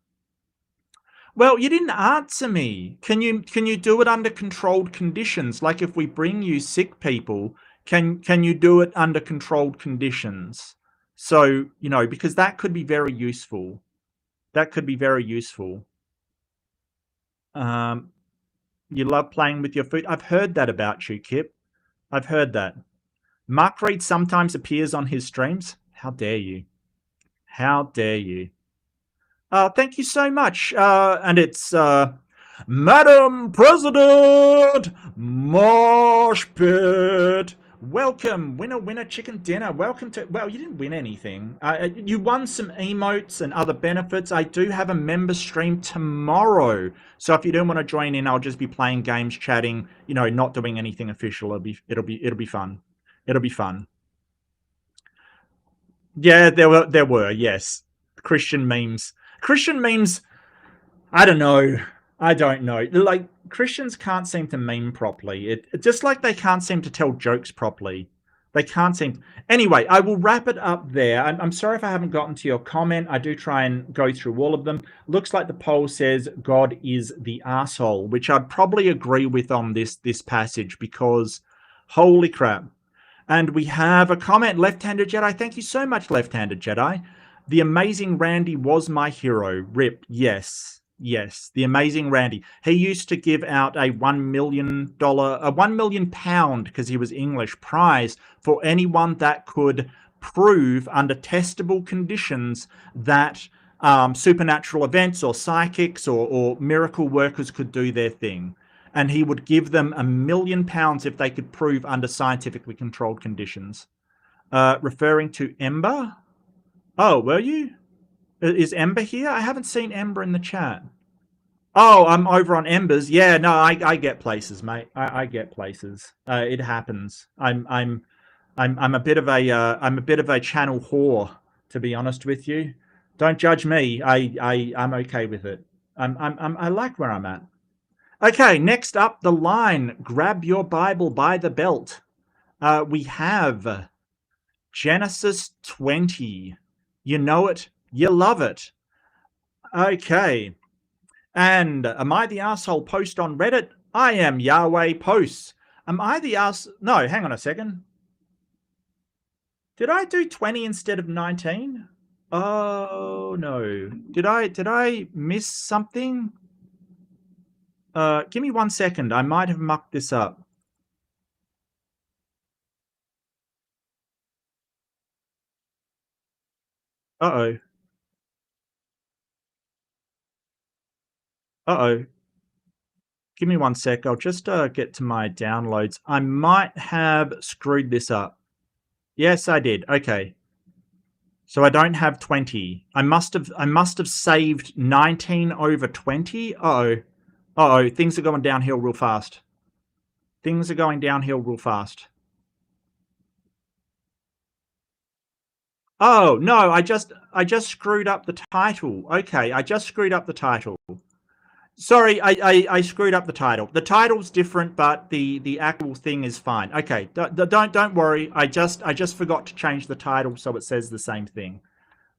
A: Well, you didn't answer me. Can you do it under controlled conditions? Like if we bring you sick people, can you do it under controlled conditions? So, you know, because that could be very useful. That could be very useful. You love playing with your food. I've heard that about you, Kip. I've heard that. Mark Reed sometimes appears on his streams. How dare you? How dare you? Thank you so much. And it's Madam President Mosh Pit. Welcome, winner chicken dinner. Welcome to. Well, you didn't win anything. You won some emotes and other benefits. I do have a member stream tomorrow, so if you don't want to join in, I'll just be playing games, chatting. You know, not doing anything official. It'll be fun. It'll be fun. Yeah, there were yes, Christian memes. Christian memes. I don't know. I don't know. Like Christians can't seem to meme properly. It just like they can't seem to tell jokes properly. They can't seem. Anyway, I will wrap it up there. I'm sorry if I haven't gotten to your comment. I do try and go through all of them. Looks like the poll says God is the asshole, which I'd probably agree with on this passage because, holy crap. And we have a comment, Left-Handed Jedi. Thank you so much, Left-Handed Jedi. The amazing Randy was my hero. Rip. Yes. Yes. The amazing Randy. He used to give out a $1 million, a £1 million, because he was English, prize for anyone that could prove under testable conditions that supernatural events or psychics or miracle workers could do their thing. And he would give them £1 million if they could prove under scientifically controlled conditions. Referring to Ember. Oh, were you? Is Ember here? I haven't seen Ember in the chat. Oh, I'm over on Embers. Yeah, no, I get places, mate. I get places. It happens. I'm a bit of a channel whore, to be honest with you. Don't judge me. I'm okay with it. I like where I'm at. Okay, next up the line. Grab your Bible by the belt. We have Genesis 20. You know it, you love it. Okay. And am I the asshole post on Reddit? I am Yahweh posts. Am I the ass? No, hang on a second. Did I do 20 instead of 19? Oh no. Did I miss something? Give me 1 second. I might have mucked this up. Uh-oh. Uh-oh. Give me 1 sec. I'll just get to my downloads. I might have screwed this up. Yes, I did. Okay. So I don't have 20. I must have saved 19 over 20. Uh-oh. Uh-oh. Things are going downhill real fast. Things are going downhill real fast. Oh, no, I just screwed up the title. Okay, I just screwed up the title. Sorry, I screwed up the title. The title's different, but the actual thing is fine. Okay, don't worry. I just forgot to change the title so it says the same thing.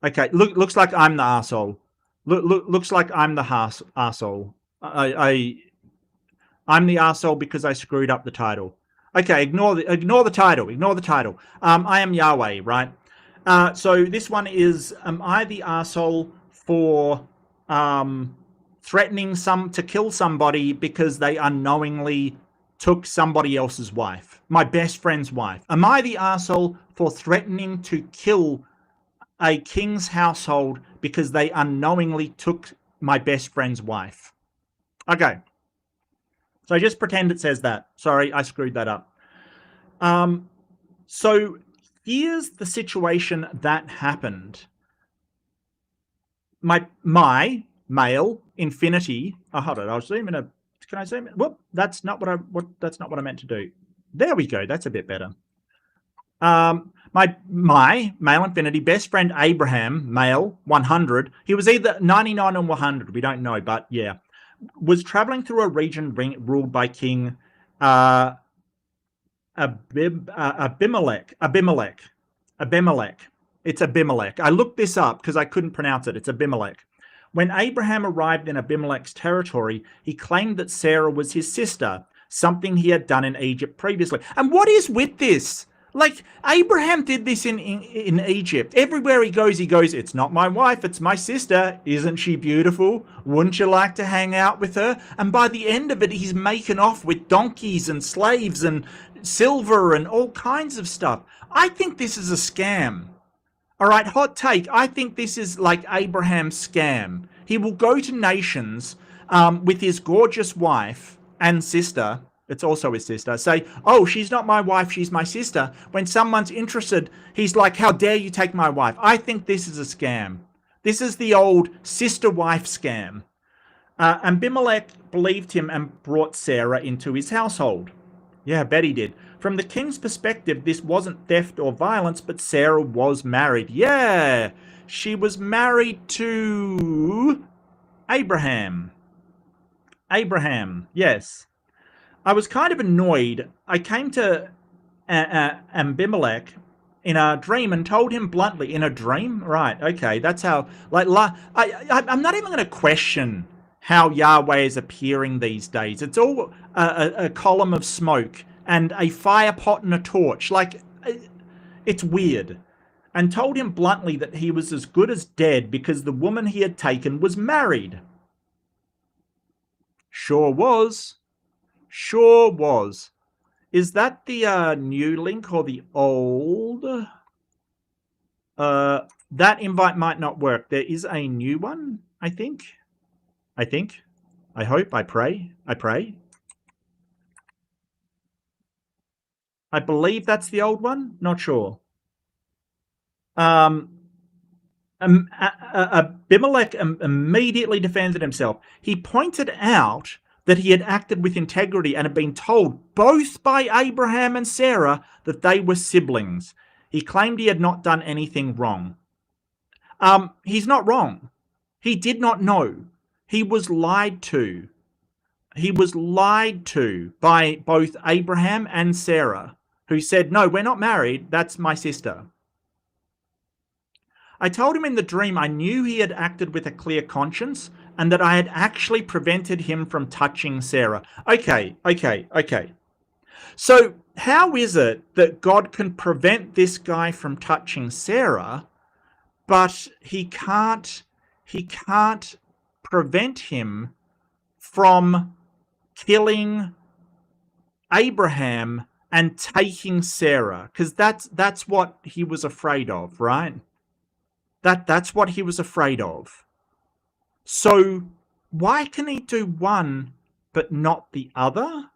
A: Okay, looks like I'm the arsehole. Looks like I'm the arsehole. I'm the arsehole because I screwed up the title. Okay, ignore the title. Ignore the title. I am Yahweh, right? So this one is, am I the arsehole for threatening to kill somebody because they unknowingly took somebody else's wife, my best friend's wife? Am I the arsehole for threatening to kill a king's household because they unknowingly took my best friend's wife? Okay. So just pretend it says that. Sorry, I screwed that up. So here's the situation that happened. My male infinity. Oh, hold on. I'll zoom in. Can I zoom in? Whoop! That's not what I meant to do. There we go. That's a bit better. My male infinity best friend Abraham, male 100. He was either 99 or 100. We don't know, but yeah, was traveling through a region ruled by King Abimelech. It's Abimelech. I looked this up because I couldn't pronounce it. It's Abimelech. When Abraham arrived in Abimelech's territory, he claimed that Sarah was his sister, something he had done in Egypt previously. And what is with this? Like, Abraham did this in Egypt. Everywhere he goes, it's not my wife, it's my sister. Isn't she beautiful? Wouldn't you like to hang out with her? And by the end of it, he's making off with donkeys and slaves and silver and all kinds of stuff. I think this is a scam. All right, hot take. I think this is like Abraham's scam. He will go to nations with his gorgeous wife and sister. It's also his sister. Say, oh, she's not my wife, she's my sister. When someone's interested, he's like, how dare you take my wife? I think this is a scam. This is the old sister-wife scam. Abimelech believed him and brought Sarah into his household. Yeah, I bet he did. From the king's perspective, this wasn't theft or violence, but Sarah was married. Yeah, she was married to Abraham. Abraham, yes. I was kind of annoyed. I came to Abimelech in a dream and told him bluntly, in a dream? Right, okay, that's how, like, I'm not even going to question how Yahweh is appearing these days. It's all a column of smoke and a fire pot and a torch. Like, it's weird. And told him bluntly that he was as good as dead because the woman he had taken was married. Sure was. Sure was. Is that the new link or the old? That invite might not work. There is a new one, I think. I hope. I pray. I believe that's the old one. Not sure. Abimelech immediately defended himself. He pointed out that he had acted with integrity and had been told both by Abraham and Sarah that they were siblings. He claimed he had not done anything wrong. He's not wrong. He did not know. He was lied to. He was lied to by both Abraham and Sarah, who said, no, we're not married. That's my sister. I told him in the dream I knew he had acted with a clear conscience and that I had actually prevented him from touching Sarah. Okay. So how is it that God can prevent this guy from touching Sarah, but he can't prevent him from killing Abraham and taking Sarah? Because that's what he was afraid of, right? That's what he was afraid of. So why can he do one but not the other?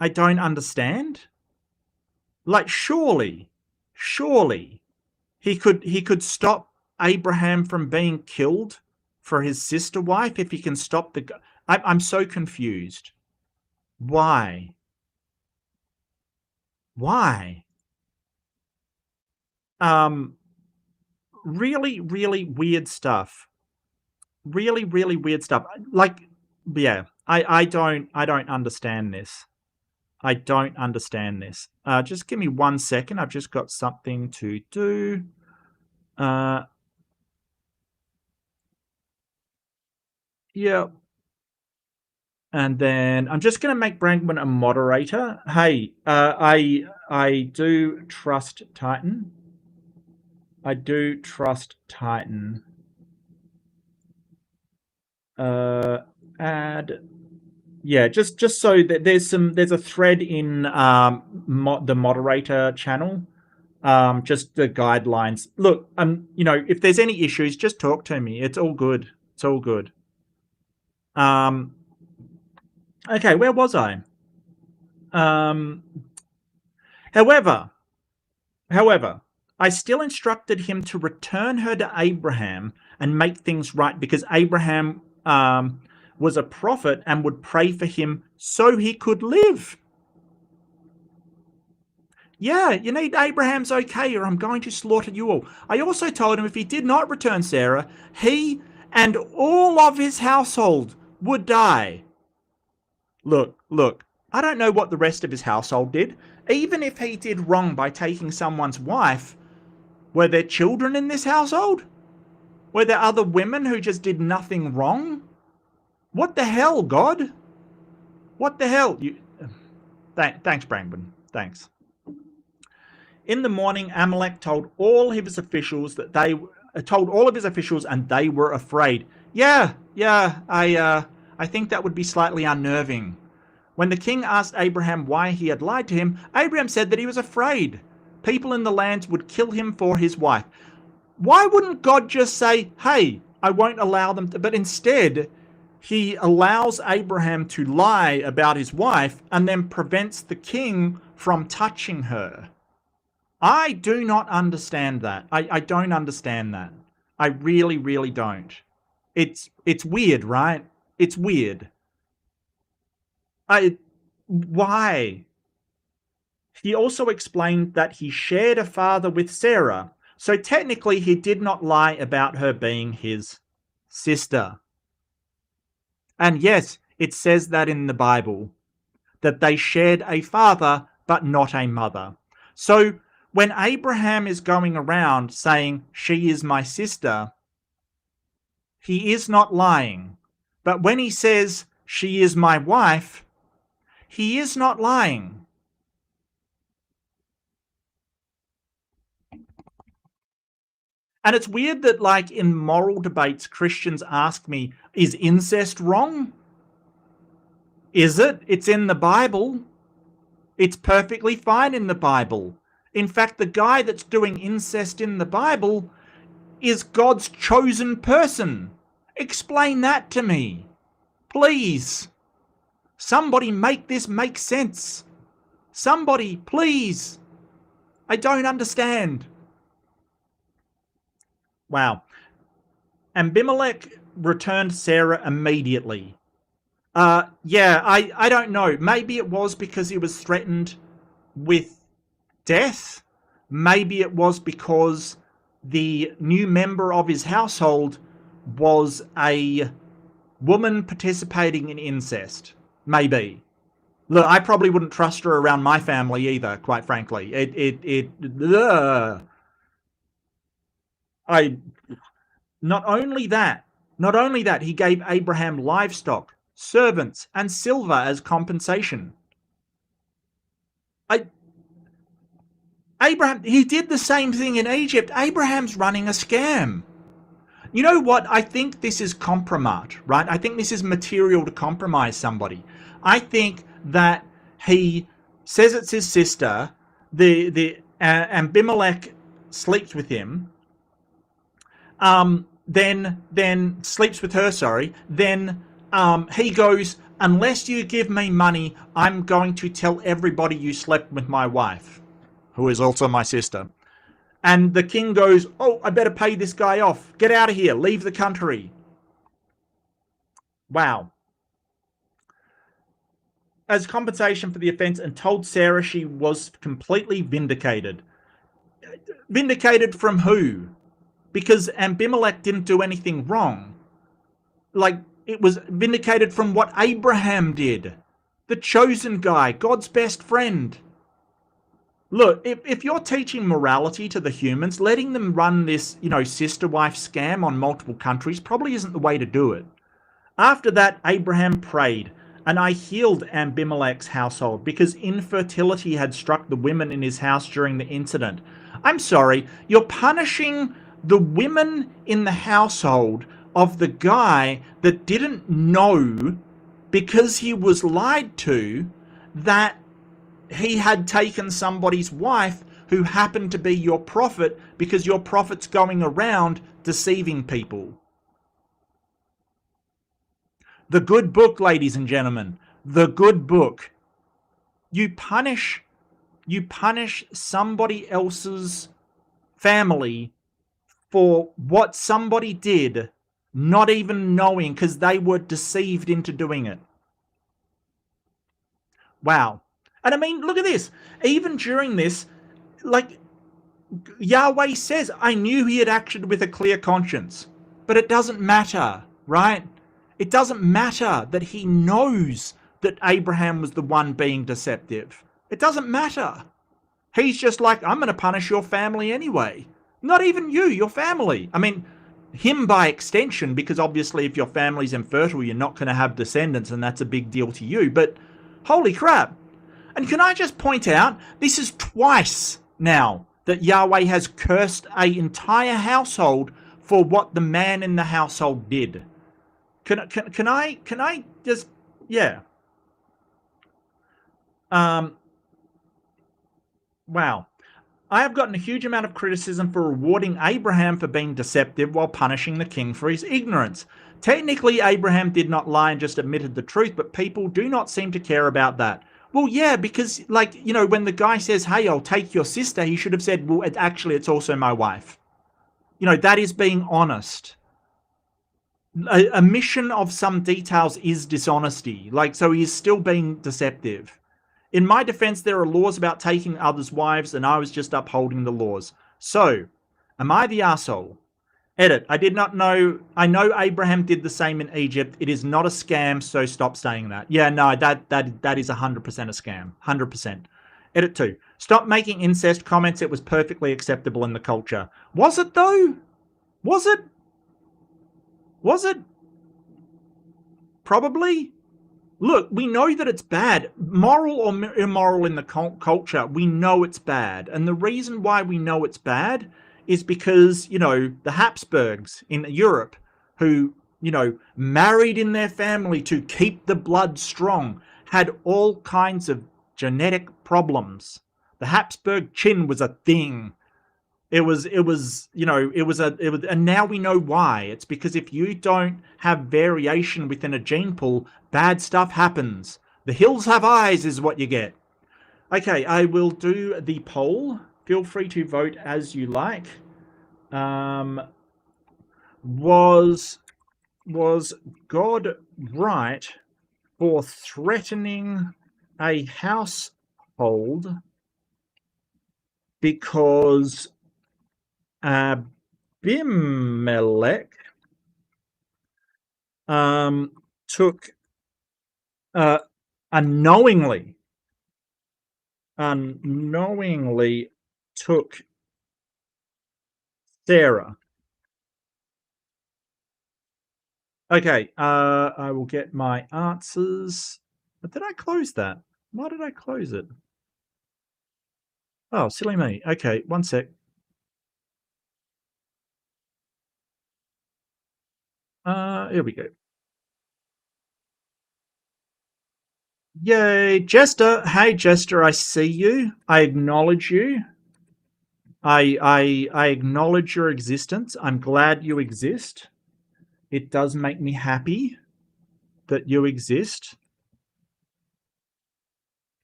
A: I don't understand. Like, surely he could stop Abraham from being killed for his sister wife if he can stop the... I'm so confused. Why? Really weird stuff. Really weird stuff. Like, yeah, I don't understand this. I don't understand this. Just give me 1 second. I've just got something to do. Yeah. And then I'm just going to make Brangman a moderator. Hey, I do trust Titan. I do trust Titan. Add. Yeah, just so that there's a thread in the moderator channel. Just the guidelines. Look, you know, if there's any issues, just talk to me. It's all good. It's all good. Okay, where was I? However, I still instructed him to return her to Abraham and make things right, because Abraham was a prophet and would pray for him so he could live. Yeah, you need Abraham's okay or I'm going to slaughter you all. I also told him if he did not return Sarah, he and all of his household would die. Look, I don't know what the rest of his household did. Even if he did wrong by taking someone's wife, were there children in this household? Were there other women who just did nothing wrong? What the hell, God? What the hell? Thanks, Brangman. Thanks. In the morning, Amalek told all of his officials and they were afraid. Yeah, I think that would be slightly unnerving. When the king asked Abraham why he had lied to him, Abraham said that he was afraid people in the lands would kill him for his wife. Why wouldn't God just say, hey, I won't allow them to, but instead he allows Abraham to lie about his wife and then prevents the king from touching her? I do not understand that. I don't understand that. I really don't. It's weird, right? It's weird. Why? He also explained that he shared a father with Sarah, so technically he did not lie about her being his sister. And yes, it says that in the Bible, that they shared a father but not a mother. So when Abraham is going around saying, she is my sister, he is not lying. But when he says, she is my wife, he is not lying. And it's weird that, like, in moral debates, Christians ask me, is incest wrong? Is it? It's in the Bible. It's perfectly fine in the Bible. In fact, the guy that's doing incest in the Bible is God's chosen person. Explain that to me. Please. Somebody make this make sense. Somebody, please. I don't understand. Wow. Abimelech returned Sarah immediately. Yeah, I don't know. Maybe it was because he was threatened with death. Maybe it was because the new member of his household was a Woman participating in incest. Maybe. Look, I probably wouldn't trust her around my family either, quite frankly. Not only that, he gave Abraham livestock, servants, and silver as compensation. Abraham, he did the same thing in Egypt. Abraham's running a scam. You know what? I think this is compromise, right? I think this is material to compromise somebody. I think that he says it's his sister. The Abimelech sleeps with him. Then sleeps with her. Sorry. Then he goes, unless you give me money, I'm going to tell everybody you slept with my wife, who is also my sister. And the king goes, oh, I better pay this guy off. Get out of here. Leave the country. Wow. As compensation for the offense, and told Sarah she was completely vindicated. Vindicated from who? Because Abimelech didn't do anything wrong. Like, it was vindicated from what Abraham did. The chosen guy, God's best friend. Look, if you're teaching morality to the humans, letting them run this, sister-wife scam on multiple countries probably isn't the way to do it. After that, Abraham prayed, and I healed Abimelech's household because infertility had struck the women in his house during the incident. I'm sorry, you're punishing the women in the household of the guy that didn't know, because he was lied to, that he had taken somebody's wife who happened to be your prophet, because your prophet's going around deceiving people. The good book, ladies and gentlemen, the good book. You punish somebody else's family for what somebody did, not even knowing, because they were deceived into doing it. Wow. And I mean, look at this. Even during this, like, Yahweh says, I knew he had acted with a clear conscience. But it doesn't matter, right? It doesn't matter that he knows that Abraham was the one being deceptive. It doesn't matter. He's just like, I'm going to punish your family anyway. Not even you, your family. I mean, him by extension, because obviously if your family's infertile, you're not going to have descendants, and that's a big deal to you. But holy crap. And can I just point out, this is twice now that Yahweh has cursed an entire household for what the man in the household did. Can I just, yeah. Wow. I have gotten a huge amount of criticism for rewarding Abraham for being deceptive while punishing the king for his ignorance. Technically, Abraham did not lie and just admitted the truth, but people do not seem to care about that. Well, yeah, because, like, when the guy says, hey, I'll take your sister, he should have said, well, actually, it's also my wife. That is being honest. A omission of some details is dishonesty. Like, so he is still being deceptive. In my defense, there are laws about taking others' wives, and I was just upholding the laws. So, am I the arsehole? Edit. I did not know. I know Abraham did the same in Egypt. It is not a scam, so stop saying that. Yeah, no, that is 100% a scam. 100%. Edit 2. Stop making incest comments. It was perfectly acceptable in the culture. Was it, though? Was it? Was it? Probably. Look, we know that it's bad. Moral or immoral in the culture, we know it's bad. And the reason why we know it's bad is because, the Habsburgs in Europe, who, married in their family to keep the blood strong, had all kinds of genetic problems. The Habsburg chin was a thing. And now we know why. It's because if you don't have variation within a gene pool, bad stuff happens. The hills have eyes is what you get. Okay, I will do the poll. Feel free to vote as you like. Was God right for threatening a household because Abimelech took unknowingly took Sarah. Okay, I will get my answers. But did I close that? Why did I close it? Oh, silly me. Okay, one sec. Here we go. Yay, Jester. Hey, Jester, I see you. I acknowledge you. I acknowledge your existence. I'm glad you exist. It does make me happy that you exist.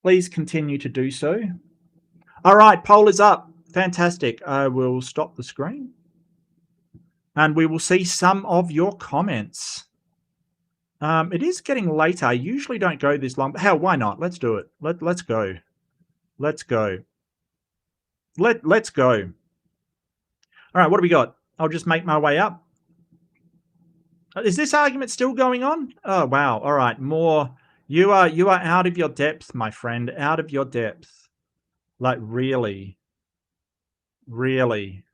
A: Please continue to do so. All right, poll is up. Fantastic. I will stop the screen. And we will see some of your comments. It is getting later. I usually don't go this long. But hell, why not? Let's do it. Let's go. Let's go. Let's go. All right, what do we got? I'll just make my way up. Is this argument still going on? Oh wow. All right, more. You are out of your depth, my friend. Out of your depth. Like really. Really.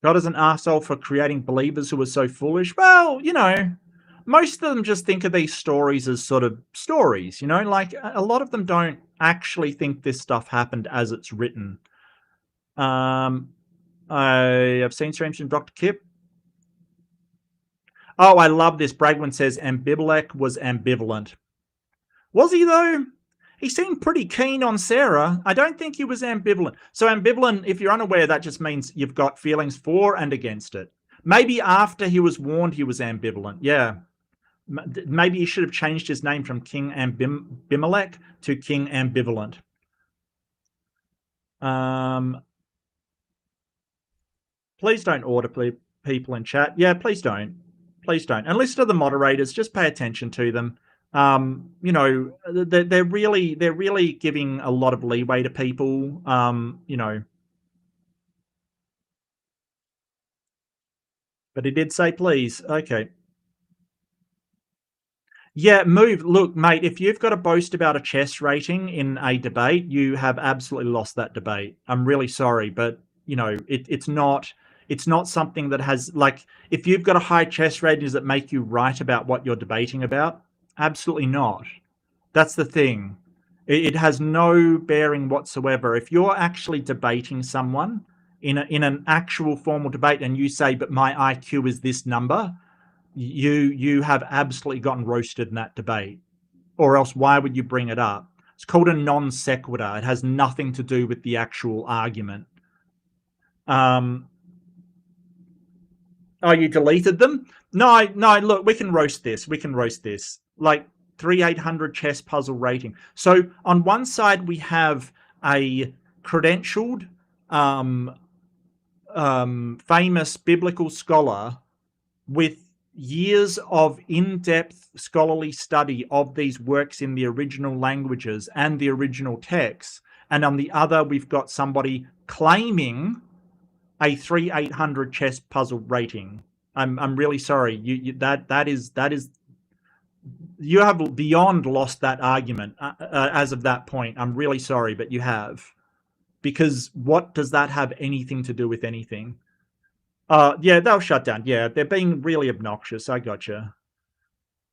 A: God is an arsehole for creating believers who are so foolish. Well, you know, most of them just think of these stories as sort of stories, you know, like a lot of them don't actually think this stuff happened as it's written. I have seen streams from Dr. Kip. Oh, I love this. Bragwin says Ambivalek was ambivalent. Was he though? He seemed pretty keen on Sarah. I don't think he was ambivalent. So ambivalent, if you're unaware, that just means you've got feelings for and against it. Maybe after he was warned, he was ambivalent. Yeah. Maybe he should have changed his name from King Ambimelech to King Ambivalent. Please don't order people in chat. Yeah, please don't. Please don't. And listen to the moderators. Just pay attention to them. You know, they're really giving a lot of leeway to people. You know, but he did say please. Okay. Yeah, move. Look, mate, if you've got to boast about a chess rating in a debate, you have absolutely lost that debate. I'm really sorry, but you know, it's not something that has, like, if you've got a high chess rating, does it make you right about what you're debating about? Absolutely not. That's the thing. It has no bearing whatsoever. If you're actually debating someone in an actual formal debate and you say, but my IQ is this number, you have absolutely gotten roasted in that debate. Or else why would you bring it up? It's called a non sequitur. It has nothing to do with the actual argument. Oh, you deleted them? No, look, we can roast this. We can roast this. Like 3800 chess puzzle rating. So on one side we have a credentialed famous biblical scholar with years of in-depth scholarly study of these works in the original languages and the original texts, and on the other we've got somebody claiming a 3800 chess puzzle rating. I'm really sorry. That is you have beyond lost that argument as of that point. I'm really sorry, but you have, because what does that have anything to do with anything? Yeah, they'll shut down. Yeah, they're being really obnoxious. I gotcha.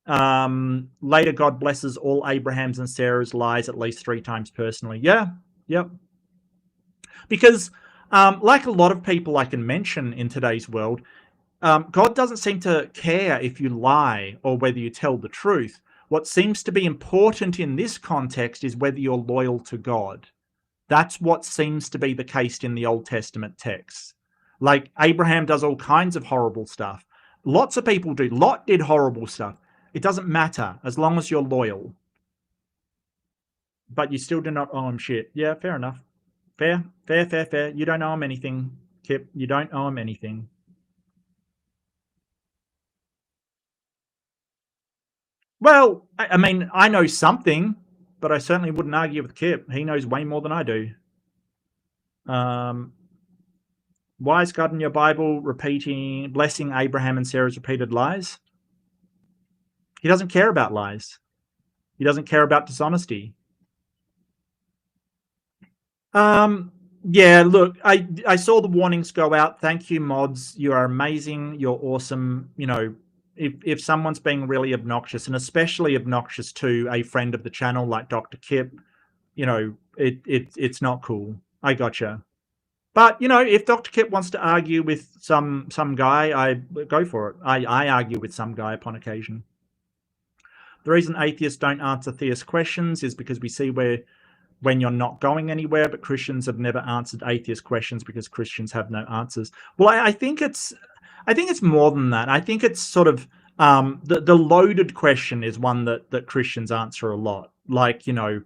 A: Later, God blesses all Abraham's and Sarah's lies at least 3 times personally. Yeah, yep. Because, like a lot of people I can mention in today's world, God doesn't seem to care if you lie or whether you tell the truth. What seems to be important in this context is whether you're loyal to God. That's what seems to be the case in the Old Testament texts. Like Abraham does all kinds of horrible stuff. Lots of people do. Lot did horrible stuff. It doesn't matter as long as you're loyal. But you still do not owe him shit. Yeah, fair enough. Fair. You don't owe him anything, Kip. You don't owe him anything. Well, I mean, I know something, but I certainly wouldn't argue with Kip. He knows way more than I do. Why is God in your Bible blessing Abraham and Sarah's repeated lies? He doesn't care about lies. He doesn't care about dishonesty. Yeah, look, I saw the warnings go out. Thank you, mods. You are amazing. You're awesome. You know, if someone's being really obnoxious, and especially obnoxious to a friend of the channel like Dr. Kip, you know, it's not cool. I gotcha. But you know, if Dr. Kip wants to argue with some guy, I go for it. I argue with some guy upon occasion. The reason atheists don't answer theist questions is because we see when you're not going anywhere, but Christians have never answered atheist questions because Christians have no answers. Well, I think it's more than that. I think it's sort of the loaded question is one that Christians answer a lot. Like, you know,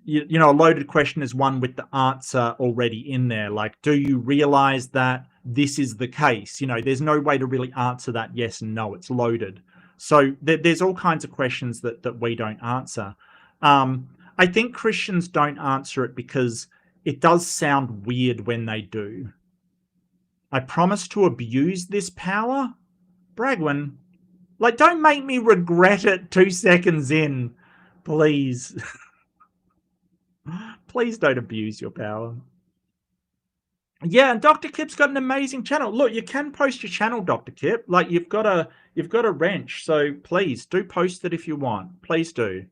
A: you know, a loaded question is one with the answer already in there. Like, do you realize that this is the case? You know, there's no way to really answer that yes and no. It's loaded. So there's all kinds of questions that we don't answer. I think Christians don't answer it because it does sound weird when they do. I promise to abuse this power? Bragwin, like, don't make me regret it 2 seconds in, please. Please don't abuse your power. Yeah, and Dr. Kip's got an amazing channel. Look, you can post your channel, Dr. Kip. Like, you've got a wrench, so please do post it if you want. Please do.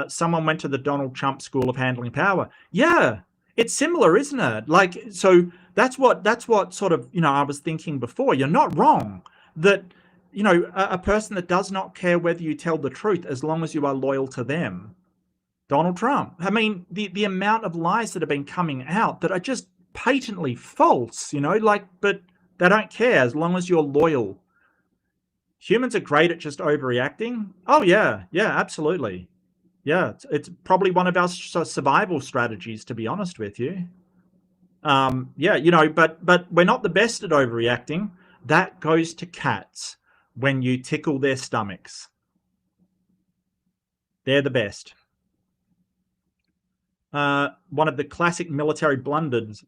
A: Someone went to the Donald Trump School of Handling Power. Yeah, it's similar, isn't it? Like, so that's what sort of, you know, I was thinking before. You're not wrong that, you know, a person that does not care whether you tell the truth as long as you are loyal to them. Donald Trump. I mean, the amount of lies that have been coming out that are just patently false, you know, like, but they don't care as long as you're loyal. Humans are great at just overreacting. Oh yeah, absolutely. Yeah, it's probably one of our survival strategies, to be honest with you. Yeah, you know, but we're not the best at overreacting. That goes to cats when you tickle their stomachs. They're the best. One of the classic military blunders.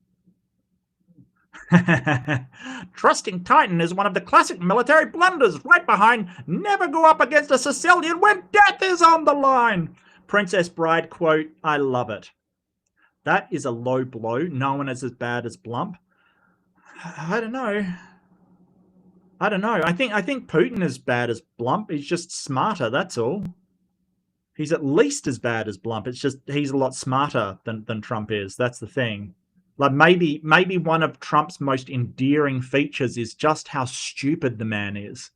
A: Trusting Titan is one of the classic military blunders, right behind never go up against a Sicilian when death is on the line. Princess Bride quote, I love it. That is a low blow. No one is as bad as Blump. I don't know. I think Putin is bad as Blump. He's just smarter, that's all. He's at least as bad as Blump. It's just he's a lot smarter than Trump is. That's the thing. Like, maybe one of Trump's most endearing features is just how stupid the man is.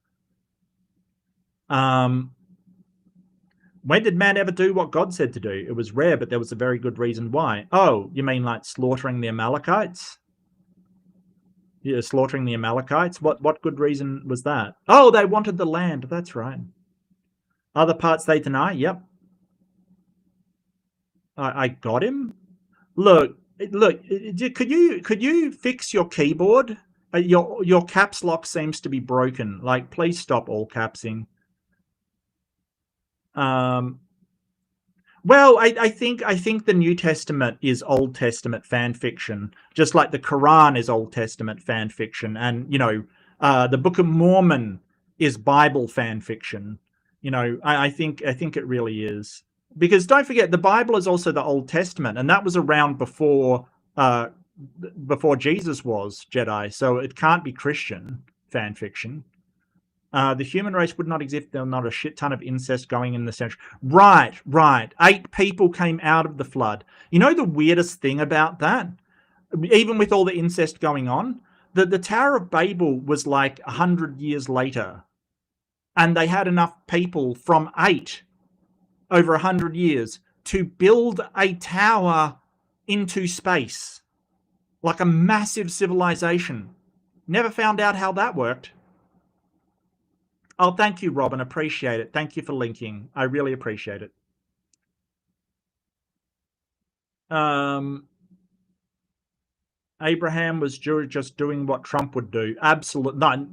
A: When did man ever do what God said to do? It was rare, but there was a very good reason why. Oh, you mean like slaughtering the Amalekites? Yeah, slaughtering the Amalekites? What good reason was that? Oh, they wanted the land. That's right. Other parts they deny? Yep. I got him. Look. Could you fix your keyboard? Your caps lock seems to be broken. Like, please stop all capsing. Well, I think the New Testament is Old Testament fan fiction, just like the Quran is Old Testament fan fiction, and you know, the Book of Mormon is Bible fan fiction. You know, I think it really is, because don't forget the Bible is also the Old Testament, and that was around before Jesus was Jedi, so it can't be Christian fan fiction. The human race would not exist if there were not a shit ton of incest going in the century. Right. 8 people came out of the flood. You know the weirdest thing about that? Even with all the incest going on, the Tower of Babel was like 100 years later. And they had enough people from 8 over 100 years to build a tower into space. Like a massive civilization. Never found out how that worked. Oh, thank you, Robin. Appreciate it. Thank you for linking. I really appreciate it. Abraham was just doing what Trump would do. Absolutely. No.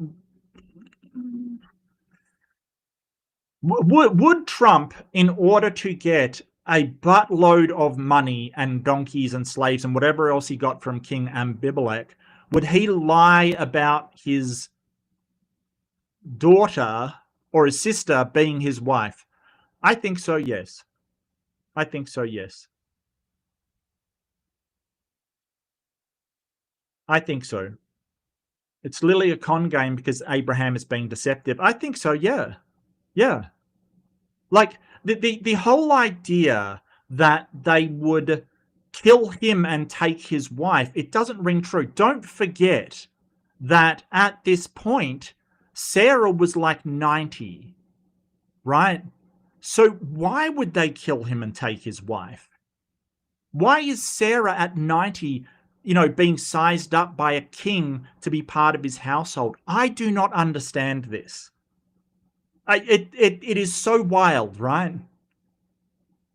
A: Would Trump, in order to get a buttload of money and donkeys and slaves and whatever else he got from King Abimelech, would he lie about his daughter or his sister being his wife? I think so, yes. I think so, yes. I think so. It's literally a con game because Abraham is being deceptive. I think so, yeah. Yeah. Like the whole idea that they would kill him and take his wife, it doesn't ring true. Don't forget that at this point, Sarah was like 90, right? So why would they kill him and take his wife? Why is Sarah at 90, being sized up by a king to be part of his household? I do not understand this. It is so wild, right?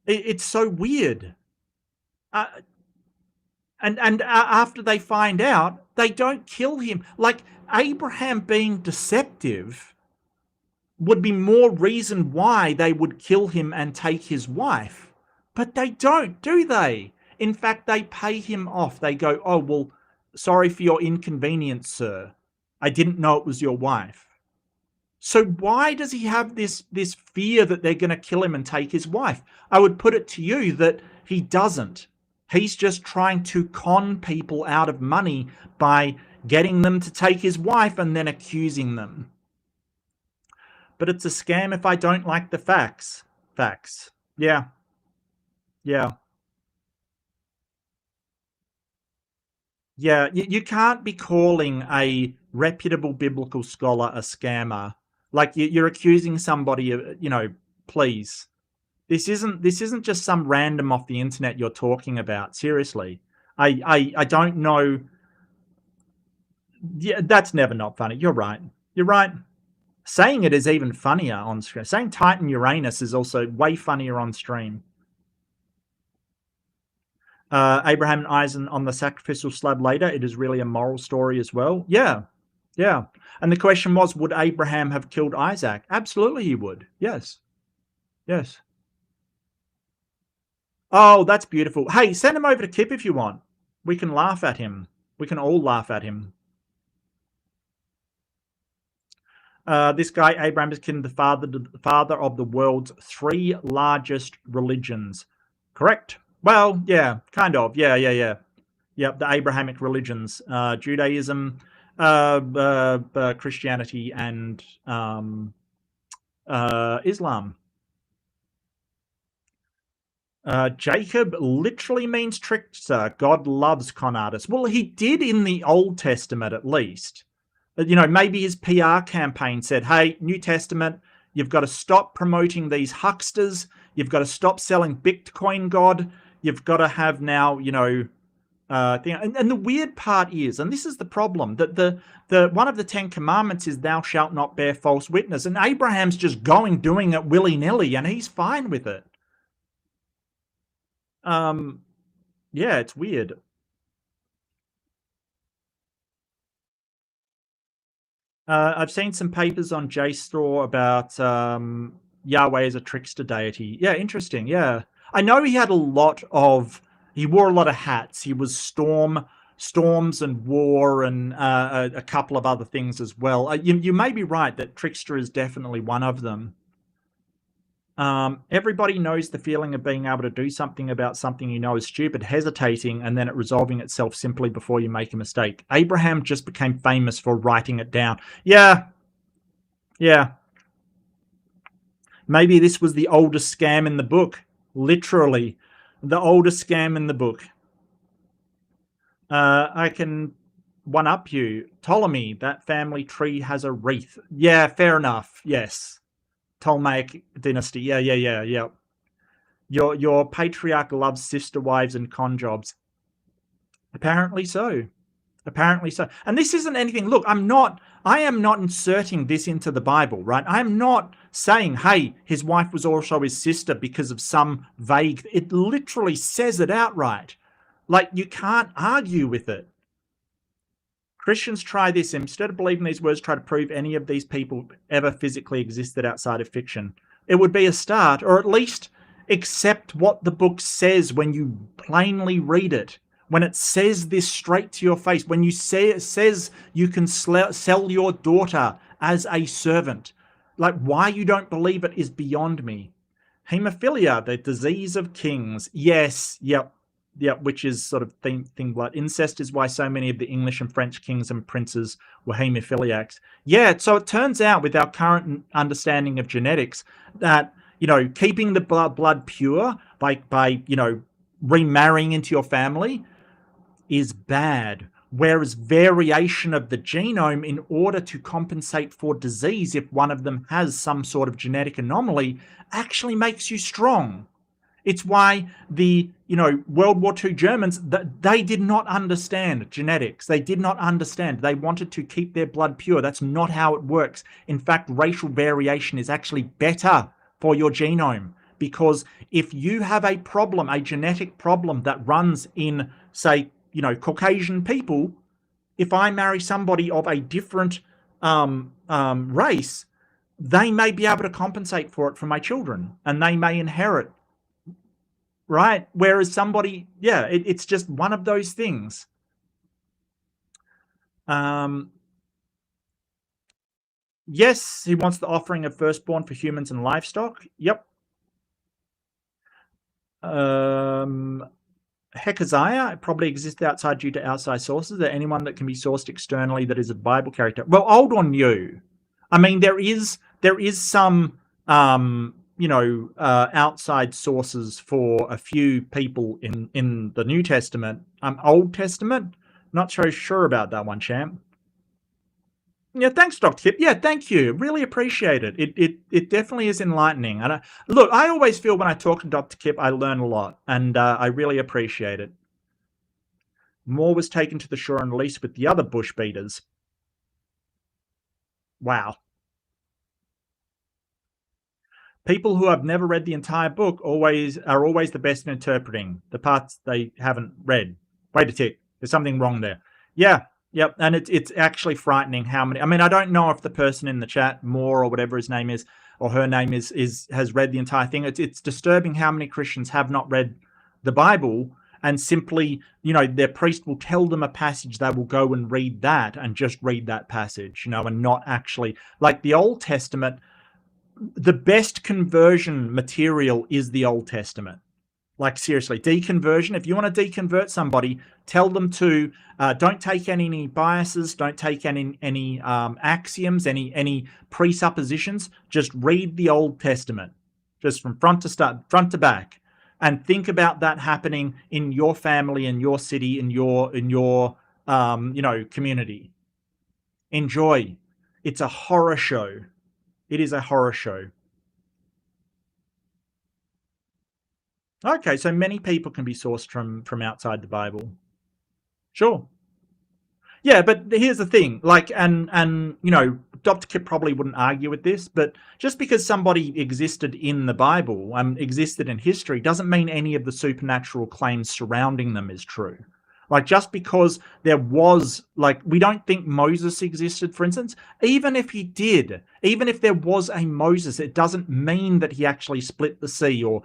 A: It's so weird. And after they find out, they don't kill him. Like, Abraham being deceptive would be more reason why they would kill him and take his wife. But they don't, do they? In fact, they pay him off. They go, oh, well, sorry for your inconvenience, sir. I didn't know it was your wife. So why does he have this fear that they're going to kill him and take his wife? I would put it to you that he doesn't. He's just trying to con people out of money by getting them to take his wife and then accusing them. But it's a scam if I don't like the facts. Facts. Yeah. Yeah. Yeah. You can't be calling a reputable biblical scholar a scammer. Like, you're accusing somebody of, please. This isn't just some random off the internet you're talking about. Seriously. I don't know. Yeah, that's never not funny. You're right. You're right. Saying it is even funnier on screen. Saying Titan Uranus is also way funnier on stream. Abraham and Isaac on the sacrificial slab later. It is really a moral story as well. Yeah. Yeah. And the question was, would Abraham have killed Isaac? Absolutely he would. Yes. Yes. Oh, that's beautiful. Hey, send him over to Kip if you want. We can laugh at him. We can all laugh at him. This guy, Abraham, is the father of the world's 3 largest religions. Correct. Well, yeah, kind of. Yeah. Yep, the Abrahamic religions, Judaism, Christianity, and Islam. Jacob literally means trickster. God loves con artists. Well, he did in the Old Testament, at least. Maybe his PR campaign said, hey, New Testament, you've got to stop promoting these hucksters. You've got to stop selling Bitcoin God. You've got to have now, and the weird part is, and this is the problem, that the one of the 10 commandments is thou shalt not bear false witness. And Abraham's just doing it willy-nilly, and he's fine with it. Yeah, it's weird. I've seen some papers on JSTOR about Yahweh as a trickster deity. Yeah, interesting. Yeah, I know he had he wore a lot of hats. He was storms and war and a couple of other things as well. You may be right that trickster is definitely one of them. Everybody knows the feeling of being able to do something about something you know is stupid, hesitating, and then it resolving itself simply before you make a mistake. Abraham just became famous for writing it down. Yeah. Yeah. Maybe this was the oldest scam in the book. Literally, the oldest scam in the book. I can one-up you. Ptolemy, that family tree has a wreath. Yeah, fair enough. Yes. Ptolemaic dynasty. Yeah. Your patriarch loves sister wives and con jobs. Apparently so. Apparently so. And this isn't anything. Look, I am not inserting this into the Bible, right? I'm not saying, hey, his wife was also his sister because of some vague. It literally says it outright. Like, you can't argue with it. Christians try this. Instead of believing these words, try to prove any of these people ever physically existed outside of fiction. it would be a start, or at least accept what the book says when you plainly read it. When it says this straight to your face, when you say it says you can sell your daughter as a servant, like why you don't believe it is beyond me. Hemophilia, the disease of kings. Yes, yep, which is sort of thing like incest is why so many of the English and French kings and princes were hemophiliacs. Yeah, so it turns out with our current understanding of genetics that, you know, keeping the blood pure by you know, remarrying into your family is bad, whereas variation of the genome in order to compensate for disease if one of them has some sort of genetic anomaly actually makes you strong. It's why the, you know, World War II Germans, they did not understand genetics. They did not understand. They wanted to keep their blood pure. That's not how it works. In fact, racial variation is actually better for your genome, because if you have a problem, a genetic problem that runs in, say, you know, Caucasian people, if I marry somebody of a different race, they may be able to compensate for it for my children, and they may inherit, right? Whereas somebody, yeah, it's just one of those things. Yes, he wants the offering of firstborn for humans and livestock. Yep. Hezekiah probably exists outside due to outside sources. Is there anyone that can be sourced externally that is a Bible character? Well, old on you. I mean, there is some you know, outside sources for a few people in the New Testament. Old Testament, not so sure about that one, champ. Yeah, thanks, Dr. Kip. Yeah, thank you. Really appreciate it. It definitely is enlightening. And look, I always feel when I talk to Dr. Kip, I learn a lot, and I really appreciate it. Moore was taken to the shore and released with the other bush beaters. Wow. People who have never read the entire book are always the best in interpreting the parts they haven't read. Wait a tick. There's something wrong there. Yeah. Yep. And it's actually frightening how many. I mean, I don't know if the person in the chat, Moore or whatever his name is, or her name is has read the entire thing. It's disturbing how many Christians have not read the Bible, and simply, you know, their priest will tell them a passage, they will go and read that and just read that passage, you know, and not actually, like the Old Testament. The best conversion material is the Old Testament. Like, seriously, deconversion. If you want to deconvert somebody, tell them to don't take any biases, don't take any axioms, any presuppositions. Just read the Old Testament, just from front to back, and think about that happening in your family, in your city, in your you know, community. Enjoy. It's a horror show. It is a horror show. Okay, so many people can be sourced from outside the Bible. Sure. Yeah, but here's the thing, like, and you know, Dr. Kip probably wouldn't argue with this, but just because somebody existed in the Bible, existed in history, doesn't mean any of the supernatural claims surrounding them is true. Like, just because there was, like, we don't think Moses existed, for instance. Even if he did, even if there was a Moses, it doesn't mean that he actually split the sea or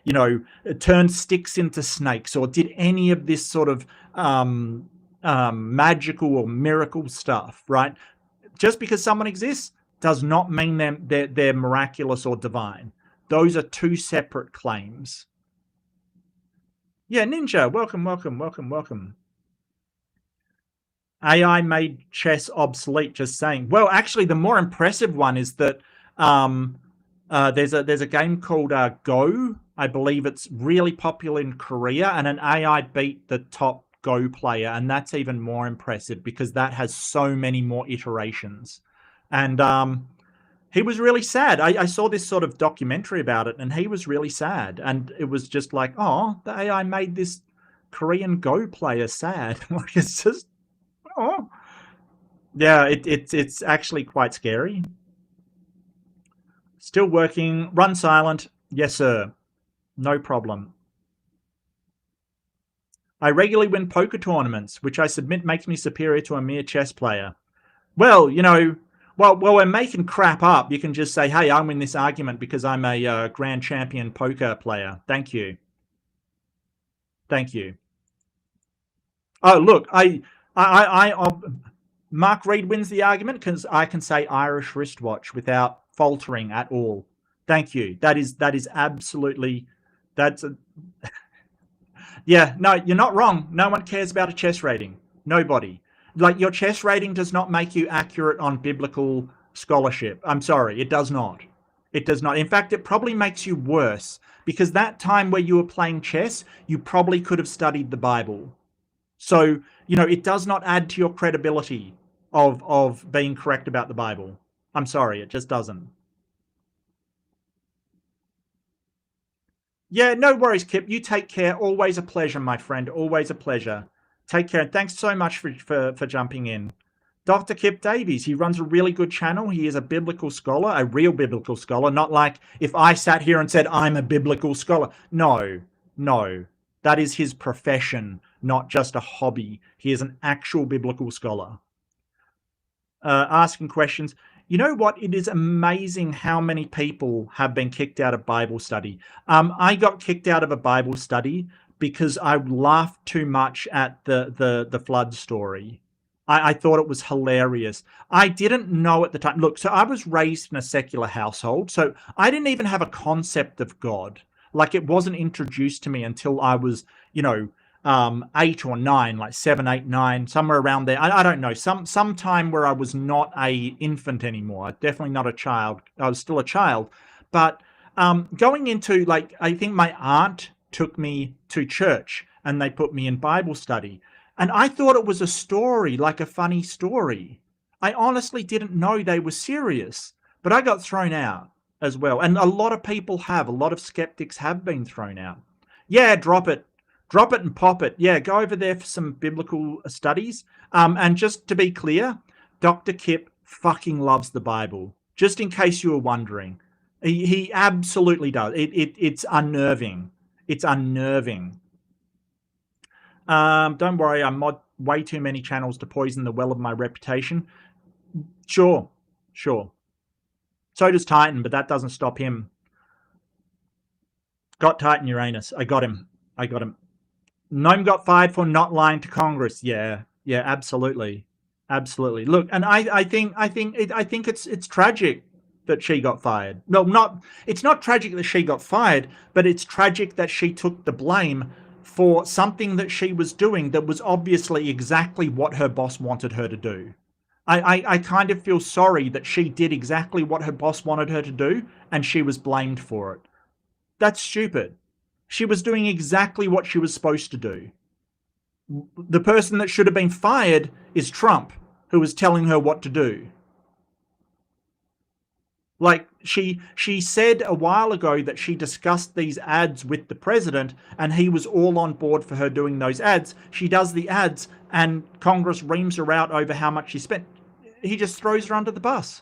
A: you know, turned sticks into snakes or did any of this sort of magical or miracle stuff, right? Just because someone exists does not mean they're miraculous or divine. Those are two separate claims. Yeah, Ninja, welcome. AI made chess obsolete, just saying. Well, actually, the more impressive one is that there's a game called Go. I believe it's really popular in Korea, and an AI beat the top Go player, and that's even more impressive because that has so many more iterations. And he was really sad. I saw this sort of documentary about it, and he was really sad. And it was just like, oh, the AI made this Korean Go player sad. Like, it's just, oh. Yeah, it's actually quite scary. Still working. Run silent. Yes, sir. No problem. I regularly win poker tournaments, which I submit makes me superior to a mere chess player. Well, you know, Well, we're making crap up. You can just say, hey, I win this argument because I'm a grand champion poker player. Thank you. Thank you. Oh, look, Mark Reed wins the argument because I can say Irish wristwatch without faltering at all. Thank you. That is absolutely, yeah, no, you're not wrong. No one cares about a chess rating. Nobody. Like, your chess rating does not make you accurate on biblical scholarship. I'm sorry, it does not. It does not. In fact, it probably makes you worse, because that time where you were playing chess, you probably could have studied the Bible. So, it does not add to your credibility of being correct about the Bible. I'm sorry, it just doesn't. Yeah, no worries, Kip. You take care. Always a pleasure, my friend. Always a pleasure. Take care. And thanks so much for jumping in. Dr. Kip Davies, he runs a really good channel. He is a biblical scholar, a real biblical scholar, not like if I sat here and said, I'm a biblical scholar. No, no. That is his profession, not just a hobby. He is an actual biblical scholar. Asking questions. You know what? It is amazing how many people have been kicked out of Bible study. I got kicked out of a Bible study because I laughed too much at the flood story. I thought it was hilarious. I didn't know at the time. Look, so I was raised in a secular household, so I didn't even have a concept of God. Like, it wasn't introduced to me until I was, 8 or 9, like 7, 8, 9, somewhere around there. I don't know, some time where I was not a infant anymore. Definitely not a child. I was still a child. But going into, like, I think my aunt took me to church and they put me in Bible study. And I thought it was a story, like a funny story. I honestly didn't know they were serious. But I got thrown out as well. And a lot of people have. A lot of skeptics have been thrown out. Yeah, drop it. Drop it and pop it. Yeah, go over there for some biblical studies. And just to be clear, Dr. Kip fucking loves the Bible. Just in case you were wondering. He absolutely does. It's unnerving. It's unnerving. Don't worry, I mod way too many channels to poison the well of my reputation. Sure. So does Titan, but that doesn't stop him. Got Titan Uranus. I got him. Gnome got fired for not lying to Congress. Yeah, absolutely. Look, and I think it's tragic that she got fired. No, it's not tragic that she got fired, but it's tragic that she took the blame for something that she was doing that was obviously exactly what her boss wanted her to do. I kind of feel sorry that she did exactly what her boss wanted her to do, and she was blamed for it. That's stupid. She was doing exactly what she was supposed to do. The person that should have been fired is Trump, who was telling her what to do. Like, she said a while ago that she discussed these ads with the president and he was all on board for her doing those ads. She does the ads and Congress reams her out over how much she spent. He just throws her under the bus.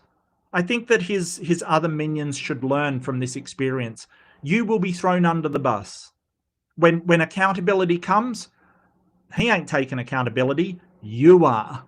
A: I think that his other minions should learn from this experience. You will be thrown under the bus. When accountability comes, he ain't taking accountability. You are.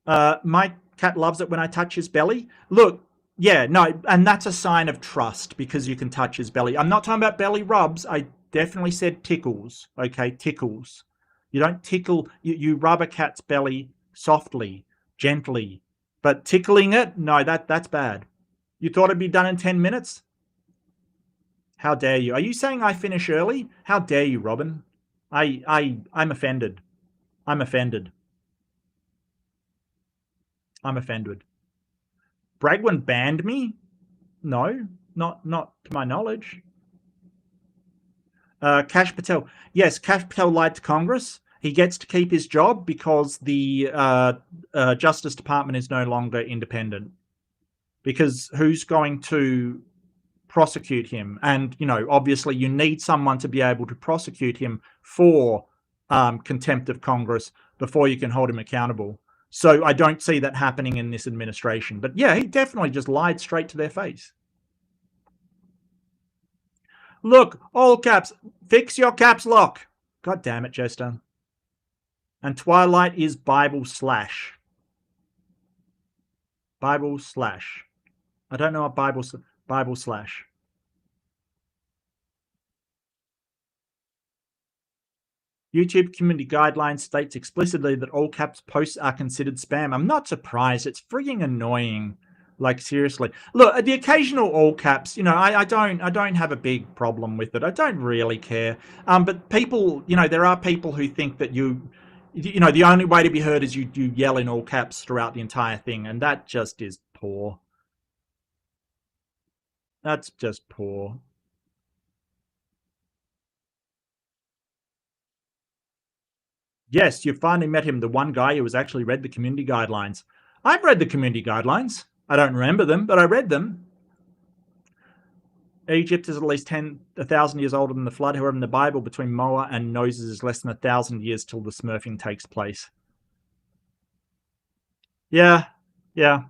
A: My cat loves it when I touch his belly. Look, yeah, no, and that's a sign of trust because you can touch his belly. I'm not talking about belly rubs. I definitely said tickles. Okay, tickles. You don't tickle. You rub a cat's belly softly, gently. But tickling it, no, that's bad. You thought it'd be done in 10 minutes? How dare you? Are you saying I finish early? How dare you, Robin? I'm offended. I'm offended. Bragwin banned me? No, not to my knowledge. Kash Patel. Yes, Kash Patel lied to Congress. He gets to keep his job because the Justice Department is no longer independent. Because who's going to prosecute him? And, obviously you need someone to be able to prosecute him for contempt of Congress before you can hold him accountable. So I don't see that happening in this administration. But yeah, he definitely just lied straight to their face. Look, all caps. Fix your caps lock. God damn it, Jester. And Twilight is Bible /. Bible slash. I don't know what Bible slash. YouTube community guidelines states explicitly that all caps posts are considered spam. I'm not surprised. It's freaking annoying. Like, seriously. Look, the occasional all caps, I don't have a big problem with it. I don't really care. But people, there are people who think that the only way to be heard is you yell in all caps throughout the entire thing, and that just is poor. That's just poor. Yes, you finally met him, the one guy who has actually read the community guidelines. I've read the community guidelines. I don't remember them, but I read them. Egypt is at least 1,000 years older than the flood. However, in the Bible, between Noah and Moses is less than 1,000 years till the smurfing takes place. Yeah. I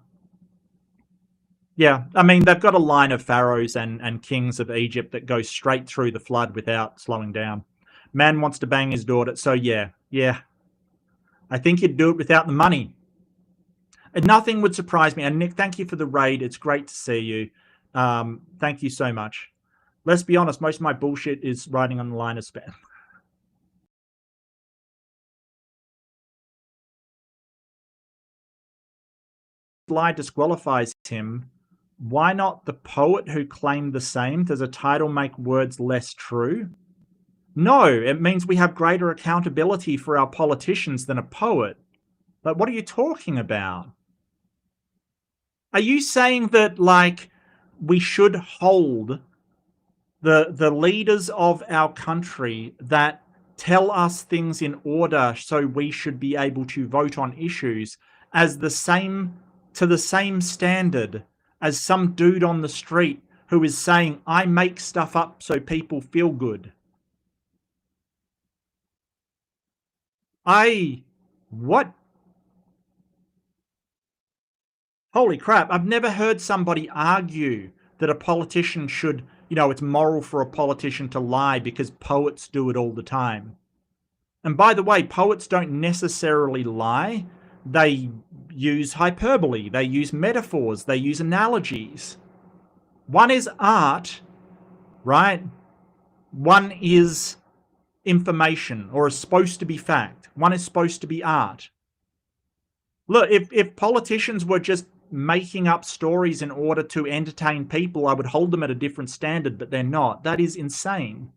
A: mean, they've got a line of pharaohs and kings of Egypt that goes straight through the flood without slowing down. Man wants to bang his daughter. So, yeah. I think he'd do it without the money. And nothing would surprise me. And Nick, thank you for the raid. It's great to see you. Thank you so much. Let's be honest, most of my bullshit is writing on the line of spam. Lie disqualifies him. Why not the poet who claimed the same? Does a title make words less true? No, it means we have greater accountability for our politicians than a poet. But what are you talking about? Are you saying that, like, we should hold the leaders of our country that tell us things in order so we should be able to vote on issues as the same standard as some dude on the street who is saying, I make stuff up so people feel good? What? Holy crap, I've never heard somebody argue that a politician should, it's moral for a politician to lie because poets do it all the time. And by the way, poets don't necessarily lie. They use hyperbole, they use metaphors, they use analogies. One is art, right? One is information, or is supposed to be fact. One is supposed to be art. Look, if politicians were just making up stories in order to entertain people, I would hold them at a different standard, but they're not. That is insane.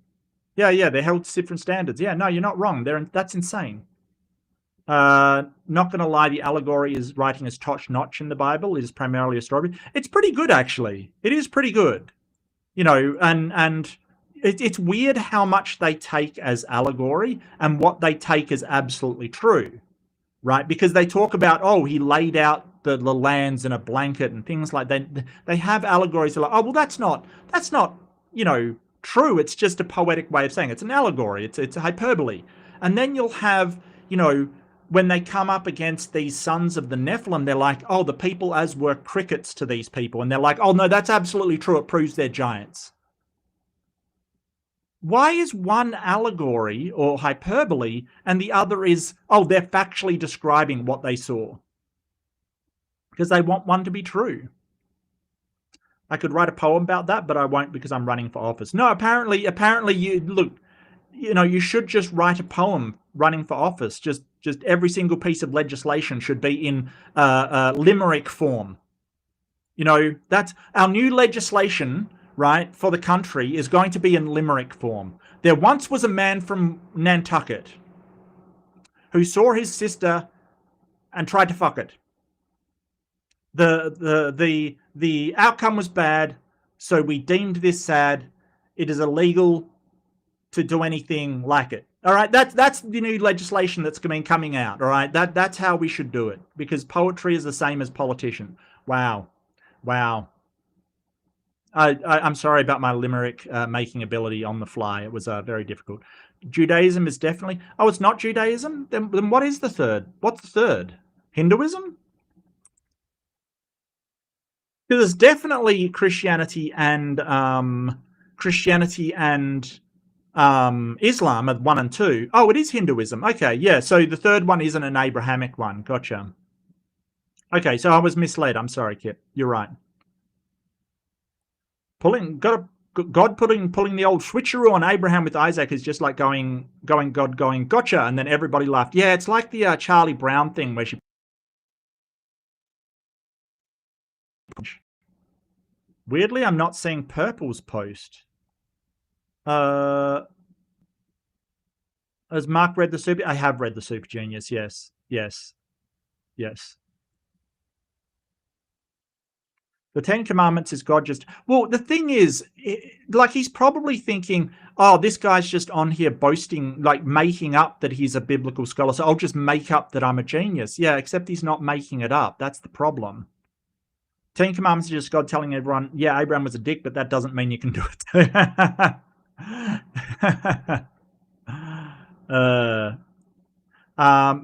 A: Yeah, they're held to different standards. Yeah, no, you're not wrong. That's insane. Not going to lie, the allegory is writing as top-notch in the Bible. It is primarily a story. It's pretty good, actually. It is pretty good. And it's weird how much they take as allegory and what they take as absolutely true, right? Because they talk about, he laid out the lands in a blanket and things like that. They have allegories like, that's not true. It's just a poetic way of saying it. It's an allegory. It's a hyperbole. And then you'll have, when they come up against these sons of the Nephilim, they're like, the people as were crickets to these people. And they're like, no, that's absolutely true. It proves they're giants. Why is one allegory or hyperbole and the other is, they're factually describing what they saw? Because they want one to be true. I could write a poem about that, but I won't because I'm running for office. No, apparently you should just write a poem running for office. Just every single piece of legislation should be in limerick form. That's our new legislation, right, for the country is going to be in limerick form. There once was a man from Nantucket who saw his sister and tried to fuck it. The outcome was bad, so we deemed this sad. It is illegal to do anything like it. All right, that's the new legislation that's been coming out. All right, that's how we should do it, because poetry is the same as politician. Wow. I'm sorry about my limerick making ability on the fly. It was very difficult. Judaism is definitely... it's not Judaism? Then what is the third? What's the third? Hinduism? Because there's definitely Christianity and Islam at 1 and 2. It is Hinduism. Okay, yeah. So the third one isn't an Abrahamic one. Gotcha. Okay, so I was misled. I'm sorry, Kip. You're right. God pulling the old switcheroo on Abraham with Isaac is just like going, God going, gotcha, and then everybody laughed. Yeah, it's like the Charlie Brown thing where she. Weirdly, I'm not seeing Purple's post. Has Mark read the Super? I have read the Super Genius. Yes, yes, yes. The Ten Commandments is God just. Well, the thing is, like, he's probably thinking, oh, this guy's just on here boasting, like making up that he's a biblical scholar. So I'll just make up that I'm a genius. Yeah, except he's not making it up. That's the problem. Ten Commandments is just God telling everyone, yeah, Abraham was a dick, but that doesn't mean you can do it.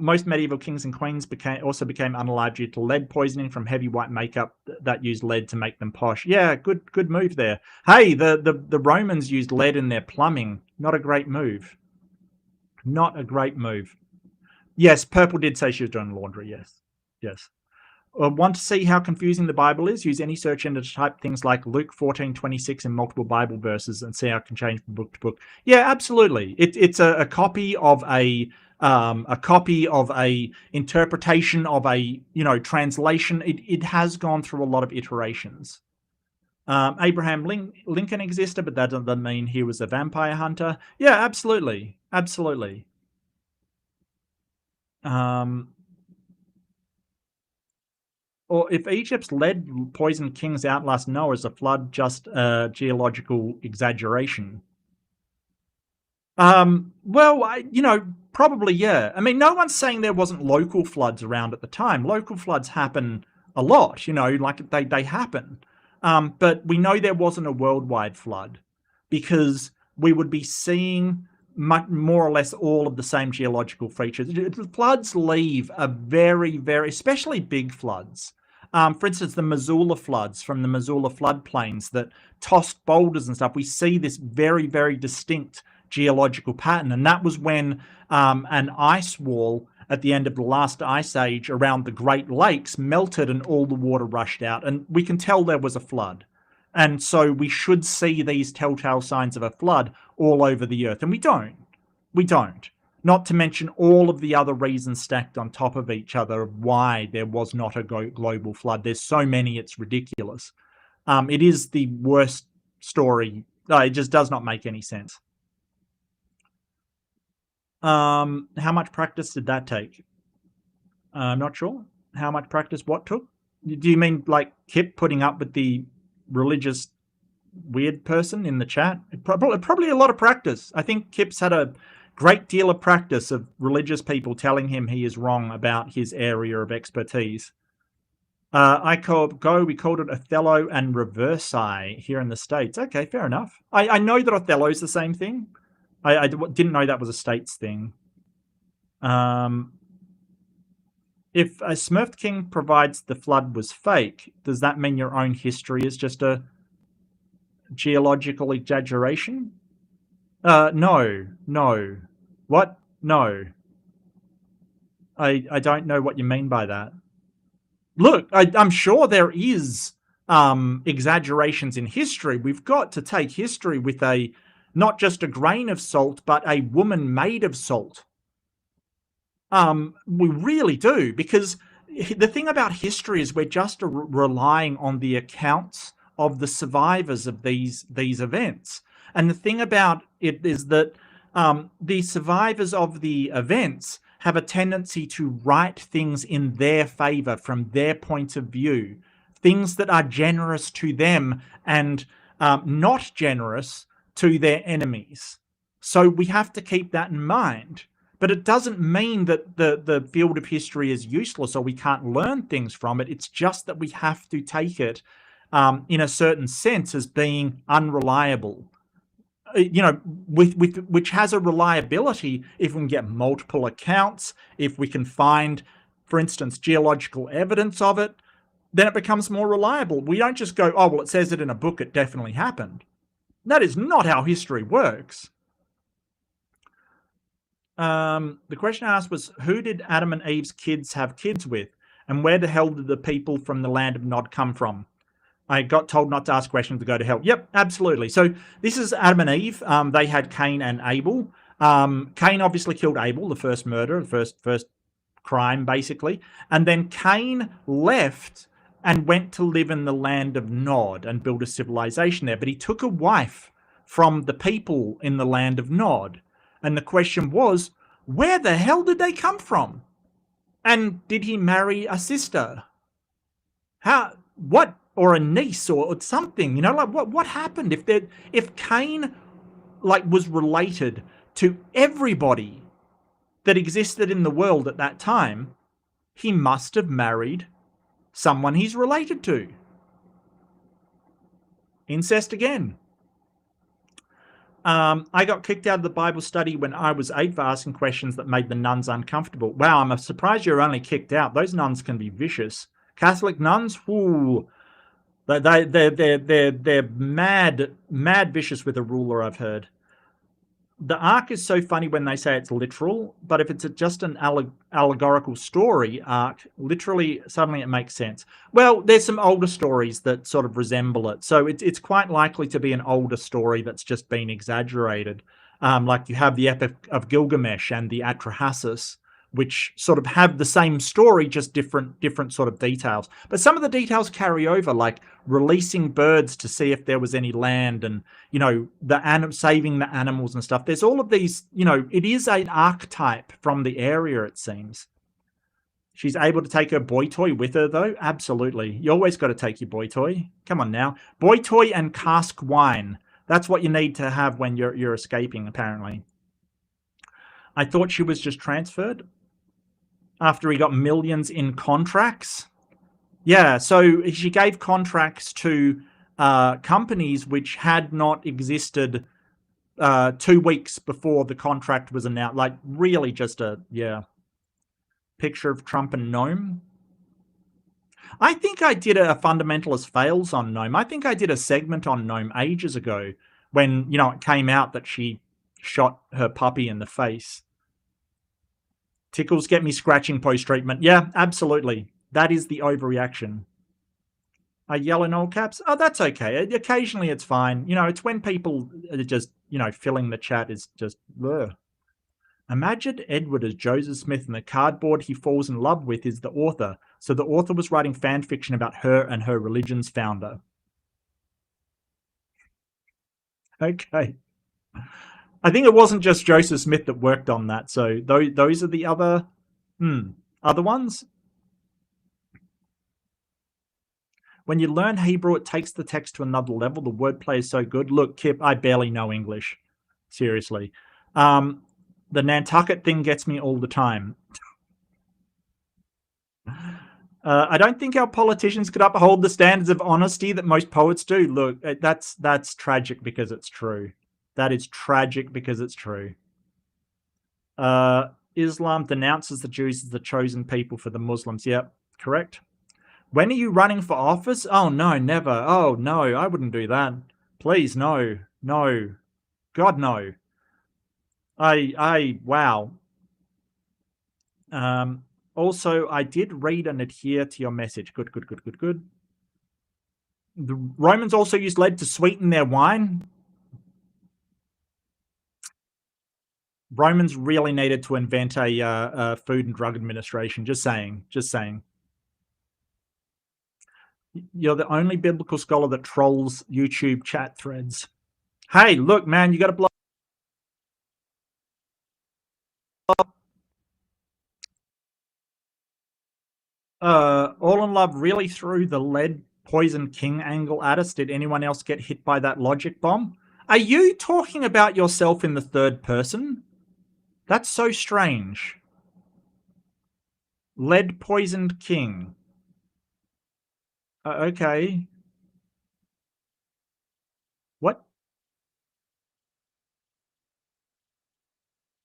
A: Most medieval kings and queens also became unalive due to lead poisoning from heavy white makeup that used lead to make them posh. Yeah, good move there. Hey, the Romans used lead in their plumbing. Not a great move. Not a great move. Yes, Purple did say she was doing laundry. Yes, yes. Want to see how confusing the Bible is? Use any search engine to type things like Luke 14:26 in multiple Bible verses and see how it can change from book to book. Yeah, absolutely. It's a copy of a interpretation of a translation. It has gone through a lot of iterations. Abraham Lincoln existed, but that doesn't mean he was a vampire hunter. Yeah, absolutely, absolutely. Or if Egypt's lead poisoned kings outlast Noah, is a flood just a geological exaggeration? Well, probably, yeah. I mean, no one's saying there wasn't local floods around at the time. Local floods happen a lot, like they happen. But we know there wasn't a worldwide flood because we would be seeing more or less all of the same geological features. Floods leave a very, very, especially big floods. For instance, the Missoula floods from the Missoula floodplains that tossed boulders and stuff. We see this very, very distinct geological pattern, and that was when an ice wall at the end of the last ice age around the Great Lakes melted and all the water rushed out, and we can tell there was a flood. And so we should see these telltale signs of a flood all over the earth, and we don't. Not to mention all of the other reasons stacked on top of each other of why there was not a global flood. There's so many, it's ridiculous. It is the worst story. It just does not make any sense. How much practice did that take? I'm not sure. How much practice what took? Do you mean like Kip putting up with the religious weird person in the chat? Probably a lot of practice. I think Kip's had a great deal of practice of religious people telling him he is wrong about his area of expertise. We called it Othello and Reversi here in the States. Okay, fair enough. I know that Othello is the same thing. I didn't know that was a States thing. If a Smurfed King provides the flood was fake, does that mean your own history is just a geological exaggeration? No. What? No. I don't know what you mean by that. Look, I'm sure there is exaggerations in history. We've got to take history with not just a grain of salt, but a woman made of salt. We really do, because the thing about history is we're just relying on the accounts of the survivors of these events. And the thing about it is that the survivors of the events have a tendency to write things in their favor from their point of view, things that are generous to them and not generous to their enemies. So we have to keep that in mind. But it doesn't mean that the field of history is useless or we can't learn things from it. It's just that we have to take it in a certain sense as being unreliable. Which has a reliability if we can get multiple accounts, if we can find, for instance, geological evidence of it, then it becomes more reliable. We don't just go, oh, well, it says it in a book, it definitely happened. That is not how history works. The question I asked was, who did Adam and Eve's kids have kids with? And where the hell did the people from the land of Nod come from? I got told not to ask questions to go to hell. Yep, absolutely. So this is Adam and Eve. They had Cain and Abel. Cain obviously killed Abel, the first murder, the first crime, basically. And then Cain left and went to live in the land of Nod and build a civilization there. But he took a wife from the people in the land of Nod. And the question was, where the hell did they come from? And did he marry a sister? What? Or a niece or something, you know, like what happened if Cain like was related to everybody that existed in the world at that time, he must have married someone he's related to. Incest again. I got kicked out of the Bible study when I was 8 for asking questions that made the nuns uncomfortable. Wow, I'm surprised you're only kicked out. Those nuns can be vicious. Catholic nuns, ooh, they're mad vicious with a ruler, I've heard. The arc is so funny when they say it's literal, but if it's just an allegorical story arc, literally, suddenly it makes sense. Well, there's some older stories that sort of resemble it. So it's quite likely to be an older story that's just been exaggerated. Like you have the Epic of Gilgamesh and the Atrahasis, which sort of have the same story, just different sort of details. But some of the details carry over, like releasing birds to see if there was any land, and, you know, saving the animals and stuff. There's all of these, you know, it is an archetype from the area, it seems. She's able to take her boy toy with her, though. Absolutely. You always got to take your boy toy. Come on now. Boy toy and cask wine. That's what you need to have when you're escaping, apparently. I thought she was just transferred after he got millions in contracts. Yeah, so she gave contracts to companies which had not existed 2 weeks before the contract was announced. Like, really just a, yeah. Picture of Trump and Gnome. I think I did a Fundamentalist Fails on Gnome. I think I did a segment on Gnome ages ago when, you know, it came out that she shot her puppy in the face. Tickles get me scratching post-treatment. Yeah, absolutely. That is the overreaction. I yell in all caps. Oh, that's okay. Occasionally it's fine. You know, it's when people are just, you know, filling the chat is just, ugh. Imagine Edward as Joseph Smith and the cardboard he falls in love with is the author. So the author was writing fan fiction about her and her religion's founder. Okay. I think it wasn't just Joseph Smith that worked on that. So those are the other ones. When you learn Hebrew, it takes the text to another level. The wordplay is so good. Look, Kip, I barely know English. Seriously. The Nantucket thing gets me all the time. I don't think our politicians could uphold the standards of honesty that most poets do. Look, that's tragic because it's true. That is tragic because it's true. Islam denounces the Jews as the chosen people for the Muslims. Yep, correct. When are you running for office? Oh, no, never. Oh, no, I wouldn't do that. Please, no. No. God, no. Wow. Also, I did read and adhere to your message. Good. The Romans also used lead to sweeten their wine. Romans really needed to invent a Food and Drug Administration. Just saying. You're the only biblical scholar that trolls YouTube chat threads. Hey, look, man, you got to blow. All in Love really threw the lead poison king angle at us. Did anyone else get hit by that logic bomb? Are you talking about yourself in the third person? That's so strange. Lead poisoned king. Okay. What?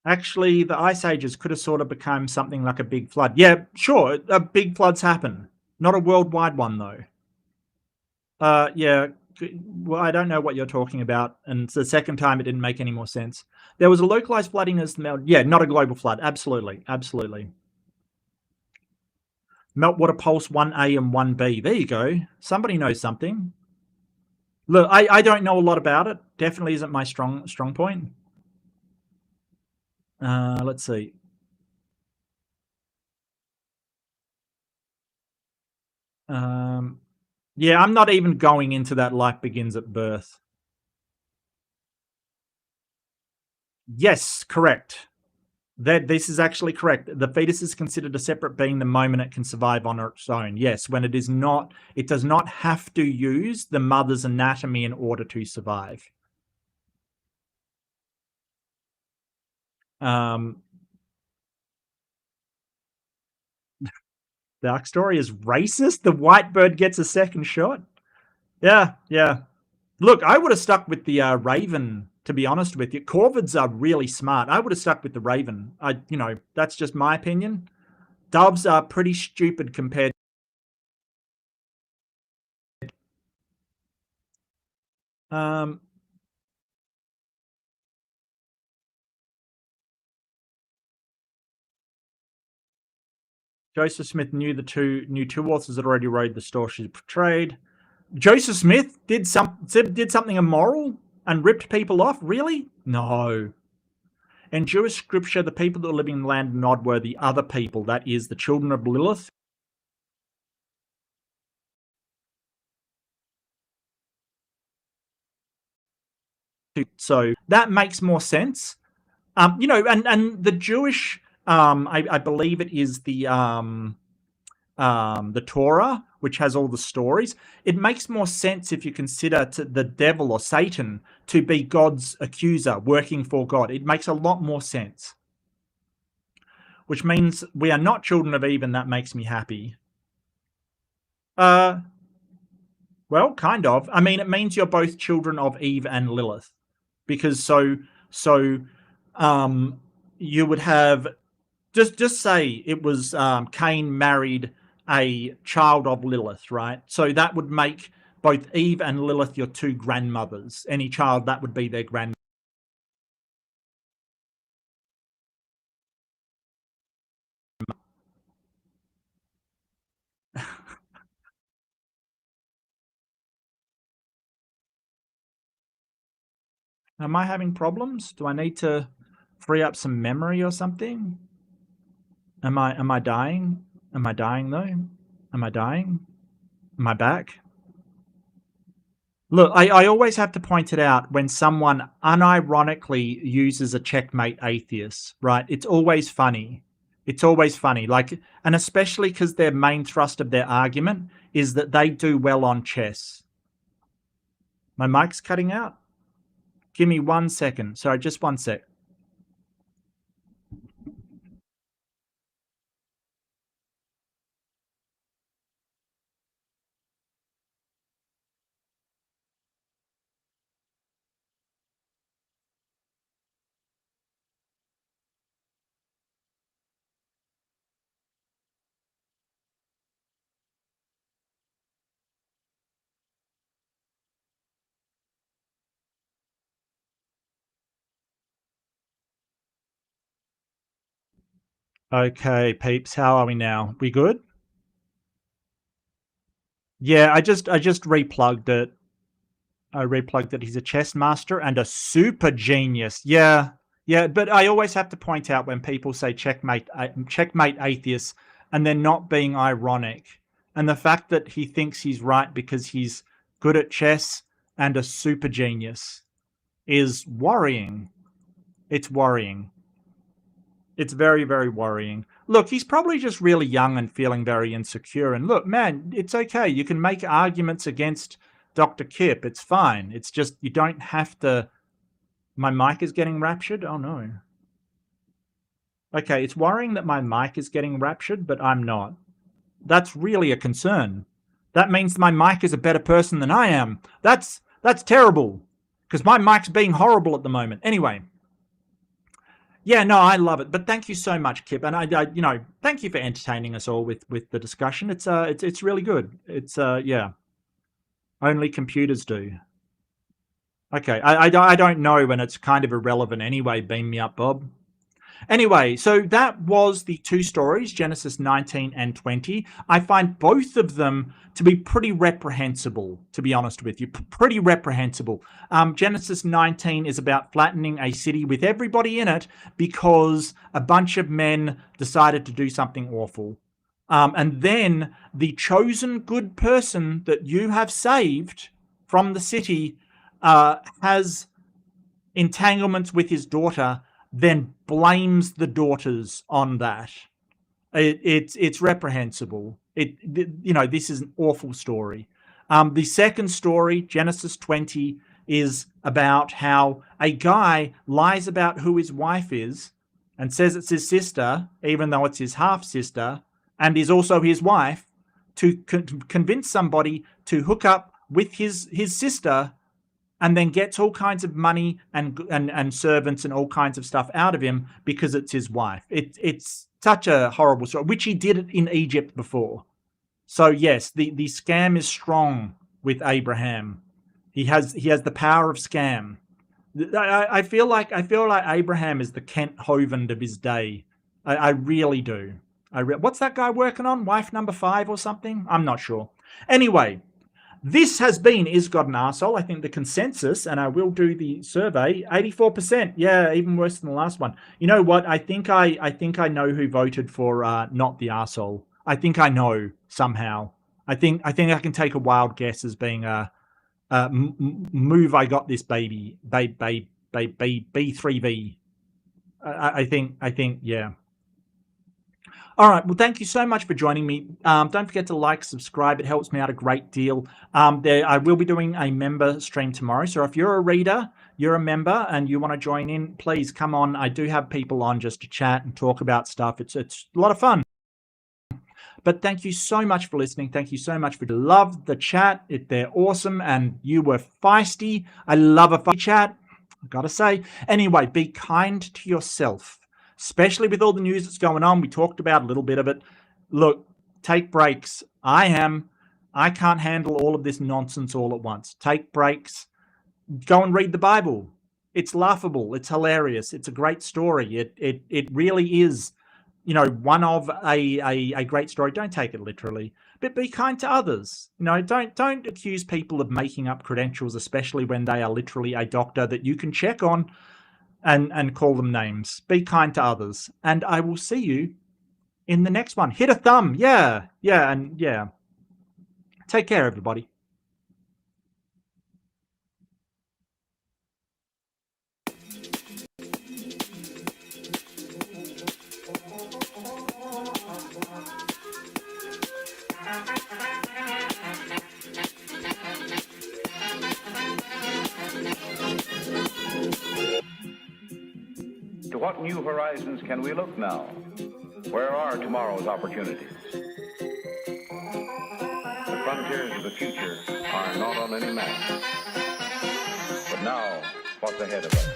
A: Actually, the ice ages could have sort of become something like a big flood. Yeah, sure, big floods happen. Not a worldwide one, though. Yeah, well, I don't know what you're talking about, and it's the second time it didn't make any more sense. There was a localized flooding as yeah, not a global flood. Absolutely. Meltwater Pulse 1A and 1B. There you go. Somebody knows something. Look, I don't know a lot about it. Definitely isn't my strong point. Let's see. Yeah, I'm not even going into that life begins at birth. Yes, correct. This is actually correct. The fetus is considered a separate being the moment it can survive on its own. Yes, when it is not, it does not have to use the mother's anatomy in order to survive. Dark Story is racist. The white bird gets a second shot. Yeah, yeah. Look, I would have stuck with the Raven, to be honest with you. Corvids are really smart. I would have stuck with the Raven. That's just my opinion. Doves are pretty stupid compared. Joseph Smith knew two authors that already wrote the story she portrayed. Joseph Smith did something immoral and ripped people off? Really? No. In Jewish scripture, the people that were living in the land of Nod were the other people, that is, the children of Lilith. So that makes more sense. And the Jewish, I believe it is the Torah, which has all the stories. It makes more sense if you consider the devil or Satan to be God's accuser, working for God. It makes a lot more sense. Which means we are not children of Eve, and that makes me happy. Well, kind of. I mean, it means you're both children of Eve and Lilith, because you would have just say it was Cain married a child of Lilith, right? So that would make both Eve and Lilith your two grandmothers. Any child that would be their grandmother. Am I having problems? Do I need to free up some memory or something? Am I dying? Am I dying though? Am I dying? Am I back? Look, I always have to point it out when someone unironically uses a checkmate atheist, right? It's always funny. It's always funny. And especially because their main thrust of their argument is that they do well on chess. My mic's cutting out. Give me 1 second. Sorry, just 1 sec. Okay, peeps, how are we now? We good? Yeah, I just replugged it. I replugged it. He's a chess master and a super genius. Yeah, yeah. But I always have to point out when people say checkmate atheists, and they're not being ironic. And the fact that he thinks he's right because he's good at chess and a super genius is worrying. It's worrying. It's very, very worrying. Look, he's probably just really young and feeling very insecure. And look, man, it's okay. You can make arguments against Dr. Kip. It's fine. It's just you don't have to. My mic is getting raptured? Oh, no. Okay, it's worrying that my mic is getting raptured, but I'm not. That's really a concern. That means my mic is a better person than I am. That's terrible, because my mic's being horrible at the moment. Anyway. Yeah, no, I love it. But thank you so much, Kip, and I thank you for entertaining us all with the discussion. It's really good. It's yeah, only computers do. Okay, I don't know when it's kind of irrelevant anyway. Beam me up, Bob.
B: Anyway, so that was the two stories, Genesis 19 and 20. I find both of them to be pretty reprehensible, to be honest with you. Pretty reprehensible. Genesis 19 is about flattening a city with everybody in it because a bunch of men decided to do something awful. And then the chosen good person that you have saved from the city has entanglements with his daughter, then blames the daughters on that. It's reprehensible. This is an awful story. The second story, Genesis 20, is about how a guy lies about who his wife is and says it's his sister, even though it's his half sister, and is also his wife, to convince somebody to hook up with his sister, and then gets all kinds of money and servants and all kinds of stuff out of him because it's his wife. It's such a horrible story, which he did it in Egypt before. So yes, the scam is strong with Abraham. He has the power of scam. I feel like Abraham is the Kent Hovind of his day. I really do. What's that guy working on? Wife number 5 or something? I'm not sure. Anyway, this has been Is God an Arsehole? I think the consensus, and I will do the survey, 84%. Yeah, even worse than the last one. You know what? I think I know who voted for not the arsehole. I think I know somehow. I think I can take a wild guess as being move I got this baby B3V. I think yeah. All right. Well, thank you so much for joining me. Don't forget to like, subscribe. It helps me out a great deal. I will be doing a member stream tomorrow. So if you're a reader, you're a member, and you want to join in, please come on. I do have people on just to chat and talk about stuff. It's a lot of fun. But thank you so much for listening. Thank you so much for love the chat. They're awesome, and you were feisty. I love a feisty chat, I've got to say. Anyway, be kind to yourself. Especially with all the news that's going on. We talked about a little bit of it. Look, take breaks. I can't handle all of this nonsense all at once. Take breaks. Go and read the Bible. It's laughable. It's hilarious. It's a great story. It really is, one of a great story. Don't take it literally, but be kind to others. Don't accuse people of making up credentials, especially when they are literally a doctor that you can check on. And call them names. Be kind to others. And I will see you in the next one. Hit a thumb. Yeah. Take care, everybody.
C: To what new horizons can we look now? Where are tomorrow's opportunities? The frontiers of the future are not on any map. But now, what's ahead of us?